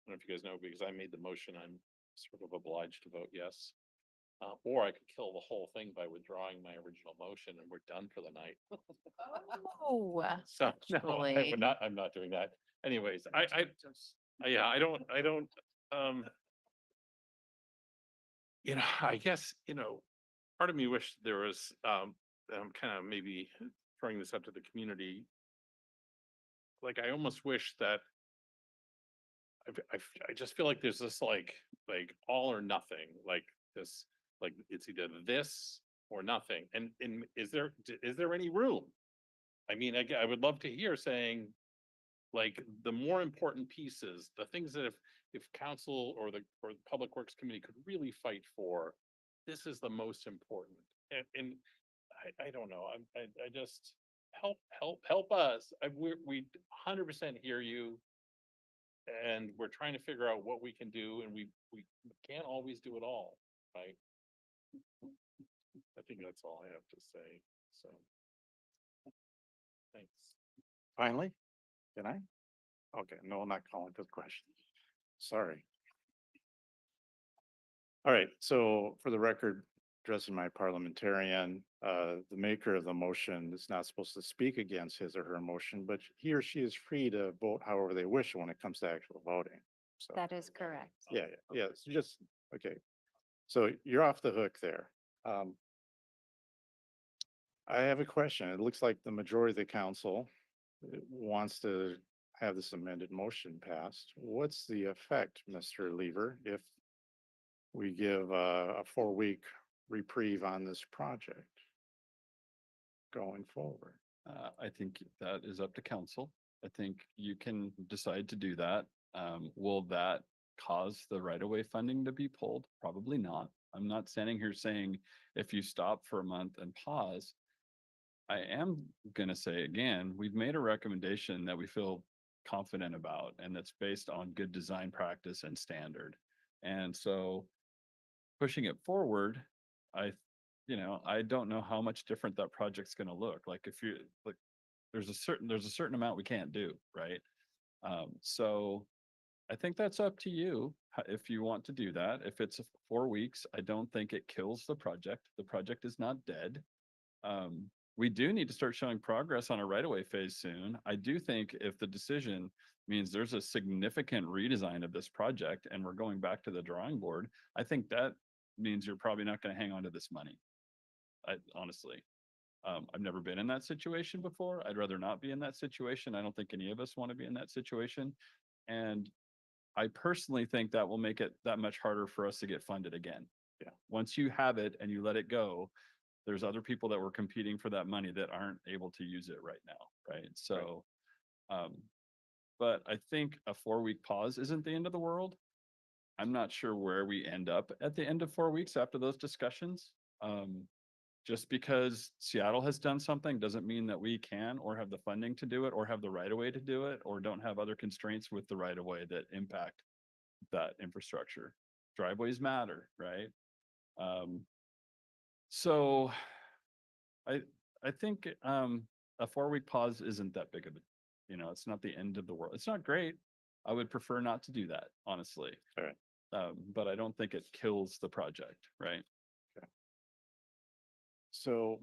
[SPEAKER 13] I don't know if you guys know, because I made the motion, I'm sort of obliged to vote yes. Or I could kill the whole thing by withdrawing my original motion and we're done for the night.
[SPEAKER 4] Oh,
[SPEAKER 13] So no,
[SPEAKER 4] Julie.
[SPEAKER 13] I'm not doing that. Anyways, yeah, I don't, you know, I guess, you know, part of me wished there was, I'm kind of maybe throwing this up to the community. Like, I almost wish that I just feel like there's this like all or nothing, like this, like it's either this or nothing. And is there any room? I mean, I would love to hear saying, like, the more important pieces, the things that if council or the public works committee could really fight for, this is the most important. And I don't know. I just help us. We 100% hear you. And we're trying to figure out what we can do, and we can't always do it all, right? I think that's all I have to say. So, thanks.
[SPEAKER 1] Finally, can I? Okay, no, I'm not calling for the question. Sorry. All right, so for the record, addressing my parliamentarian, the maker of the motion is not supposed to speak against his or her motion, but he or she is free to vote however they wish when it comes to actual voting. So,
[SPEAKER 10] That is correct.
[SPEAKER 1] yeah, so just, okay. So you're off the hook there. I have a question. It looks like the majority of the council wants to have this amended motion passed. What's the effect, Mr. Lever, if we give a 4-week reprieve on this project going forward?
[SPEAKER 7] I think that is up to council. I think you can decide to do that. Will that cause the right-of-way funding to be pulled? Probably not. I'm not standing here saying if you stop for a month and pause. I am gonna say again, we've made a recommendation that we feel confident about, and that's based on good design practice and standard. And so pushing it forward, I, I don't know how much different that project's gonna look. Like if you, like, there's a certain amount we can't do, right? So I think that's up to you if you want to do that. If it's 4 weeks, I don't think it kills the project. The project is not dead. We do need to start showing progress on a right-of-way phase soon. I do think if the decision means there's a significant redesign of this project and we're going back to the drawing board, I think that means you're probably not going to hang on to this money. Honestly, I've never been in that situation before. I'd rather not be in that situation. I don't think any of us want to be in that situation. And I personally think that will make it that much harder for us to get funded again.
[SPEAKER 1] Yeah.
[SPEAKER 7] Once you have it and you let it go, there's other people that were competing for that money that aren't able to use it right now, right? So, but I think a 4-week pause isn't the end of the world. I'm not sure where we end up at the end of 4 weeks after those discussions. Just because Seattle has done something doesn't mean that we can or have the funding to do it or have the right of way to do it or don't have other constraints with the right of way that impact that infrastructure. Driveways matter, right? So I think a 4-week pause isn't that big of a, it's not the end of the world. It's not great. I would prefer not to do that, honestly.
[SPEAKER 1] All right.
[SPEAKER 7] But I don't think it kills the project, right?
[SPEAKER 1] So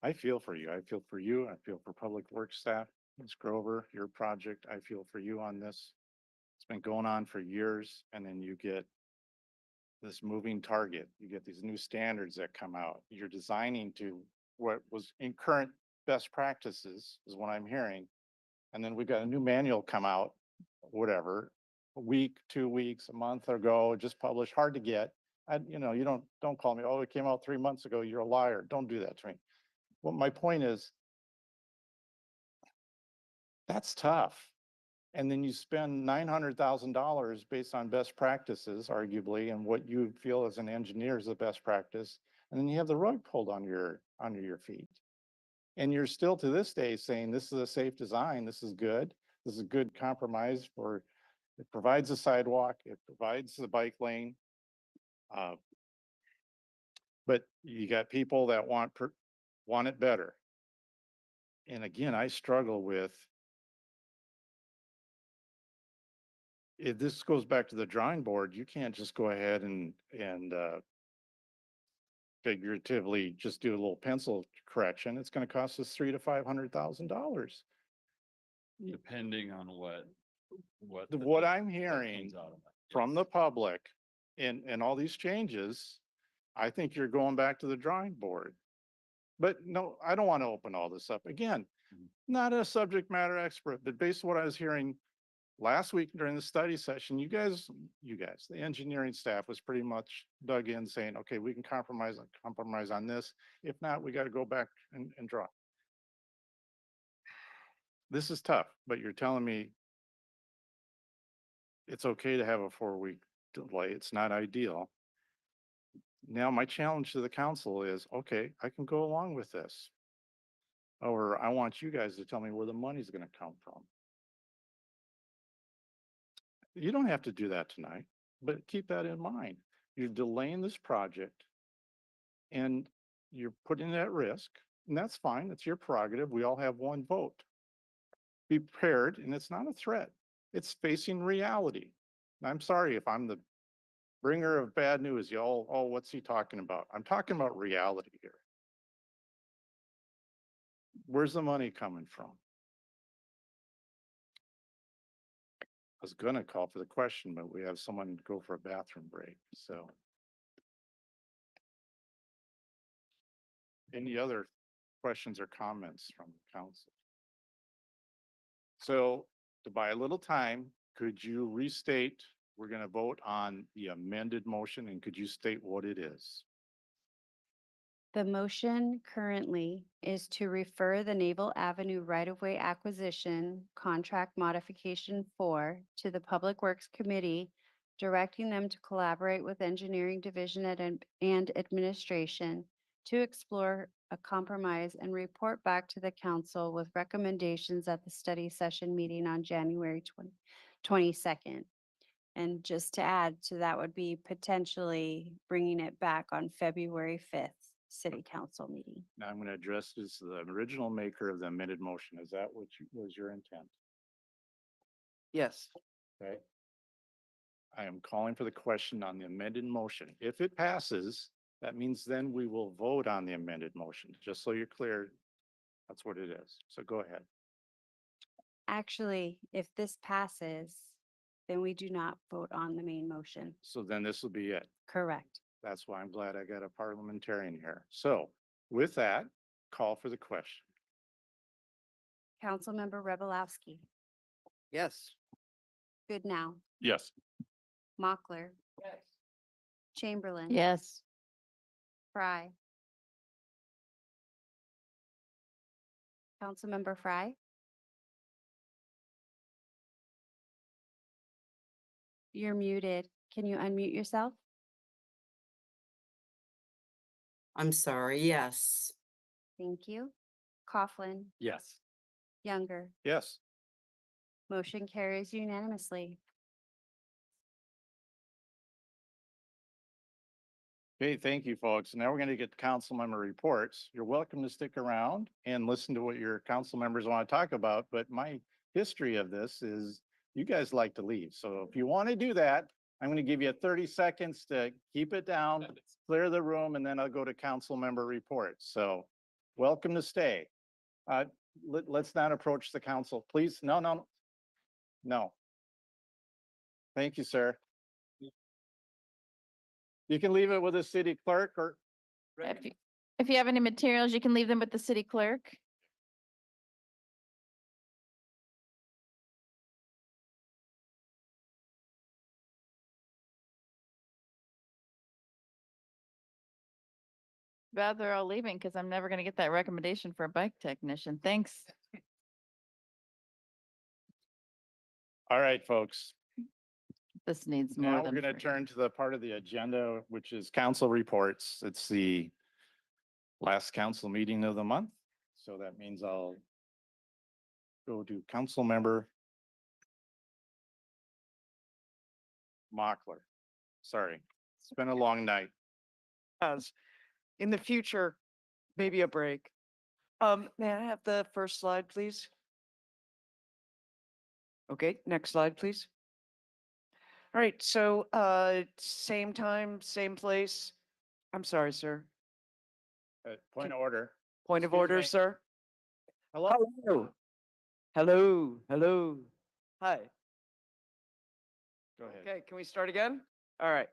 [SPEAKER 1] I feel for you. I feel for you. I feel for Public Works staff. Ms. Grover, your project, I feel for you on this. It's been going on for years, and then you get this moving target. You get these new standards that come out. You're designing to what was in current best practices is what I'm hearing. And then we got a new manual come out, whatever, a week, 2 weeks, a month ago, just published, hard to get. You don't call me, oh, it came out 3 months ago, you're a liar. Don't do that to me. Well, my point is, that's tough. And then you spend $900,000 based on best practices, arguably, and what you feel as an engineer is the best practice. And then you have the rug pulled under your feet. And you're still to this day saying this is a safe design, this is good, this is a good compromise for, it provides a sidewalk, it provides the bike lane. But you got people that want it better. And again, I struggle with, if this goes back to the drawing board, you can't just go ahead and figuratively just do a little pencil correction. It's going to cost us $300,000 to $500,000.
[SPEAKER 7] Depending on
[SPEAKER 1] what I'm hearing from the public and all these changes, I think you're going back to the drawing board. But no, I don't want to open all this up again. Not a subject matter expert, but based on what I was hearing last week during the study session, you guys, the engineering staff was pretty much dug in saying, okay, we can compromise on this. If not, we got to go back and draw. This is tough, but you're telling me it's okay to have a 4-week delay. It's not ideal. Now, my challenge to the council is, okay, I can go along with this. Or I want you guys to tell me where the money's going to come from. You don't have to do that tonight, but keep that in mind. You're delaying this project and you're putting it at risk, and that's fine. It's your prerogative. We all have one vote. Be prepared, and it's not a threat. It's facing reality. I'm sorry if I'm the bringer of bad news. Y'all, oh, what's he talking about? I'm talking about reality here. Where's the money coming from? I was gonna call for the question, but we have someone go for a bathroom break, so. Any other questions or comments from council? So to buy a little time, could you restate, we're gonna vote on the amended motion, and could you state what it is?
[SPEAKER 10] The motion currently is to refer the Naval Avenue right-of-way acquisition contract modification 4 to the Public Works Committee, directing them to collaborate with Engineering Division and Administration to explore a compromise and report back to the council with recommendations at the study session meeting on January 22nd. And just to add to that would be potentially bringing it back on February 5th, city council meeting.
[SPEAKER 1] Now I'm going to address this, the original maker of the amended motion. Is that what was your intent?
[SPEAKER 8] Yes.
[SPEAKER 1] Okay. I am calling for the question on the amended motion. If it passes, that means then we will vote on the amended motion, just so you're clear. That's what it is. So go ahead.
[SPEAKER 10] Actually, if this passes, then we do not vote on the main motion.
[SPEAKER 1] So then this will be it.
[SPEAKER 10] Correct.
[SPEAKER 1] That's why I'm glad I got a parliamentarian here. So with that, call for the question.
[SPEAKER 10] Councilmember Rebelowski,
[SPEAKER 8] Yes.
[SPEAKER 10] Goodnow,
[SPEAKER 13] Yes.
[SPEAKER 10] Mochler. Chamberlain.
[SPEAKER 4] Yes.
[SPEAKER 10] Fry. Councilmember Fry. You're muted. Can you unmute yourself?
[SPEAKER 16] I'm sorry, yes.
[SPEAKER 10] Thank you. Coughlin,
[SPEAKER 13] Yes.
[SPEAKER 10] Younger.
[SPEAKER 1] Yes.
[SPEAKER 10] Motion carries unanimously.
[SPEAKER 1] Okay, thank you, folks. Now we're going to get to council member reports. You're welcome to stick around and listen to what your council members want to talk about, but my history of this is you guys like to leave. So if you want to do that, I'm going to give you 30 seconds to keep it down, clear the room, and then I'll go to council member reports. So welcome to stay. Let's not approach the council, please. No, no, no. Thank you, sir. You can leave it with the city clerk or.
[SPEAKER 4] If you have any materials, you can leave them with the city clerk. Bad they're all leaving because I'm never going to get that recommendation for a bike technician. Thanks.
[SPEAKER 1] All right, folks.
[SPEAKER 4] This needs more
[SPEAKER 1] Now we're
[SPEAKER 4] than
[SPEAKER 1] going to
[SPEAKER 4] free.
[SPEAKER 1] turn to the part of the agenda, which is council reports. It's the last council meeting of the month. So that means I'll go to council member Mochler. Sorry, it's been a long night.
[SPEAKER 8] As in the future, maybe a break. May I have the first slide, please? Okay, next slide, please. All right, so same time, same place. I'm sorry, sir.
[SPEAKER 1] Point of order.
[SPEAKER 8] Point of
[SPEAKER 1] Excuse
[SPEAKER 8] order,
[SPEAKER 1] me.
[SPEAKER 8] sir.
[SPEAKER 1] Hello?
[SPEAKER 8] Hello. Hello, hello. Hi.
[SPEAKER 1] Go ahead.
[SPEAKER 8] Okay, can we start again? All right.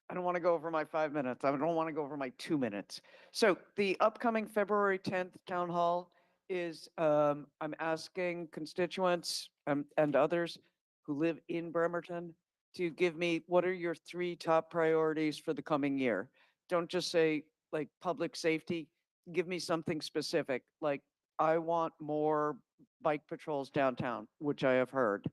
[SPEAKER 8] I don't want to go over my 5 minutes. I don't want to go over my 2 minutes. So the upcoming February 10th town hall is, I'm asking constituents and others who live in Bremerton to give me, what are your 3 top priorities for the coming year? Don't just say like public safety. Give me something specific, like I want more bike patrols downtown, which I have heard.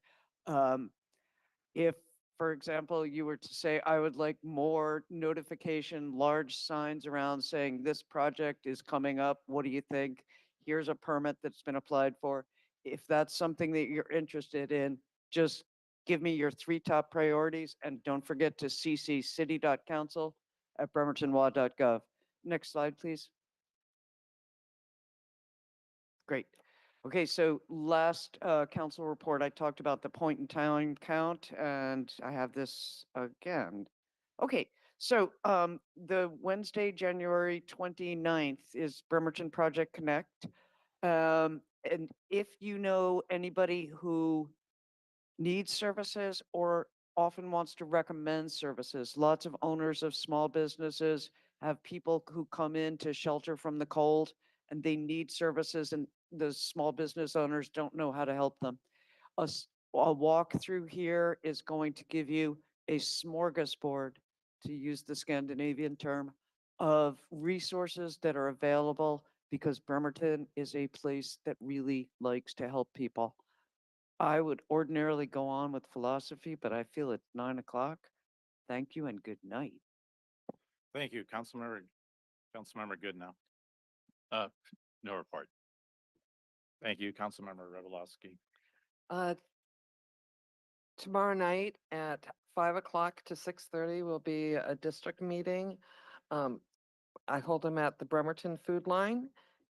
[SPEAKER 8] If, for example, you were to say, I would like more notification, large signs around saying this project is coming up, what do you think? Here's a permit that's been applied for. If that's something that you're interested in, just give me your 3 top priorities and don't forget to CC city.council@bremertonwa.gov. Next slide, please. Great. Okay, so last council report, I talked about the point in time count, and I have this again. Okay, so the Wednesday, January 29th is Bremerton Project Connect. And if you know anybody who needs services or often wants to recommend services, lots of owners of small businesses have people who come in to shelter from the cold and they need services and the small business owners don't know how to help them. A walk through here is going to give you a smorgasbord, to use the Scandinavian term, of resources that are available because Bremerton is a place that really likes to help people. I would ordinarily go on with philosophy, but I feel it's 9 o'clock. Thank you and good night.
[SPEAKER 1] Thank you, Councilmember Goodnow. No report. Thank you, Councilmember Revelowski.
[SPEAKER 5] Tomorrow night at 5 o'clock to 6:30 will be a district meeting. I hold them at the Bremerton Food Line.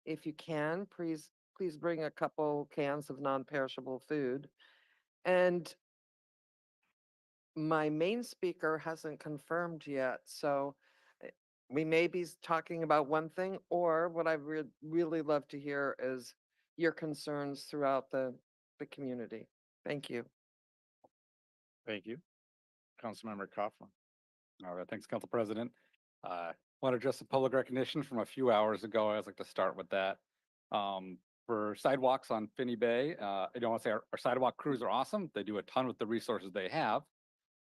[SPEAKER 5] If you can, please bring a couple cans of non-perishable food. And my main speaker hasn't confirmed yet, so we may be talking about one thing, or what I would really love to hear is your concerns throughout the community. Thank you.
[SPEAKER 1] Thank you. Councilmember Coughlin.
[SPEAKER 24] All right, thanks, Council President. Want to address the public recognition from a few hours ago. I always like to start with that. For sidewalks on Finney Bay, I don't want to say our sidewalk crews are awesome. They do a ton with the resources they have.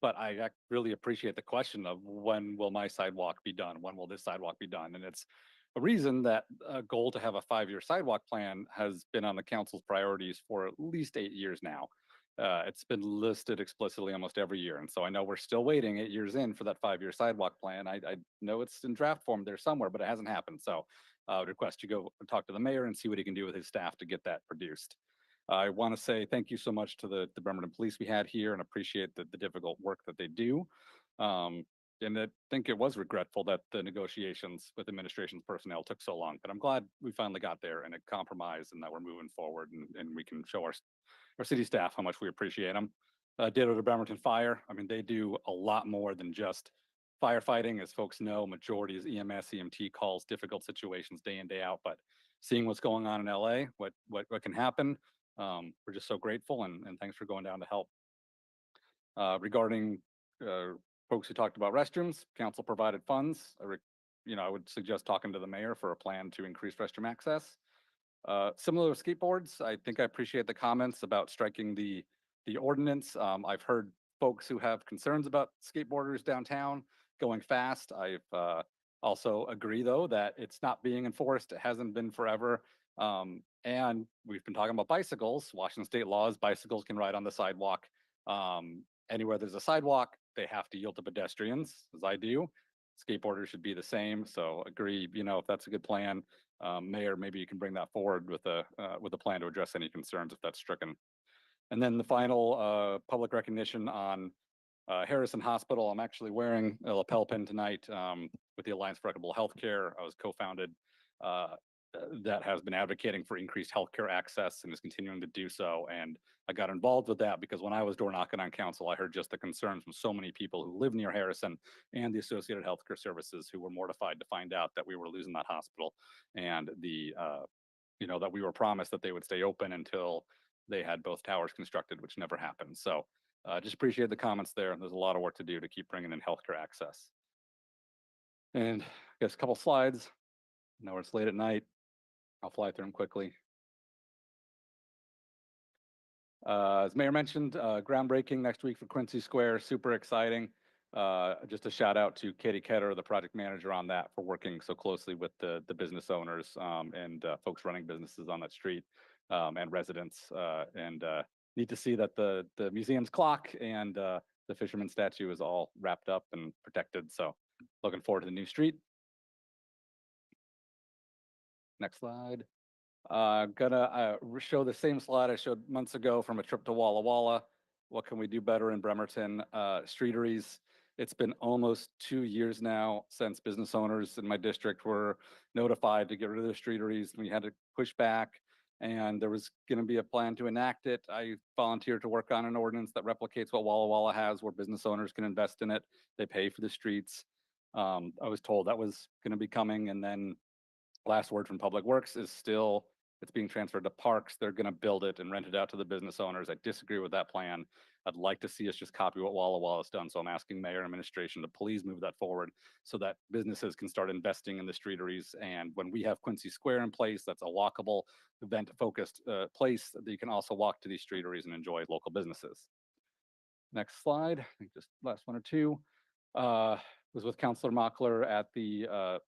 [SPEAKER 24] But I really appreciate the question of when will my sidewalk be done? When will this sidewalk be done? And it's a reason that a goal to have a 5-year sidewalk plan has been on the council's priorities for at least 8 years now. It's been listed explicitly almost every year. And so I know we're still waiting 8 years in for that 5-year sidewalk plan. I know it's in draft form there somewhere, but it hasn't happened. So I would request you go and talk to the mayor and see what he can do with his staff to get that produced. I want to say thank you so much to the Bremerton Police we had here and appreciate the difficult work that they do. And I think it was regretful that the negotiations with administration's personnel took so long, but I'm glad we finally got there and a compromise and that we're moving forward and we can show our city staff how much we appreciate them. Ditto to Bremerton Fire. I mean, they do a lot more than just firefighting. As folks know, majority is EMS, EMT calls, difficult situations day in, day out, but seeing what's going on in LA, what can happen, we're just so grateful and thanks for going down to help. Regarding folks who talked about restrooms, council provided funds. I would suggest talking to the mayor for a plan to increase restroom access. Similar to skateboards, I think I appreciate the comments about striking the ordinance. I've heard folks who have concerns about skateboarders downtown going fast. I've also agree though that it's not being enforced. It hasn't been forever. And we've been talking about bicycles. Washington state laws, bicycles can ride on the sidewalk. Anywhere there's a sidewalk, they have to yield to pedestrians, as I do. Skateboarders should be the same. So agree, if that's a good plan, Mayor, maybe you can bring that forward with a plan to address any concerns if that's stricken. And then the final public recognition on Harrison Hospital. I'm actually wearing a lapel pin tonight with the Alliance for Equitable Healthcare. I was co-founded that has been advocating for increased healthcare access and is continuing to do so. And I got involved with that because when I was door knocking on council, I heard just the concerns from so many people who live near Harrison and the associated healthcare services who were mortified to find out that we were losing that hospital and that we were promised that they would stay open until they had both towers constructed, which never happened. So just appreciate the comments there. There's a lot of work to do to keep bringing in healthcare access. And I guess a couple slides. I know it's late at night. I'll fly through them quickly. As Mayor mentioned, groundbreaking next week for Quincy Square, super exciting. Just a shout out to Katie Ketter, the project manager on that, for working so closely with the business owners and folks running businesses on that street and residents. And neat to see that the museum's clock and the fisherman statue is all wrapped up and protected. So looking forward to the new street. Next slide. Gonna show the same slide I showed months ago from a trip to Walla Walla. What can we do better in Bremerton? Streeteries. It's been almost 2 years now since business owners in my district were notified to get rid of their streeteries. We had to push back and there was gonna be a plan to enact it. I volunteered to work on an ordinance that replicates what Walla Walla has, where business owners can invest in it. They pay for the streets. I was told that was gonna be coming, and then last word from Public Works is still, it's being transferred to Parks. They're gonna build it and rent it out to the business owners. I disagree with that plan. I'd like to see us just copy what Walla Walla has done. So I'm asking Mayor and administration to please move that forward so that businesses can start investing in the streeteries. And when we have Quincy Square in place, that's a walkable, event-focused place that you can also walk to these streeteries and enjoy local businesses. Next slide, I think just last one or two. Was with Councilor Mockler at the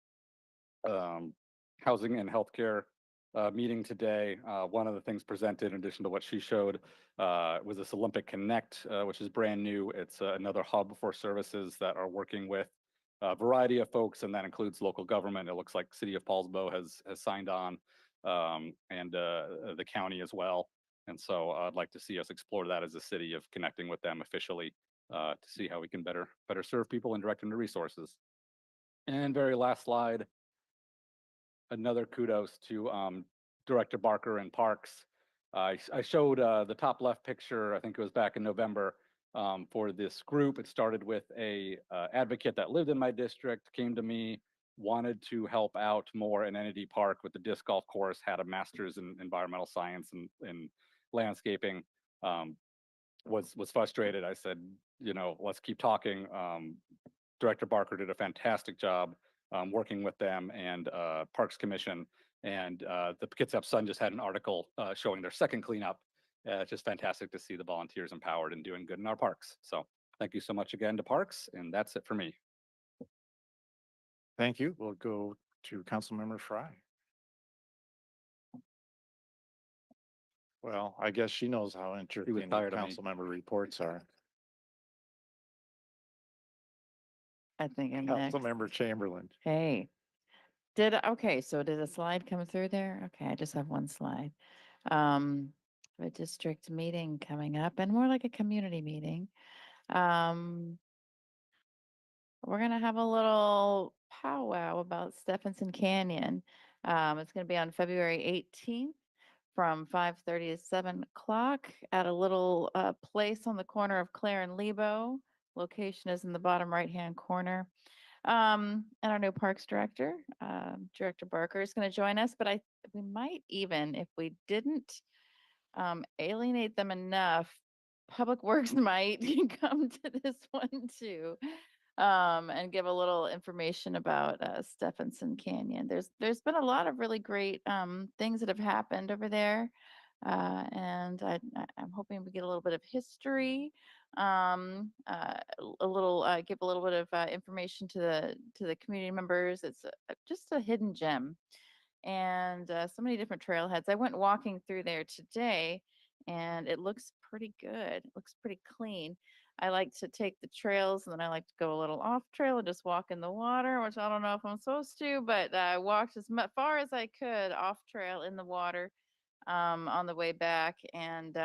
[SPEAKER 24] housing and healthcare meeting today. One of the things presented, in addition to what she showed, was this Olympic Connect, which is brand new. It's another hub for services that are working with a variety of folks, and that includes local government. It looks like City of Paulsbo has signed on, and the county as well. And so I'd like to see us explore that as a city, of connecting with them officially to see how we can better serve people and direct them to resources. And very last slide, another kudos to Director Barker and Parks. I showed the top left picture, I think it was back in November, for this group. It started with a advocate that lived in my district, came to me, wanted to help out more in Entity Park with the disc golf course, had a master's in environmental science and landscaping, was frustrated. I said, you know, let's keep talking. Director Barker did a fantastic job working with them and Parks Commission. And the Kitsap Sun just had an article showing their second cleanup. It's just fantastic to see the volunteers empowered and doing good in our parks. So thank you so much again to Parks, and that's it for me.
[SPEAKER 1] Thank you. We'll go to Councilmember Fry. Well, I guess she knows how interesting the
[SPEAKER 24] tired of me.
[SPEAKER 1] council member reports are.
[SPEAKER 4] I think I'm next.
[SPEAKER 1] Councilmember Chamberlain.
[SPEAKER 4] Hey, okay, so did a slide come through there? Okay, I just have one slide. A district meeting coming up, and more like a community meeting. We're gonna have a little powwow about Stephenson Canyon. It's gonna be on February 18th from 5:30 to 7 o'clock at a little place on the corner of Clare and Lebo. Location is in the bottom right-hand corner. And our new Parks Director, Director Barker, is going to join us, but we might even, if we didn't alienate them enough, Public Works might come to this one too, and give a little information about Stephenson Canyon. There's been a lot of really great things that have happened over there, and I'm hoping we get a little bit of history, a little give a little bit of information to the community members. It's just a hidden gem, and so many different trailheads. I went walking through there today, and it looks pretty good. It looks pretty clean. I like to take the trails, and then I like to go a little off trail and just walk in the water, which I don't know if I'm supposed to, but I walked as far as I could off trail in the water on the way back, and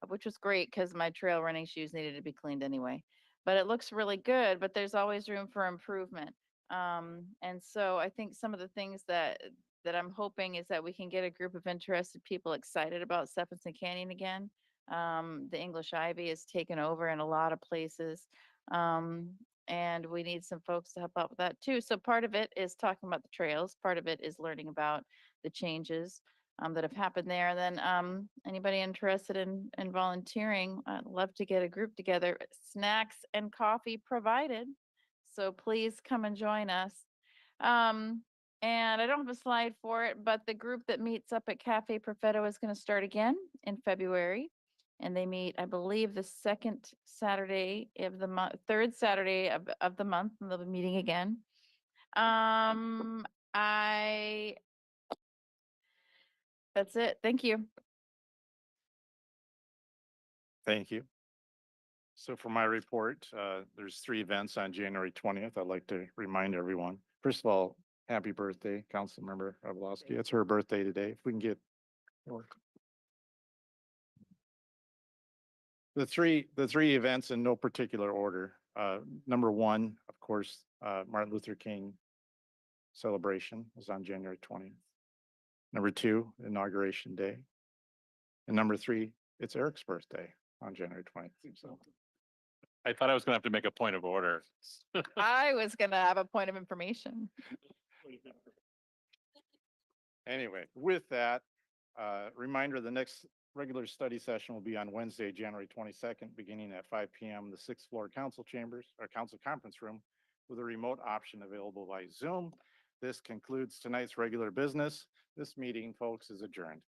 [SPEAKER 4] which was great because my trail running shoes needed to be cleaned anyway. But it looks really good, but there's always room for improvement. And so I think some of the things that I'm hoping is that we can get a group of interested people excited about Stephenson Canyon again. The English Ivy is taken over in a lot of places. And we need some folks to help out with that too. So part of it is talking about the trails. Part of it is learning about the changes that have happened there. And then anybody interested in volunteering, I'd love to get a group together. Snacks and coffee provided. So please come and join us. And I don't have a slide for it, but the group that meets up at Cafe Perfetto is going to start again in February. And they meet, I believe, the second Saturday of the month, third Saturday of the month, and they'll be meeting again. That's it. Thank you.
[SPEAKER 1] Thank you. So for my report, there's 3 events on January 20th. I'd like to remind everyone. First of all, happy birthday, Councilmember Avlowski. It's her birthday today. If we can get the three events in no particular order. Number 1, of course, Martin Luther King celebration is on January 20th. Number 2, Inauguration Day. And number 3, it's Eric's birthday on January 20th. So
[SPEAKER 13] I thought I was gonna have to make a point of order.
[SPEAKER 4] I was going to have a point of information.
[SPEAKER 1] anyway, with that, reminder, the next regular study session will be on Wednesday, January 22nd, beginning at 5 p.m. the 6th floor council chambers or council conference room with a remote option available by Zoom. This concludes tonight's regular business. This meeting, folks, is adjourned.